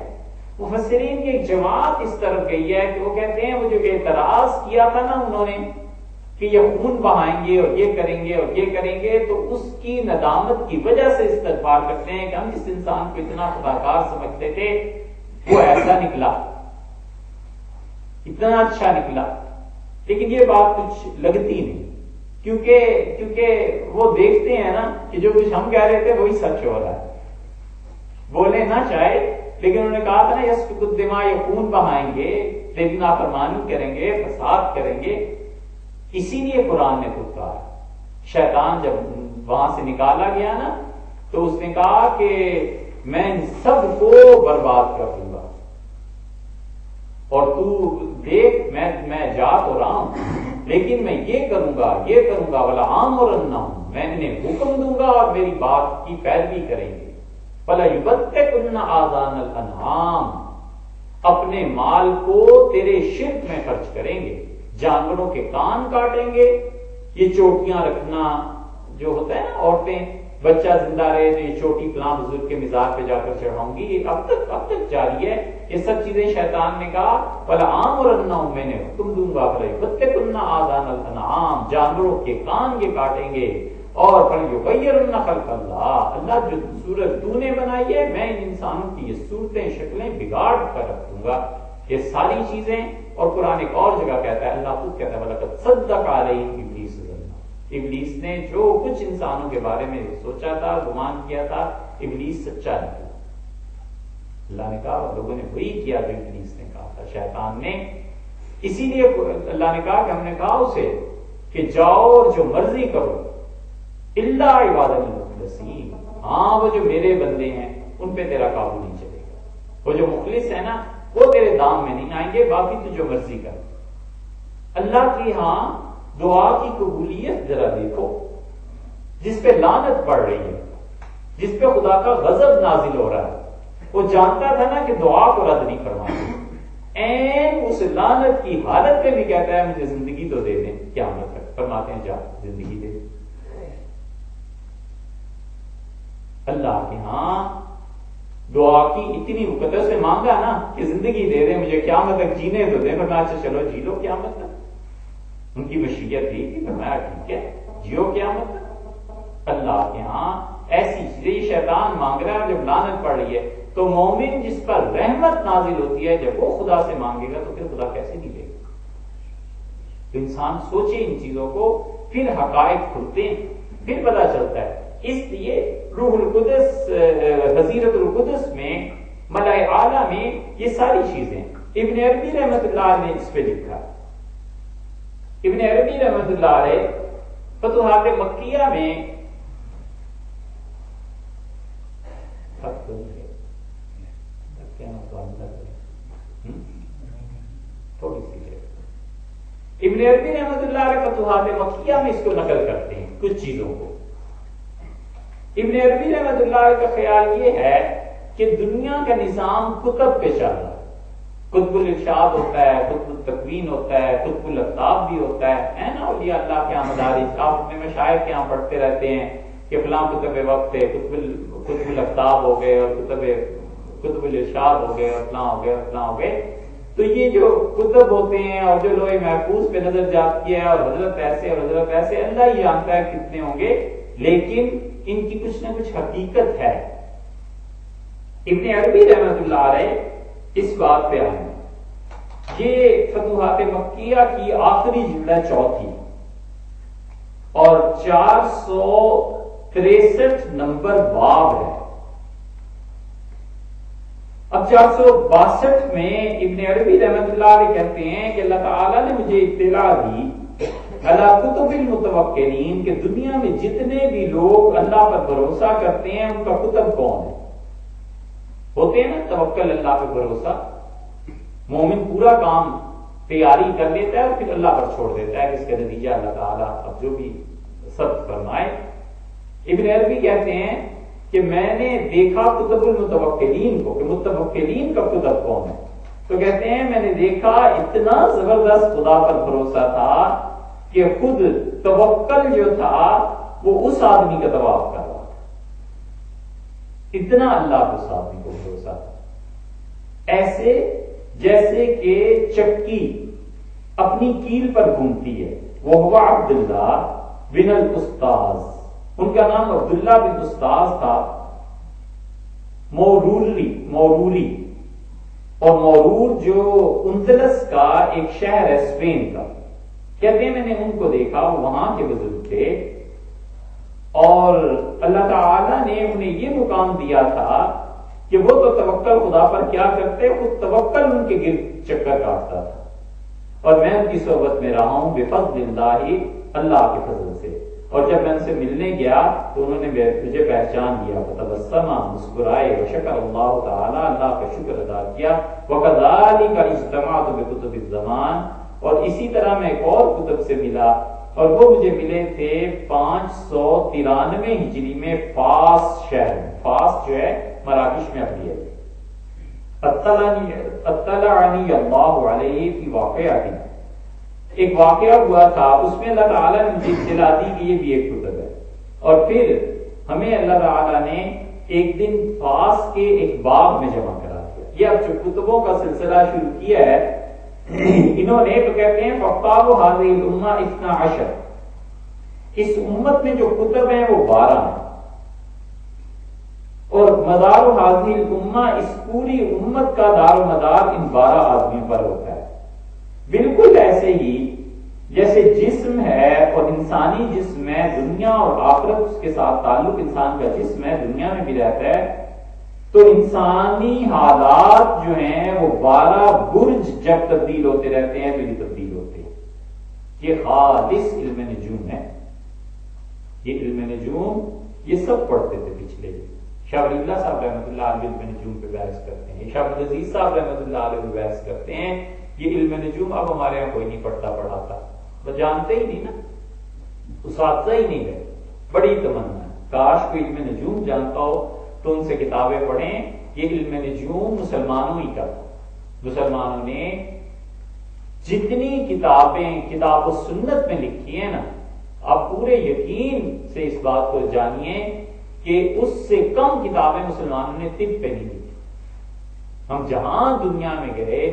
مفسرین کی ایک جماعت اس طرف گئی ہے کہ وہ کہتے ہیں وہ جو اعتراض کیا تھا نا انہوں نے کہ یہ خون بہائیں گے اور یہ کریں گے اور یہ کریں گے، تو اس کی ندامت کی وجہ سے استغفار کرتے ہیں کہ ہم جس انسان کو اتنا خداکار سمجھتے تھے وہ ایسا نکلا، اتنا اچھا نکلا. لیکن یہ بات کچھ لگتی نہیں کیونکہ وہ دیکھتے ہیں نا کہ جو کچھ ہم کہہ رہے تھے وہی سچ ہو رہا ہے. بولے نہ چاہے لیکن انہوں نے کہا تھا نا یسفک الدماء، یہ خون بہائیں گے، لیکن نافرمانی کریں گے، فساد کریں گے. اسی لیے قرآن نے خود کہا. شیطان جب وہاں سے نکالا گیا نا تو اس نے کہا کہ میں ان سب کو برباد کر دوں گا، اور تو دیکھ میں جا تو رہا ہوں لیکن میں یہ کروں گا وَلَآمُرَنَّهُمْ، میں انہیں حکم دوں گا اور میری بات کی پیروی کریں گے. فَلَيُبَتِّكُنَّ آذَانَ الْأَنْعَامِ، اپنے مال کو تیرے شرک میں خرچ کریں گے، جانوروں کے کان کاٹیں گے. یہ چوٹیاں رکھنا جو ہوتا ہے نا، عورتیں بچہ زندہ رہے تو یہ چوٹی فلاں بزرگ کے مزار پہ جا کر چڑھاؤں گی، یہ اب تک جاری ہے. یہ سب چیزیں شیطان نے کہا وَلَآمُرَنَّهُمْ، میں نے حکم دوں گا فَلَيُبَتِّكُنَّ آذَانَ الْأَنْعَامِ، جانوروں کے کان یہ کاٹیں گے. اور فَلْيُغَيِّرُنَّ خَلْقَ اللَّهِ، اللہ جو صورت تو نے بنائی ہے میں ان انسانوں کی یہ صورتیں شکلیں بگاڑ کر رکھ دوں گا. یہ ساری چیزیں. اور قرآن ایک اور جگہ کہتا ہے، اللہ خود کہتا ہے وَلَقَدْ صَدَّقَ عَلَيْهِمْ إِبْلِيسُ ظَنَّهُ، ابلیس نے جو کچھ انسانوں کے بارے میں سوچا تھا، گمان کیا تھا، ابلیس سچا نکلا. اللہ نے کہا اور لوگوں نے وہی کیا جو ابلیس نے کہا تھا، شیطان نے. اسی لیے اللہ نے کہا کہ ہم نے کہا اسے کہ جاؤ اور جو مرضی کرو الا عباد المخلصین، ہاں وہ جو میرے بندے ہیں ان پہ تیرا قابو نہیں چلے گا. وہ جو مخلص ہے نا وہ تیرے دام میں نہیں آئیں گے، باقی تو جو مرضی کر. اللہ کی ہاں دعا کی قبولیت ذرا دیکھو، جس پہ لعنت پڑ رہی ہے، جس پہ خدا کا غضب نازل ہو رہا ہے، وہ جانتا تھا نا کہ دعا کو رد نہیں فرمانا، این اس لعنت کی حالت میں بھی کہتا ہے مجھے زندگی تو دے دیں. قیامت تک فرماتے ہیں جا زندگی دے. اللہ کے ہاں دعا کی اتنی وقت ہے، اس نے مانگا نا کہ زندگی دے دیں مجھے، قیامت تک جینے تو دیں. فرمایا اچھا چلو جی لو قیامت تک. ان کی مشیت تھی کہ فرمایا ٹھیک ہے جیو قیامت تک. اللہ کے ہاں ایسی چیزیں شیطان مانگ رہا ہے. جب لعنت پڑ رہی ہے تو مومن جس پر رحمت نازل ہوتی ہے جب وہ خدا سے مانگے گا تو پھر خدا کیسے نہیں دے گا. تو انسان سوچے ان چیزوں کو، پھر حقائق کھلتے ہیں، پھر پتا چلتا ہے. اس لیے روح القدس، حضیرت القدس میں، ملائے اعلیٰ میں یہ ساری چیزیں ابن عربی رحمت اللہ نے اس پہ لکھا. ابن عربی رحمت اللہ علیہ فتوحات مکیہ میں تھوڑی سی ابن عربی رحمت اللہ علیہ فتوحات مکیہ میں اس کو نقل کرتے ہیں کچھ چیزوں کو. ابن عربی رحمت اللہ علیہ کا خیال یہ ہے کہ دنیا کا نظام کتب پہ چل رہا ہے. قطب الارشاد ہوتا ہے، قطب التکوین ہوتا ہے، قطب الاقطاب بھی ہوتا ہے نا. اولیاء اللہ کے یہاں مدارس، آپ اپنے مشائخ کے یہاں پڑھتے رہتے ہیں کہ فلاں قطب وقت ہے، قطب الاقطاب ہو گئے اور قطب الارشاد ہو گئے اور فلاں ہو گئے اور فلاں ہو گئے. تو یہ جو کتب ہوتے ہیں اور جو لوح محفوظ پہ نظر جاتی ہے اور حضرت ایسے اور حضرت ایسے، اللہ ہی جانتا ہے کتنے ہوں گے، لیکن ان کی کچھ نہ کچھ حقیقت ہے. ابن عربی رحمت اللہ علیہ اس بات پہ آئے. یہ فتوحات مکیہ کی آخری جلد ہے، چوتھی، اور 463 نمبر باب ہے. اب 462 میں ابن عربی رحمت اللہ علیہ کہتے ہیں کہ اللہ تعالیٰ نے مجھے اطلاع دی اللہ کتب المتوکلین کہ دنیا میں جتنے بھی لوگ اللہ پر بھروسہ کرتے ہیں ان کا کتب کون ہے. ہوتے ہیں نا توکل اللہ پہ بھروسہ، مومن پورا کام تیاری کر لیتا ہے اور پھر اللہ پر چھوڑ دیتا ہے، جس کا نتیجہ اللہ تعالیٰ اب جو بھی سب فرمائے. ابن عربی کہتے ہیں کہ میں نے دیکھا کتب المتوکلین کو کہ متوکلین کا کتب کون ہے. تو کہتے ہیں میں نے دیکھا اتنا زبردست خدا پر بھروسہ تھا کہ خود توکل جو تھا وہ اس آدمی کا طواف کر رہا تھا. اتنا اللہ کو اس آدمی کو بھروسہ تھا. ایسے جیسے کہ چکی اپنی کیل پر گھومتی ہے. وہ ہوا عبداللہ بن الاستاذ، ان کا نام عبداللہ بن استاذ تھا. موروری اور مورور جو اندلس کا ایک شہر ہے اسپین کا. کہتے ہیں میں نے ان کو دیکھا، وہاں کے بزرگ تھے اور اللہ تعالی نے انہیں یہ مقام دیا تھا کہ وہ تو توکل خدا پر کیا کرتے، خود توکل ان کے گرد چکر کاٹتا تھا، اور میں ان کی صحبت میں رہا ہوں بفضل اللہ، اللہ کے فضل سے۔ اور جب میں ان سے ملنے گیا تو انہوں نے مجھے پہچان لیا، فتبسم، مسکرائے، وشکر اللہ تعالی، اللہ کا شکر ادا کیا، وکذالک اجتمعت بکتب الزمان، اور اسی طرح میں ایک اور کتب سے ملا، اور وہ مجھے ملے تھے 593 ہجری میں فاس شہر میں۔ فاس جو ہے مراکش میں ابھی ہے۔ اطلعنی اللہ علیہ فی واقعہ، ایک واقعہ ہوا تھا، اس میں اللہ تعالیٰ نے مجھے اطلاع دی کہ یہ بھی ایک کتب ہے۔ اور پھر ہمیں اللہ تعالیٰ نے ایک دن فاس کے ایک باغ میں جمع کرا دیا۔ یہ اب جو کتبوں کا سلسلہ شروع کیا ہے انہوں نے، تو کہتے ہیں فَقَالُ هَذِهِ الْأُمَّةُ 12، اس امت میں جو کتب ہیں وہ 12 ہیں، اور مدار هَذِهِ الْأُمَّةِ، اس پوری امت کا دار و مدار ان 12 آدمیوں پر ہوتا ہے۔ بالکل ایسے ہی جیسے جسم ہے، اور انسانی جسم ہے، دنیا اور آخرت اس کے ساتھ تعلق انسان کا جسم ہے، دنیا میں بھی رہتا ہے، تو انسانی حالات جو ہیں وہ 12 برج جب تبدیل ہوتے رہتے ہیں تو یہ تبدیل ہوتے ہیں۔ یہ خالص علم نجوم ہے، یہ علم نجوم یہ سب پڑھتے تھے پچھلے۔ شاہ ولی اللہ صاحب رحمۃ اللہ علیہ علم نجوم پہ بحث کرتے ہیں، شاہ عبد العزیز صاحب رحمۃ اللہ علیہ بحث کرتے ہیں۔ یہ علم نجوم اب ہمارے یہاں کوئی نہیں پڑھتا پڑھاتا، وہ جانتے ہی نہیں نا، اساتذہ ہی نہیں گئے۔ بڑی تمنا ہے کاش کوئی علم نجوم جانتا ہو تو ان سے کتابیں پڑھیں۔ یہ علم نجوم مسلمانوں ہی کا تھا، مسلمانوں نے جتنی کتابیں کتاب و سنت میں لکھی ہیں نا، آپ پورے یقین سے اس بات کو جانیے کہ اس سے کم کتابیں مسلمانوں نے طب پہ نہیں لکھی۔ ہم جہاں دنیا میں گئے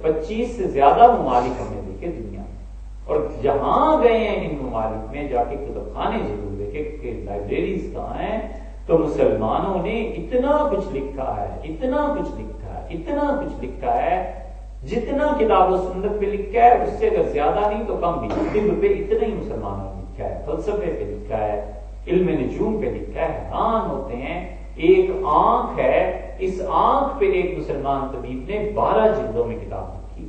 25 سے زیادہ ممالک ہم نے دیکھے دنیا میں، اور جہاں گئے ہیں ان ممالک میں جا کے کتب خانے ضرور دیکھے کہ لائبریریز کہاں ہیں، تو مسلمانوں نے اتنا کچھ لکھا ہے، اتنا کچھ لکھا ہے، اتنا کچھ لکھا ہے، جتنا کتاب و سنت پہ لکھا ہے اس سے اگر زیادہ نہیں تو کم بھی، طب پہ اتنا ہی مسلمانوں نے لکھا ہے، فلسفے پہ لکھا ہے، علم نجوم پہ لکھا ہے۔ حیران ہوتے ہیں، ایک آنکھ ہے، اس آنکھ پہ ایک مسلمان طبیب نے 12 جلدوں میں کتاب لکھی،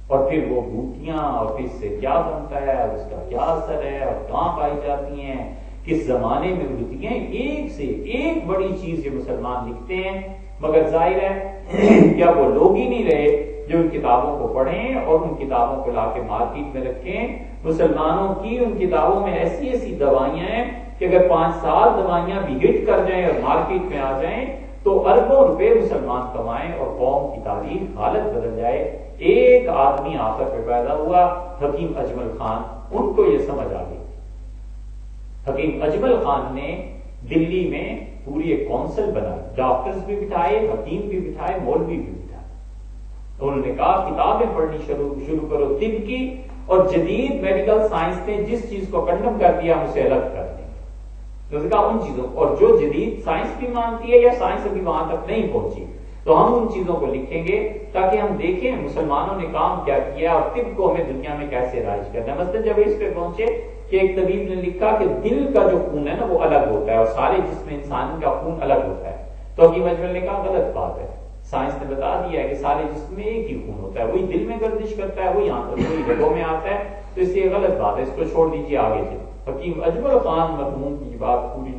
اور پھر وہ بوٹیاں، اور پھر اس سے کیا بنتا ہے، اور اس کا کیا اثر ہے، اور کہاں پائی جاتی ہیں، کس زمانے میں اگتی ہیں، ایک سے ایک بڑی چیز یہ مسلمان لکھتے ہیں۔ مگر ظاہر ہے کیا وہ لوگ ہی نہیں رہے جو ان کتابوں کو پڑھیں اور ان کتابوں کو لا کے مارکیٹ میں رکھیں۔ مسلمانوں کی ان کتابوں میں ایسی ایسی دوائیاں ہیں کہ اگر 5 سال دوائیاں بھی ہٹ کر جائیں اور مارکیٹ میں آ جائیں تو اربوں روپے مسلمان کمائیں اور قوم کی تاریخ حالت بدل جائے۔ ایک آدمی آخر پہ پیدا ہوا، حکیم اجمل خان، ان کو یہ سمجھ آ گئی۔ حکیم اجمل خان نے دلی میں پوری ایک کونسل بنائی، ڈاکٹرز بھی بٹھائے، حکیم بھی بٹھائے، مولوی بھی بٹھائے۔ انہوں نے کہا کتابیں پڑھنی شروع کرو طب کی، اور جدید میڈیکل سائنس نے جس چیز کو کنڈم کر دیا ہم اسے الگ کر دیں گے۔ تو کہا ان چیزوں، اور جو جدید سائنس بھی مانتی ہے یا سائنس ابھی وہاں تک نہیں پہنچی، تو ہم ان چیزوں کو لکھیں گے تاکہ ہم دیکھیں مسلمانوں نے کام کیا کیا اور طب کو ہمیں دنیا میں کیسے رائج کرنا ہے۔ مثلا جب اس پہ پہنچے کہ ایک طبیب نے لکھا کہ دل کا جو خون ہے نا وہ الگ ہوتا ہے اور سارے جسم انسان کا خون الگ ہوتا ہے، تو حکیم اجمل نے کہا غلط بات ہے، سائنس نے بتا دیا ہے کہ سارے جسم میں ایک ہی خون ہوتا ہے، وہی دل میں گردش کرتا ہے، وہی آنکھوں وہی رگوں میں آتا ہے، تو اس لیے غلط بات ہے، اس کو چھوڑ دیجیے آگے سے۔ حکیم اجمل خان مرحوم کی بات پوری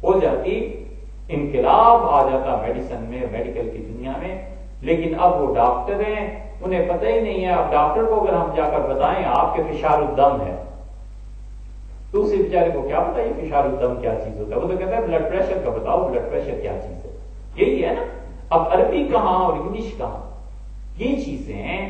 ہو جاتی، انقلاب آ جاتا میڈیسن میں، میڈیکل کی دنیا میں۔ لیکن اب وہ ڈاکٹر ہیں، انہیں پتہ ہی نہیں ہے۔ اب ڈاکٹر کو اگر ہم جا کر بتائیں آپ کے فشار الدم ہے تو اسے بیچارے کو کیا پتا یہ فشار الدم کیا چیز ہوتا ہے، وہ تو کہتا ہے بلڈ پریشر کا بتاؤ، بلڈ پریشر کیا چیز ہے، یہی ہے نا۔ اب عربی کہاں اور انگلش کہاں، یہ چیزیں ہیں۔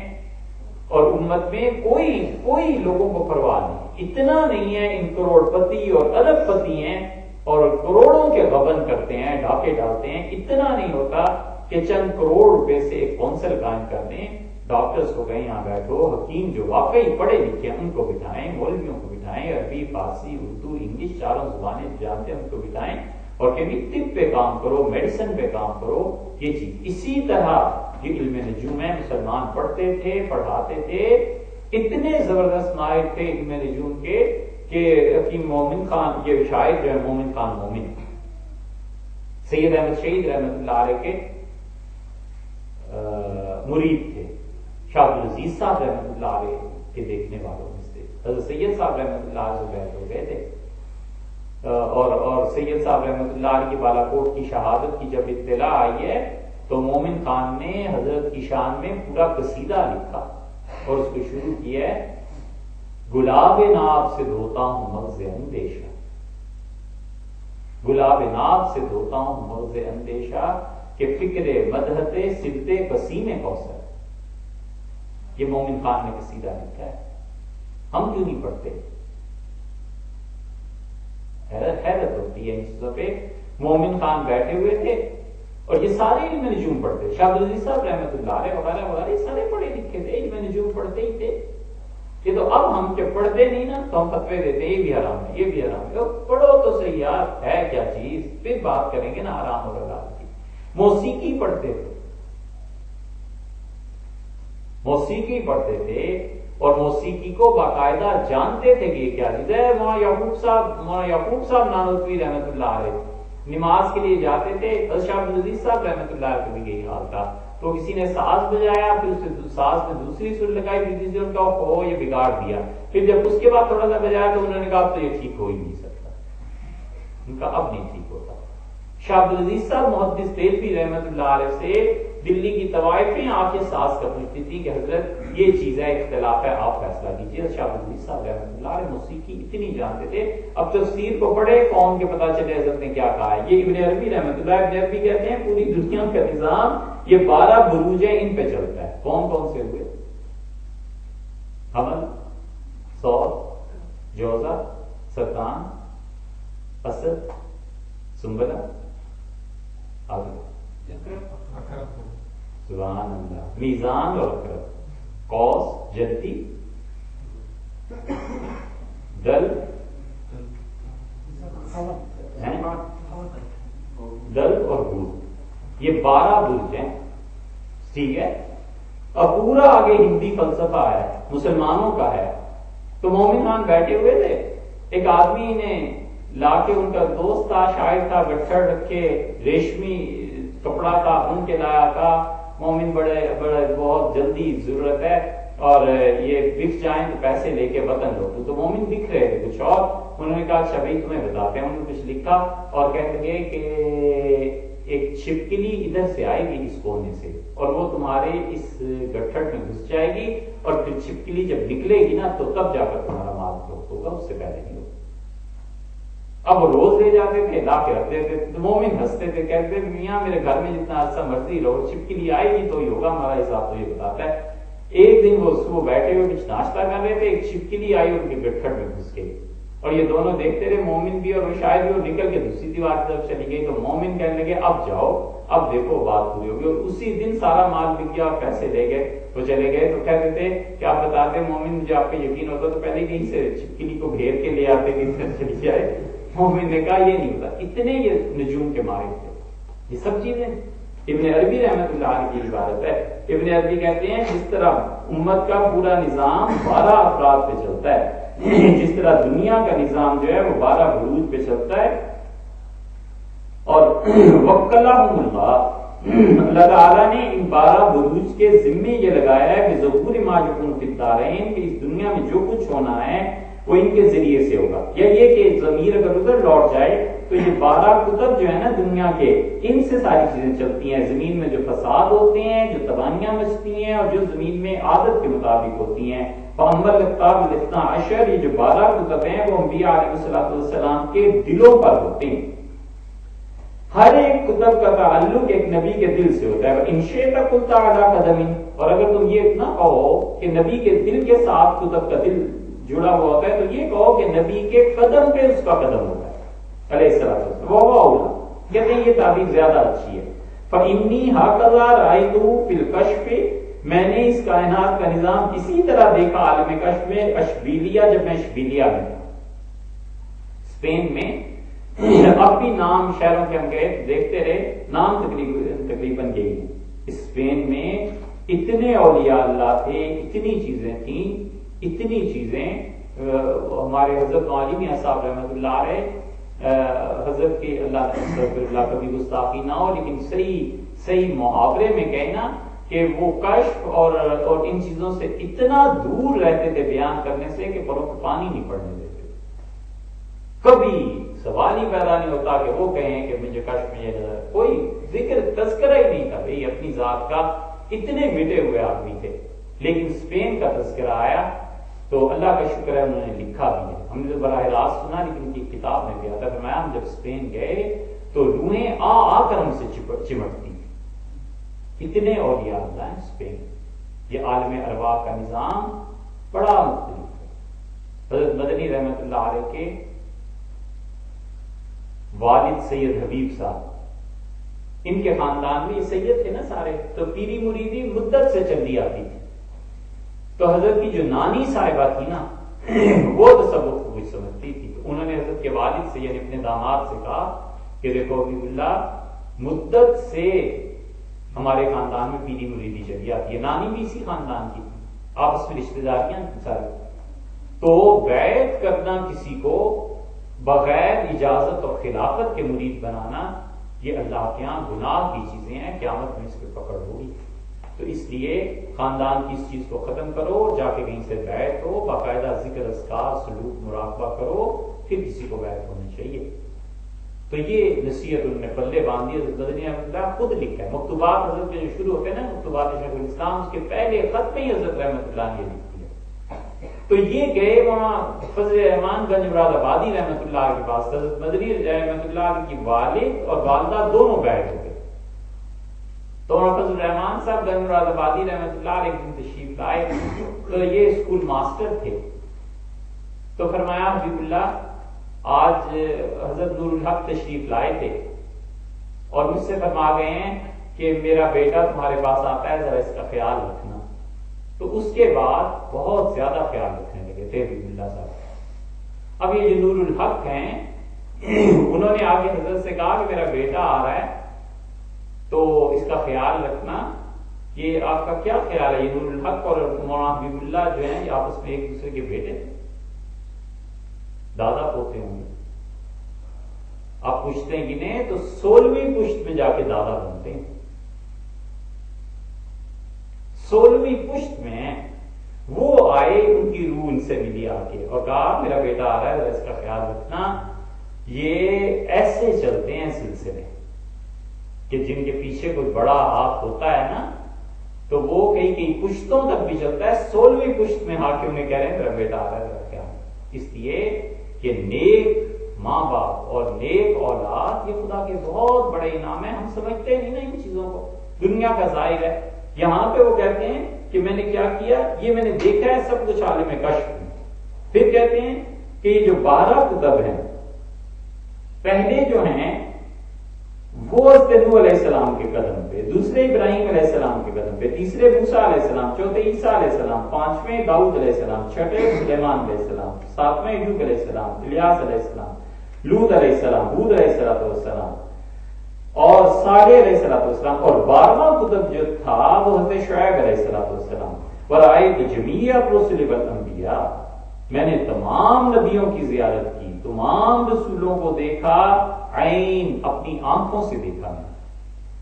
اور امت میں کوئی لوگوں کو پرواہ نہیں، اتنا نہیں ہے، ان کروڑ پتی اور ارب پتی ہیں اور کروڑوں کے غبن کرتے ہیں، ڈاکے ڈالتے ہیں، اتنا نہیں ہوتا کہ چند کروڑ روپے سے ایک کونسل قائم کر دیں، ڈاکٹرز کو کہیں یہاں بیٹھو، حکیم جو واقعی پڑھے لکھے ہیں ان کو بٹھائیں، مولویوں کو بٹھائیں، عربی، فارسی، اردو، انگلش، چاروں زبانیں جانتے ہیں ان کو بٹھائیں، اور کہ بھی طب پہ کام کرو، میڈیسن پہ کام کرو، یہ چیز۔ اسی طرح یہ علم نجوم ہے، مسلمان پڑھتے تھے، پڑھاتے تھے، اتنے زبردست ماہر تھے علم نجوم کے کہ حکیم مومن خان، یہ شاعر جو ہے مومن خان مومن، سید احمد شہید رحمۃ اللہ علیہ کے مرید تھے، شاہ عبدالعزیز صاحب رحمۃ اللہ علیہ کے دیکھنے والوں میں سے حضرت سید صاحب رحمۃ اللہ علیہ سے بیعت ہو گئے تھے، اور سید صاحب رحمۃ اللہ علیہ کی بالا کوٹ کی شہادت کی جب اطلاع آئی ہے تو مومن خان نے حضرت کی شان میں پورا قصیدہ لکھا اور اس کو شروع کیا ہے، گلاب ناب سے دھوتا ہوں مغز اندیشہ، گلاب ناب سے دھوتا ہوں مغز اندیشہ کہ فکر مدحت صبت قسیم کوثر، یہ مومن خان نے قصیدہ لکھا ہے، ہم کیوں نہیں پڑھتے؟ حیرت ہوتی ہے ان چیزوں پہ۔ مومن خان بیٹھے ہوئے تھے اور یہ سارے علم نجوم پڑھتے، شاہ عبدالعزیز صاحب رحمۃ اللہ علیہ وغیرہ وغیرہ سارے پڑھے لکھے تھے، علم نجوم پڑھتے ہی تھے۔ یہ تو اب ہم جب پڑھتے نہیں نا تو ہم فتوے دیتے یہ بھی حرام ہے، یہ بھی حرام ہے، پڑھو تو صحیح یار، ہے کیا چیز، پھر بات کریں گے نا حرام اور حلال کی۔ موسیقی پڑھتے تھے، موسیقی پڑھتے تھے اور موسیقی کو باقاعدہ جانتے تھے کہ یہ کیا چیز ہے۔ مولانا یعقوب صاحب نانوتوی رحمۃ اللہ علیہ نماز کے لیے جاتے تھے، حضرت شاہ عبدالعزیز صاحب رحمۃ اللہ علیہ کا بھی یہی حال تھا، تو کسی نے ساز بجایا، پھر اس سے ساز میں دوسری سر لگائی، پھر کسی نے ان کا ہو یہ بگاڑ دیا، پھر جب اس کے بعد تھوڑا سا بجایا تو انہوں نے کہا تو یہ ٹھیک ہو ہی نہیں سکتا، ان کا اب نہیں ٹھیک ہوتا۔ شاہ عبدالعزیز صاحب محدث دہلوی رحمۃ اللہ علیہ سے دلی کی طوائفیں آ کے ساز کا پوچھتی تھی کہ حضرت یہ چیز ہے، اختلاف ہے، آپ فیصلہ کیجیے۔ شاہ عبدالعزیز صاحب رحمۃ اللہ علیہ موسیقی اتنی جانتے تھے، اب تفسیر کو پڑھے قوم کے پتہ چلے حضرت نے کیا کہا ہے۔ یہ ابن عربی رحمۃ اللہ، ابن عربی کہتے ہیں پوری دنیا کا نظام یہ 12 بروج ہیں، ان پہ چلتا ہے۔ کون کون سے ہوئے؟ حمل، صاد، جوزہ، سرطان، اسد، سنبلہ، آگے سبحان اللہ، میزان اور اقرب، قوس، جدی، دل، دل اور برج، یہ 12 برج ہیں، ٹھیک ہے۔ اب پورا آگے ہندی فلسفہ ہے، مسلمانوں کا ہے۔ تو مومن خان بیٹھے ہوئے تھے، ایک آدمی نے لا کے، ان کا دوست تھا، شاعر تھا، گٹھڑ رکھے ریشمی کپڑا تھا، ان کے لایا تھا، مومن بڑے بہت جلدی ضرورت ہے اور یہ بک جائیں تو پیسے لے کے وطن لوٹو۔ تو مومن دکھ رہے تھے کچھ اور، انہوں نے کہا اچھا بھائی تمہیں بتاتے ہیں، انہوں نے کچھ لکھا اور کہتے گئے کہ ایک چھپکلی ادھر سے آئے گی اس کونے سے اور وہ تمہارے اس گٹھڑ میں گھس جائے گی اور پھر چھپکلی جب نکلے گی نا تو تب جا کر تمہارا مال فروخت ہوگا، اس سے پہلے نہیں ہوگا۔ اب وہ روز لے جاتے تھے، لا کے رکھ دیتے تھے، تو مومن ہنستے تھے، کہتے تھے میاں میرے گھر میں جتنا عرصہ مرضی رہو، چھپکلی آئے گی تو ہی ہوگا، ہمارا حساب تو یہ بتاتا ہے۔ ایک دن وہ صبح بیٹھے ہوئے کچھ ناشتہ کر رہے تھے، ایک چھپکلی آئی ان کے گٹھڑ میں گھس گئی اور یہ دونوں دیکھتے رہے، مومن بھی اور وہ شاید بھی، اور نکل کے دوسری دیوار کی طرف چلی گئی۔ تو مومن کہنے لگے اب جاؤ، اب دیکھو بات پوری ہوگی، اور اسی دن سارا مال بک گیا اور پیسے لے گئے، وہ چلے گئے۔ تو کہتے تھے کہ آپ بتاتے مومن مجھے آپ پہ یقین ہوتا تو پہلے کہیں سے چھپکلی کو گھیر کے لے آتے کہ ادھر چلی جائے۔ مومن نے کہا یہ نہیں ہوتا، اتنے یہ نجوم کے ماہر تھے، یہ سب چیزیں ابن عربی رحمۃ اللہ علیہ کی عبارت ہے۔ ابن عربی کہتے ہیں جس طرح امت کا پورا نظام 12 افراد پہ چلتا ہے، جس طرح دنیا کا نظام جو ہے وہ 12 بروج پہ چلتا ہے، اور وکلہم اللہ تعالیٰ نے ان 12 بروج کے ذمے یہ لگایا ہے کہ ظہور ما یکون فی الدارین، کہ اس دنیا میں جو کچھ ہونا ہے وہ ان کے ذریعے سے ہوگا، یا یہ کہ ضمیر اگر ادھر لوٹ جائے تو یہ 12 کتب جو ہے نا دنیا کے، ان سے ساری چیزیں چلتی ہیں۔ زمین میں جو فساد ہوتے ہیں، جو تباہیاں مچتی ہیں اور جو زمین میں عادت کے مطابق ہوتی ہیں۔ فَأَمَّا الْكِتَابُ الْاثْنَا عَشَرَ، یہ جو 12 کتب ہیں وہ انبیاء علیہ السلام کے دلوں پر ہوتے ہیں۔ ہر ایک کتب کا تعلق ایک نبی کے دل سے ہوتا ہے۔ إِن شِئْتَ قُلْتَ عَلَىٰ قَدَمٍ، اور اگر تم یہ نہ کہو کہ نبی کے دل کے ساتھ کتب کا دل جڑا ہوا ہوتا ہے، تو یہ کہو کہ نبی کے قدم پہ اس کا قدم ہوتا ہے علیہ السلام، وہ اولا، کہتے ہیں یہ تعبیر زیادہ اچھی ہے۔ فَإِنِّي هَكَذَا رَأَيْتُهُ فِي الْكَشْفِ، میں نے اس کائنات کا نظام اسی طرح دیکھا عالم کشف میں، اشبیلیہ، جب میں اشبیلیہ میں تھا اسپین میں۔ اب بھی نام شہروں کے ہم گئے دیکھتے رہے، نام تقریباً یہی ہے۔ اسپین میں اتنے اولیاء اللہ تھے، اتنی چیزیں تھیں، اتنی چیزیں۔ ہمارے حضرت عالم صاحب رحمۃ اللہ علیہ حضرت کے اللہ کبھی گستاخی نہ ہو، لیکن صحیح محاورے میں کہنا کہ وہ کشف اور ان چیزوں سے اتنا دور رہتے تھے بیان کرنے سے کہ پروں کو پانی نہیں پڑنے دیتے، کبھی سوال ہی پیدا نہیں ہوتا کہ وہ کہیں کہ مجھے کشف میں یہ نظر، کوئی ذکر تذکرہ ہی نہیں تھا بھائی اپنی ذات کا، اتنے مٹے ہوئے آدمی تھے۔ لیکن اسپین کا تذکرہ آیا تو اللہ کا شکر ہے انہوں نے لکھا بھی ہے، ہم نے تو براہ راست سنا لیکن ان کی کتاب میں بھی آتا ہے۔ فرمایا ہم جب اسپین گئے تو روحیں آ کر ہم سے چمٹتی، اتنے اولیاء اللہ ہیں اسپین۔ یہ عالم ارواح کا نظام بڑا مختلف ہے۔ حضرت مدنی رحمت اللہ علیہ کے والد سید حبیب صاحب، ان کے خاندان میں یہ سید تھے نا سارے، تو پیری مریدی مدت سے چلی آتی تھی۔ تو حضرت کی جو نانی صاحبہ تھی نا وہ تصوف کو بھی سمجھتی تھی، تو انہوں نے حضرت کے والد سے یعنی اپنے داماد سے کہا کہ دیکھو حبیب اللہ مدت سے ہمارے خاندان میں پیری مریدی چلی آتی ہے، نانی بھی اسی خاندان کی تھی، آپس میں رشتے داریاں سارے، تو بیعت کرنا کسی کو بغیر اجازت اور خلافت کے مرید بنانا یہ اللہ کے ہاں گناہ کی چیزیں ہیں، قیامت میں اس پہ پکڑ ہوگی۔ تو اس لیے خاندان کی اس چیز کو ختم کرو، جا کے کہیں سے بیعت ہو، باقاعدہ ذکر اذکار سلوک مراقبہ کرو، پھر کسی کو بیعت ہونا چاہیے۔ تو یہ نصیحت انہوں نے پلے باندھی، حضرت مدنی رحمۃ اللہ خود لکھا ہے، مکتوبات حضرت کے جو شروع ہوتے ہیں نا مکتوبات شیخ الاسلام، اس کے پہلے خط میں ہی حضرت رحمۃ اللہ نے لکھی ہے۔ تو یہ گئے وہاں فضل رحمان گنج مراد آبادی رحمۃ اللہ کے پاس، حضرت مدنی رحمۃ اللہ کی والد اور والدہ دونوں بیعت ہو گئے، تو فضل الرحمان صاحب گنج مراد آبادی رحمۃ اللہ علیہ ایک دن تشریف لائے، تو یہ اسکول ماسٹر تھے، تو فرمایا حبیب اللہ آج حضرت نور الحق تشریف لائے تھے اور مجھ سے فرما گئے ہیں کہ میرا بیٹا تمہارے پاس آتا ہے، ذرا اس کا خیال رکھنا۔ تو اس کے بعد بہت زیادہ خیال رکھنے لگے تھے حبیب اللہ صاحب۔ اب یہ جو نور الحق ہیں انہوں نے آگے حضرت سے کہا کہ میرا بیٹا آ رہا ہے تو اس کا خیال رکھنا، یہ آپ کا کیا خیال ہے؟ یہ نور الحق اور مولانا حبیب اللہ جو ہیں یہ آپس میں ایک دوسرے کے بیٹے دادا پوتے ہوں گے، آپ پوچھتے ہیں گنے تو 16ویں پشت میں جا کے دادا بنتے ہیں، 16ویں پشت میں وہ آئے، ان کی روح ان سے ملی آ کے اور کہا میرا بیٹا آ رہا ہے، اس کا خیال رکھنا۔ یہ ایسے چلتے ہیں سلسلے کہ جن کے پیچھے کوئی بڑا ہاتھ ہوتا ہے نا تو وہ کئی پشتوں تک بھی چلتا ہے، 16ویں پشت میں آ کے انہیں کہہ رہے ہیں میرا بیٹا آ رہا ہے، ذرا خیال۔ اس لیے کہ نیک ماں باپ اور نیک اولاد یہ خدا کے بہت بڑے انعام ہیں، ہم سمجھتے نہیں نا ان چیزوں کو، دنیا کا ظاہر ہے۔ یہاں پہ وہ کہتے ہیں کہ میں نے کیا کیا، یہ میں نے دیکھا ہے سب کچھ عالم کشف میں۔ پھر کہتے ہیں کہ یہ جو 12 کتب ہیں، پہلے جو ہیں وہ نوح علیہ السلام کے قدم پہ، دوسرے ابراہیم علیہ السلام کے قدم پہ، تیسرے موسیٰ علیہ السلام، چوتھے عیسیٰ علیہ السلام، 5ویں داؤد علیہ السلام، 6ویں سلیمان علیہ السلام، 7ویں ایوب علیہ السلام، الیاس علیہ السلام، لوط علیہ السلام، ہود علیہ السلام اور صالح علیہ السلام، اور 12واں کتب جو تھا وہ حضرت شعیب علیہ السلام۔ وَرَأَيْتُ جَمِيعَ الرُّسُلِ وَالْأَنْبِيَاءَ، میں نے تمام نبیوں کی زیارت کی، تمام رسولوں کو دیکھا، عین اپنی آنکھوں سے دیکھا میں۔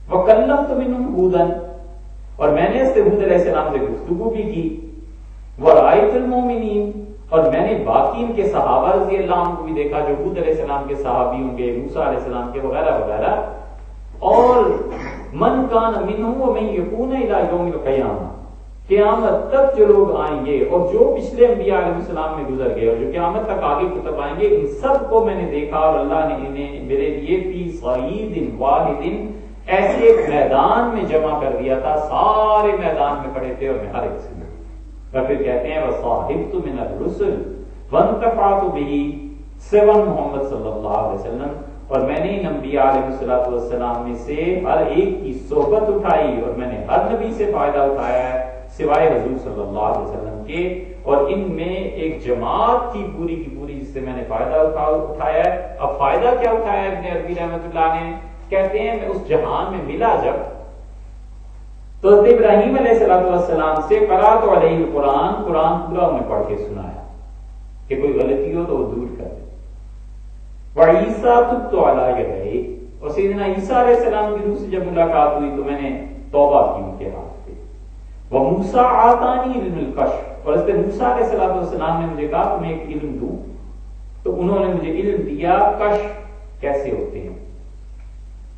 وَكَلَّمْتُ مِنْهُمْ هُودًا، اور میں نے ہود علیہ السلام سے گفتگو بھی کی۔ وَرَأَيْتُ الْمُؤْمِنِينَ، اور میں نے باقی ان کے صحابہ رضی اللہ عنہ کو بھی دیکھا جو ہود علیہ السلام کے صحابی ہوں گے، موسیٰ علیہ السلام کے وغیرہ وغیرہ، اور من کان منہم ومن یکون الی یوم القیامہ، قیامت تک جو لوگ آئیں گے اور جو پچھلے انبیاء علیہ السلام میں گزر گئے اور جو قیامت تک آگے کتب آئیں گے، ان سب کو میں نے دیکھا اور اللہ نے انہیں میرے لیے فی صعید واحد ایسے ایک میدان میں جمع کر دیا تھا، سارے میدان میں کھڑے تھے اور میں ہر ایک سے اور پھر کہتے ہیں وَصَاحِبْتُ مِنَ الرُّسُلِ وَانْتَفَعْتُ بِهِ سِوَى محمد صلی اللہ علیہ وسلم، اور میں نے ان انبیاء علیہ السلام میں سے ہر ایک کی صحبت اٹھائی اور میں نے ہر نبی سے فائدہ اٹھایا ہے سوائے حضور صلی اللہ علیہ وسلم کے، اور ان میں ایک جماعت تھی پوری کی پوری جس سے میں نے فائدہ اٹھایا ہے۔ اب فائدہ کیا اٹھایا ہے ابن عربی رحمۃ اللہ نے؟ کہتے ہیں میں اس جہان میں ملا جب تو حضرت ابراہیم علیہ السلام سے قرأت علیہ القرآن، قرآن پورا انہیں پڑھ کے سنایا کہ کوئی غلطی ہو تو وہ دور کر دے۔ وعیسیٰ تبت علی یدیہ، اور سیدنا عیسیٰ علیہ السلام کی روح سے جب ملاقات ہوئی تو میں نے توبہ کی ان کے ہاتھ پہ. وموسیٰ آتانی علم الکشف، اور حضرت موسیٰ علیہ السلام نے مجھے کہا تمہیں ایک علم دوں، تو انہوں نے مجھے علم دیا کشف کیسے ہوتے ہیں،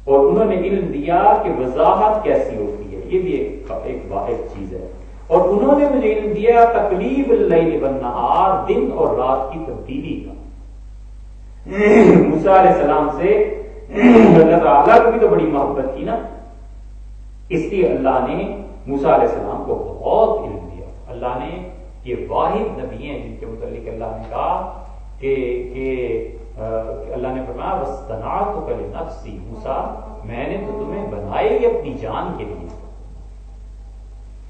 اور انہوں نے علم دیا کہ وضاحت کیسی ہوتی ہے، یہ بھی ایک واحد چیز ہے. اور انہوں نے مجھے علم دیا تقلیب اللیل والنہار، دن اور رات کی تبدیلی کا. موسیٰ علیہ السلام سے اللہ تعالیٰ کو بھی تو بڑی محبت کی نا، اس لیے اللہ نے موسیٰ علیہ السلام کو بہت علم دیا. اللہ نے، یہ واحد نبی ہیں جن کے متعلق اللہ نے کہا کہ اللہ نے فرمایا وَاصْطَنَعْتُكَ لِنَفْسِي، موسیٰ میں نے تو تمہیں بنایا ہی اپنی جان کے لیے.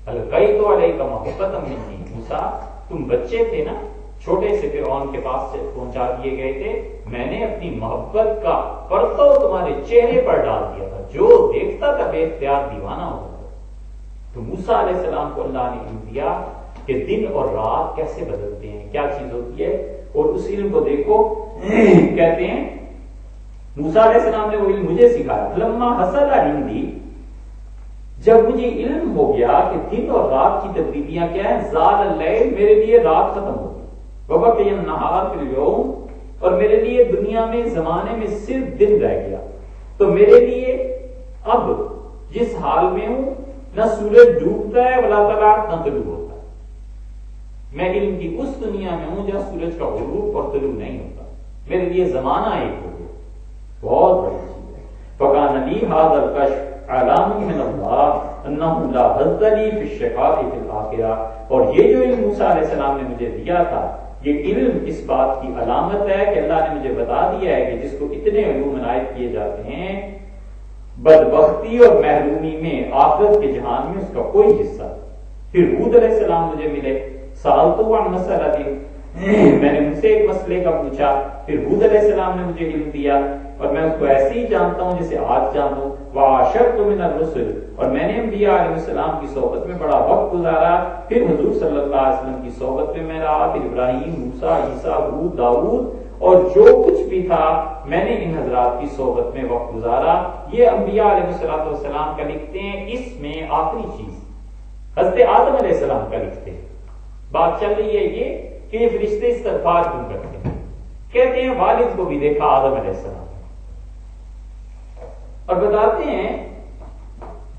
القیت علیک محبۃ منی، موسیٰ تم بچے تھے نا، چھوٹے سے فرعون کے پاس سے پہنچا دیے گئے تھے، میں نے اپنی محبت کا پرتو تمہارے چہرے پر ڈال دیا تھا، جو دیکھتا تھا بے اختیار دیوانہ ہوتا تھا. تو موسیٰ علیہ السلام کو اللہ نے علم دیا کہ دن اور رات کیسے بدلتے ہیں، کیا چیز ہوتی ہے. اور اس علم کو دیکھو، کہتے ہیں موسیٰ علیہ السلام نے وہ علم مجھے سکھایا. لما حصل عندی، جب مجھے علم ہو گیا کہ دن اور رات کی تبدیلیاں کیا ہیں، زال اللیل، میرے لیے رات ختم ہو گئی، وبقی النہار فی اليوم، اور میرے لیے دنیا میں زمانے میں صرف دن رہ گیا. تو میرے لیے اب جس حال میں ہوں، نہ سورج ڈوبتا ہے ولا طلوع نہ طلوع ہوتا ہے. میں علم کی اس دنیا میں ہوں جہاں سورج کا غروب اور طلوع نہیں ہوتا. میرے لیے زمانہ ایک ہو گیا، بہت بڑی چیز ہے. فکان لی ھذا الکشف علام من اللہ انہ لا حظ لی فی الشقاء فی الآخرہ. اور یہ جو علم موسیٰ علیہ السلام نے مجھے دیا تھا، یہ علم اس بات کی علامت ہے کہ اللہ نے مجھے بتا دیا ہے کہ جس کو اتنے علوم عنایت کیے جاتے ہیں، بدبختی اور محرومی میں آخرت کے جہان میں اس کا کوئی حصہ نہیں. پھر ہود علیہ السلام مجھے ملے، سألتہ عن مسئلۃ، میں نے ان سے ایک مسئلے کا پوچھا، پھر ہود علیہ السلام نے مجھے علم دیا، اور میں اس کو ایسے ہی جانتا ہوں جیسے آج جانتا ہوں. وعاشرت من الرسل، اور میں نے انبیاء علیہ السلام کی صحبت میں بڑا وقت گزارا. پھر حضور صلی اللہ علیہ وسلم کی صحبت میں میں رہا، پھر ابراہیم، موسیٰ، عیسیٰ، ہود، داؤد، اور جو کچھ بھی تھا میں نے ان حضرات کی صحبت میں وقت گزارا. یہ انبیاء علیہ السلام کا لکھتے ہیں. اس میں آخری چیز حضرت آدم علیہ السلام کا لکھتے ہیں. بات چل رہی ہے یہ کہ یہ فرشتے استغفار کیوں کرتے ہیں. کہتے ہیں والد کو بھی دیکھا آدم علیہ السلام، اور بتاتے ہیں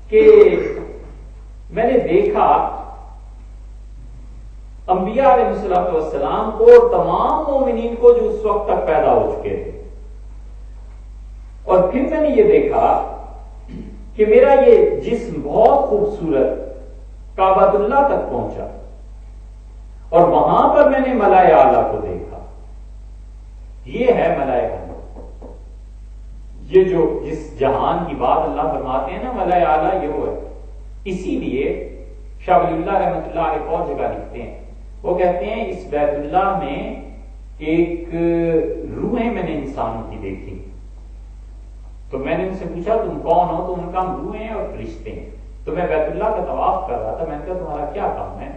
کہ میں نے دیکھا انبیاء علیہ السلام کو اور تمام مومنین کو جو اس وقت تک پیدا ہو چکے تھے. اور پھر میں نے یہ دیکھا کہ میرا یہ جسم بہت خوبصورت کعبۃ اللہ تک پہنچا، اور وہاں پر میں نے ملائے اعلیٰ کو دیکھا. یہ ہے ملائے اعلیٰ، یہ جو جس جہان کی بات اللہ فرماتے ہیں نا ملائے اعلیٰ، یہ وہ ہے. اسی لیے شاہ ولی اللہ رحمۃ اللہ علیہ بہت جگہ لکھتے ہیں، وہ کہتے ہیں اس بیت اللہ میں ایک روحیں میں نے انسانوں کی دیکھی. تو میں نے ان سے پوچھا تم کون ہو؟ تو ان کا ہم روحیں اور فرشتے ہیں. تو میں بیت اللہ کا طواف کر رہا تھا، میں نے کہا تمہارا کیا کام ہے؟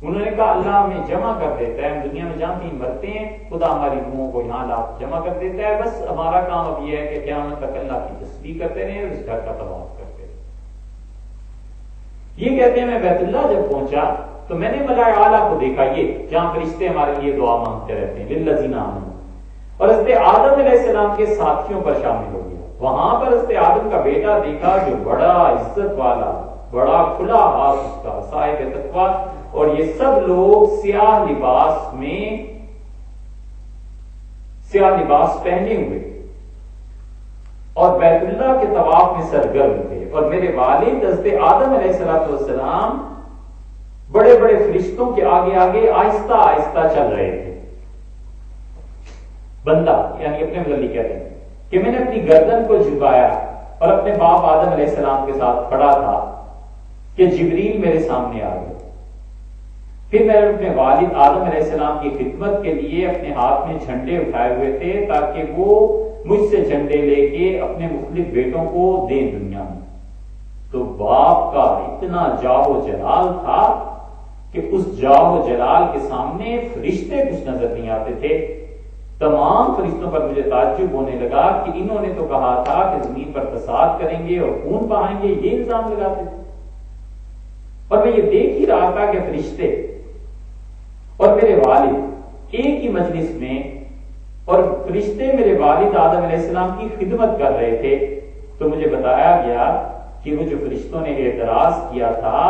انہوں نے کہا اللہ ہمیں جمع کر دیتا ہے، ہم دنیا میں جہاں کہیں مرتے ہیں خدا ہماری روحوں کو یہاں لا جمع کر دیتا ہے. بس ہمارا کام اب یہ ہے کہ قیامت تک اللہ کی تسبیح کرتے رہیں اور اس گھر کا طواف کرتے رہیں. یہ کہتے ہیں میں بیت اللہ جب پہنچا تو میں نے ملائے اعلیٰ کو دیکھا، یہ جہاں فرشتے ہمارے لیے دعا مانگتے رہتے ہیں للذین آمنوا، اور حضرت آدم علیہ السلام کے ساتھیوں پر شامل ہو گیا. وہاں پر حضرت آدم کا بیٹا دیکھا جو بڑا عزت والا، بڑا کھلا ہاتھ اس کا، صاحب تقویٰ، اور یہ سب لوگ سیاہ لباس میں، سیاہ لباس پہنے ہوئے اور بیت اللہ کے طواف میں سرگرم تھے. اور میرے والد حضرت آدم علیہ السلام بڑے بڑے فرشتوں کے آگے آگے آہستہ آہستہ چل رہے تھے. بندہ یعنی اپنے متعلق کہتے ہیں کہ میں نے اپنی گردن کو جھکایا اور اپنے باپ آدم علیہ السلام کے ساتھ کھڑا تھا کہ جبریل میرے سامنے آ گئے. پھر میں اپنے والد آدم علیہ السلام کی خدمت کے لیے اپنے ہاتھ میں جھنڈے اٹھائے ہوئے تھے تاکہ وہ مجھ سے جھنڈے لے کے اپنے مختلف بیٹوں کو دیں دنیا میں. تو باپ کا اتنا جاہ و جلال تھا کہ اس جاہ و جلال کے سامنے فرشتے کچھ نظر نہیں آتے تھے. تمام فرشتوں پر مجھے تعجب ہونے لگا کہ انہوں نے تو کہا تھا کہ زمین پر فساد کریں گے اور خون بہائیں گے، یہ الزام لگاتے تھے، اور میں یہ دیکھ ہی رہا تھا کہ فرشتے اور میرے والد ایک ہی مجلس میں، اور فرشتے میرے والد آدم علیہ السلام کی خدمت کر رہے تھے. تو مجھے بتایا گیا کہ وہ جو فرشتوں نے اعتراض کیا تھا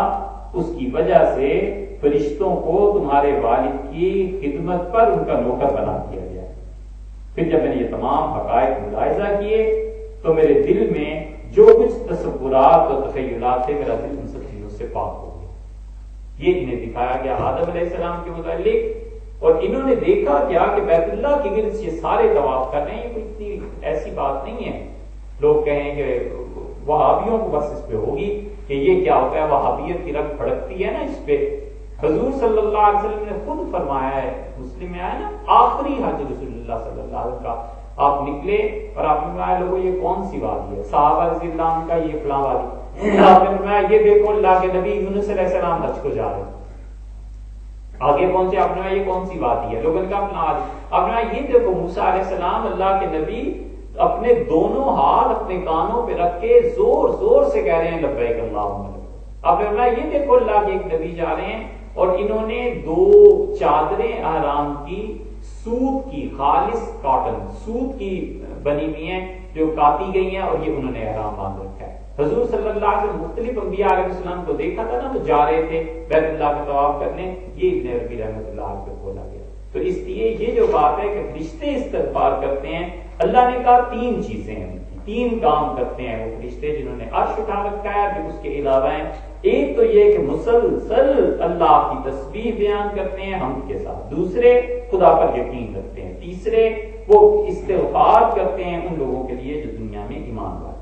اس کی وجہ سے فرشتوں کو تمہارے والد کی خدمت پر ان کا نوکر بنا دیا گیا. پھر جب میں نے یہ تمام حقائق ملاحظہ کیے تو میرے دل میں جو کچھ تصورات اور تخیلات تھے میرا دل ان سب چیزوں سے پاک ہو گیا. یہ انہیں دکھایا گیا آدم علیہ السلام کے متعلق، اور انہوں نے دیکھا کیا کہ بیت اللہ کے گرد یہ سارے طواف کر رہے ہیں. یہ کوئی اتنی ایسی بات نہیں ہے. لوگ کہیں کہ وہابیوں کو بس اس پہ ہوگی کہ یہ کیا ہوتا ہے، وہابیت کی رگ پھڑکتی ہے نا اس پہ. حضور صلی اللہ علیہ وسلم نے خود فرمایا ہے، مسلم میں آیا نا، آخری حج رسول اللہ صلی اللہ علیہ وسلم کا، آپ نکلے اور آپ نے فرمایا لوگوں یہ کون سی وادی ہے، صحابہ رضی اللہ عنہ کا یہ فلاں وادی. آپ نے فرمایا یہ دیکھو اللہ کے نبی یونس علیہ السلام حج کو جا رہے ہیں. آگے پہنچے، آپ نے یہ کون سی وادی ہے، لوگوں نے کہا اپنا وادی. آپ نے یہ دیکھو موسیٰ علیہ السلام اللہ کے نبی اپنے دونوں ہاتھ اپنے کانوں پہ رکھ کے زور زور سے کہہ رہے ہیں لبیک اللہم لبیک. آپ نے فرمایا یہ دیکھو اللہ کے ایک نبی جا رہے ہیں اور انہوں نے 2 چادریں احرام کی سوت کی، خالص کاٹن سوت کی بنی ہوئی ہیں جو کاٹی گئی ہیں، اور یہ انہوں نے احرام باندھ رکھا ہے. حضور صلی اللہ علیہ وسلم مختلف انبیاء علیہ السلام کو دیکھا تھا نا، وہ جا رہے تھے بیت اللہ کا طواف کرنے. یہ ابن عربی رحمۃ اللہ علیہ پہ بولا گیا. تو اس لیے یہ جو بات ہے کہ فرشتے استغفار کرتے ہیں، اللہ نے کہا 3 چیزیں ہیں، 3 کام کرتے ہیں وہ فرشتے جنہوں نے عرش اٹھا رکھا ہے. پھر اس کے علاوہ ہیں، ایک تو یہ کہ مسلسل اللہ کی تسبیح بیان کرتے ہیں حمد کے ساتھ، دوسرے خدا پر یقین رکھتے ہیں، تیسرے وہ استغفار کرتے ہیں ان لوگوں کے لیے جو دنیا میں ایمان والے.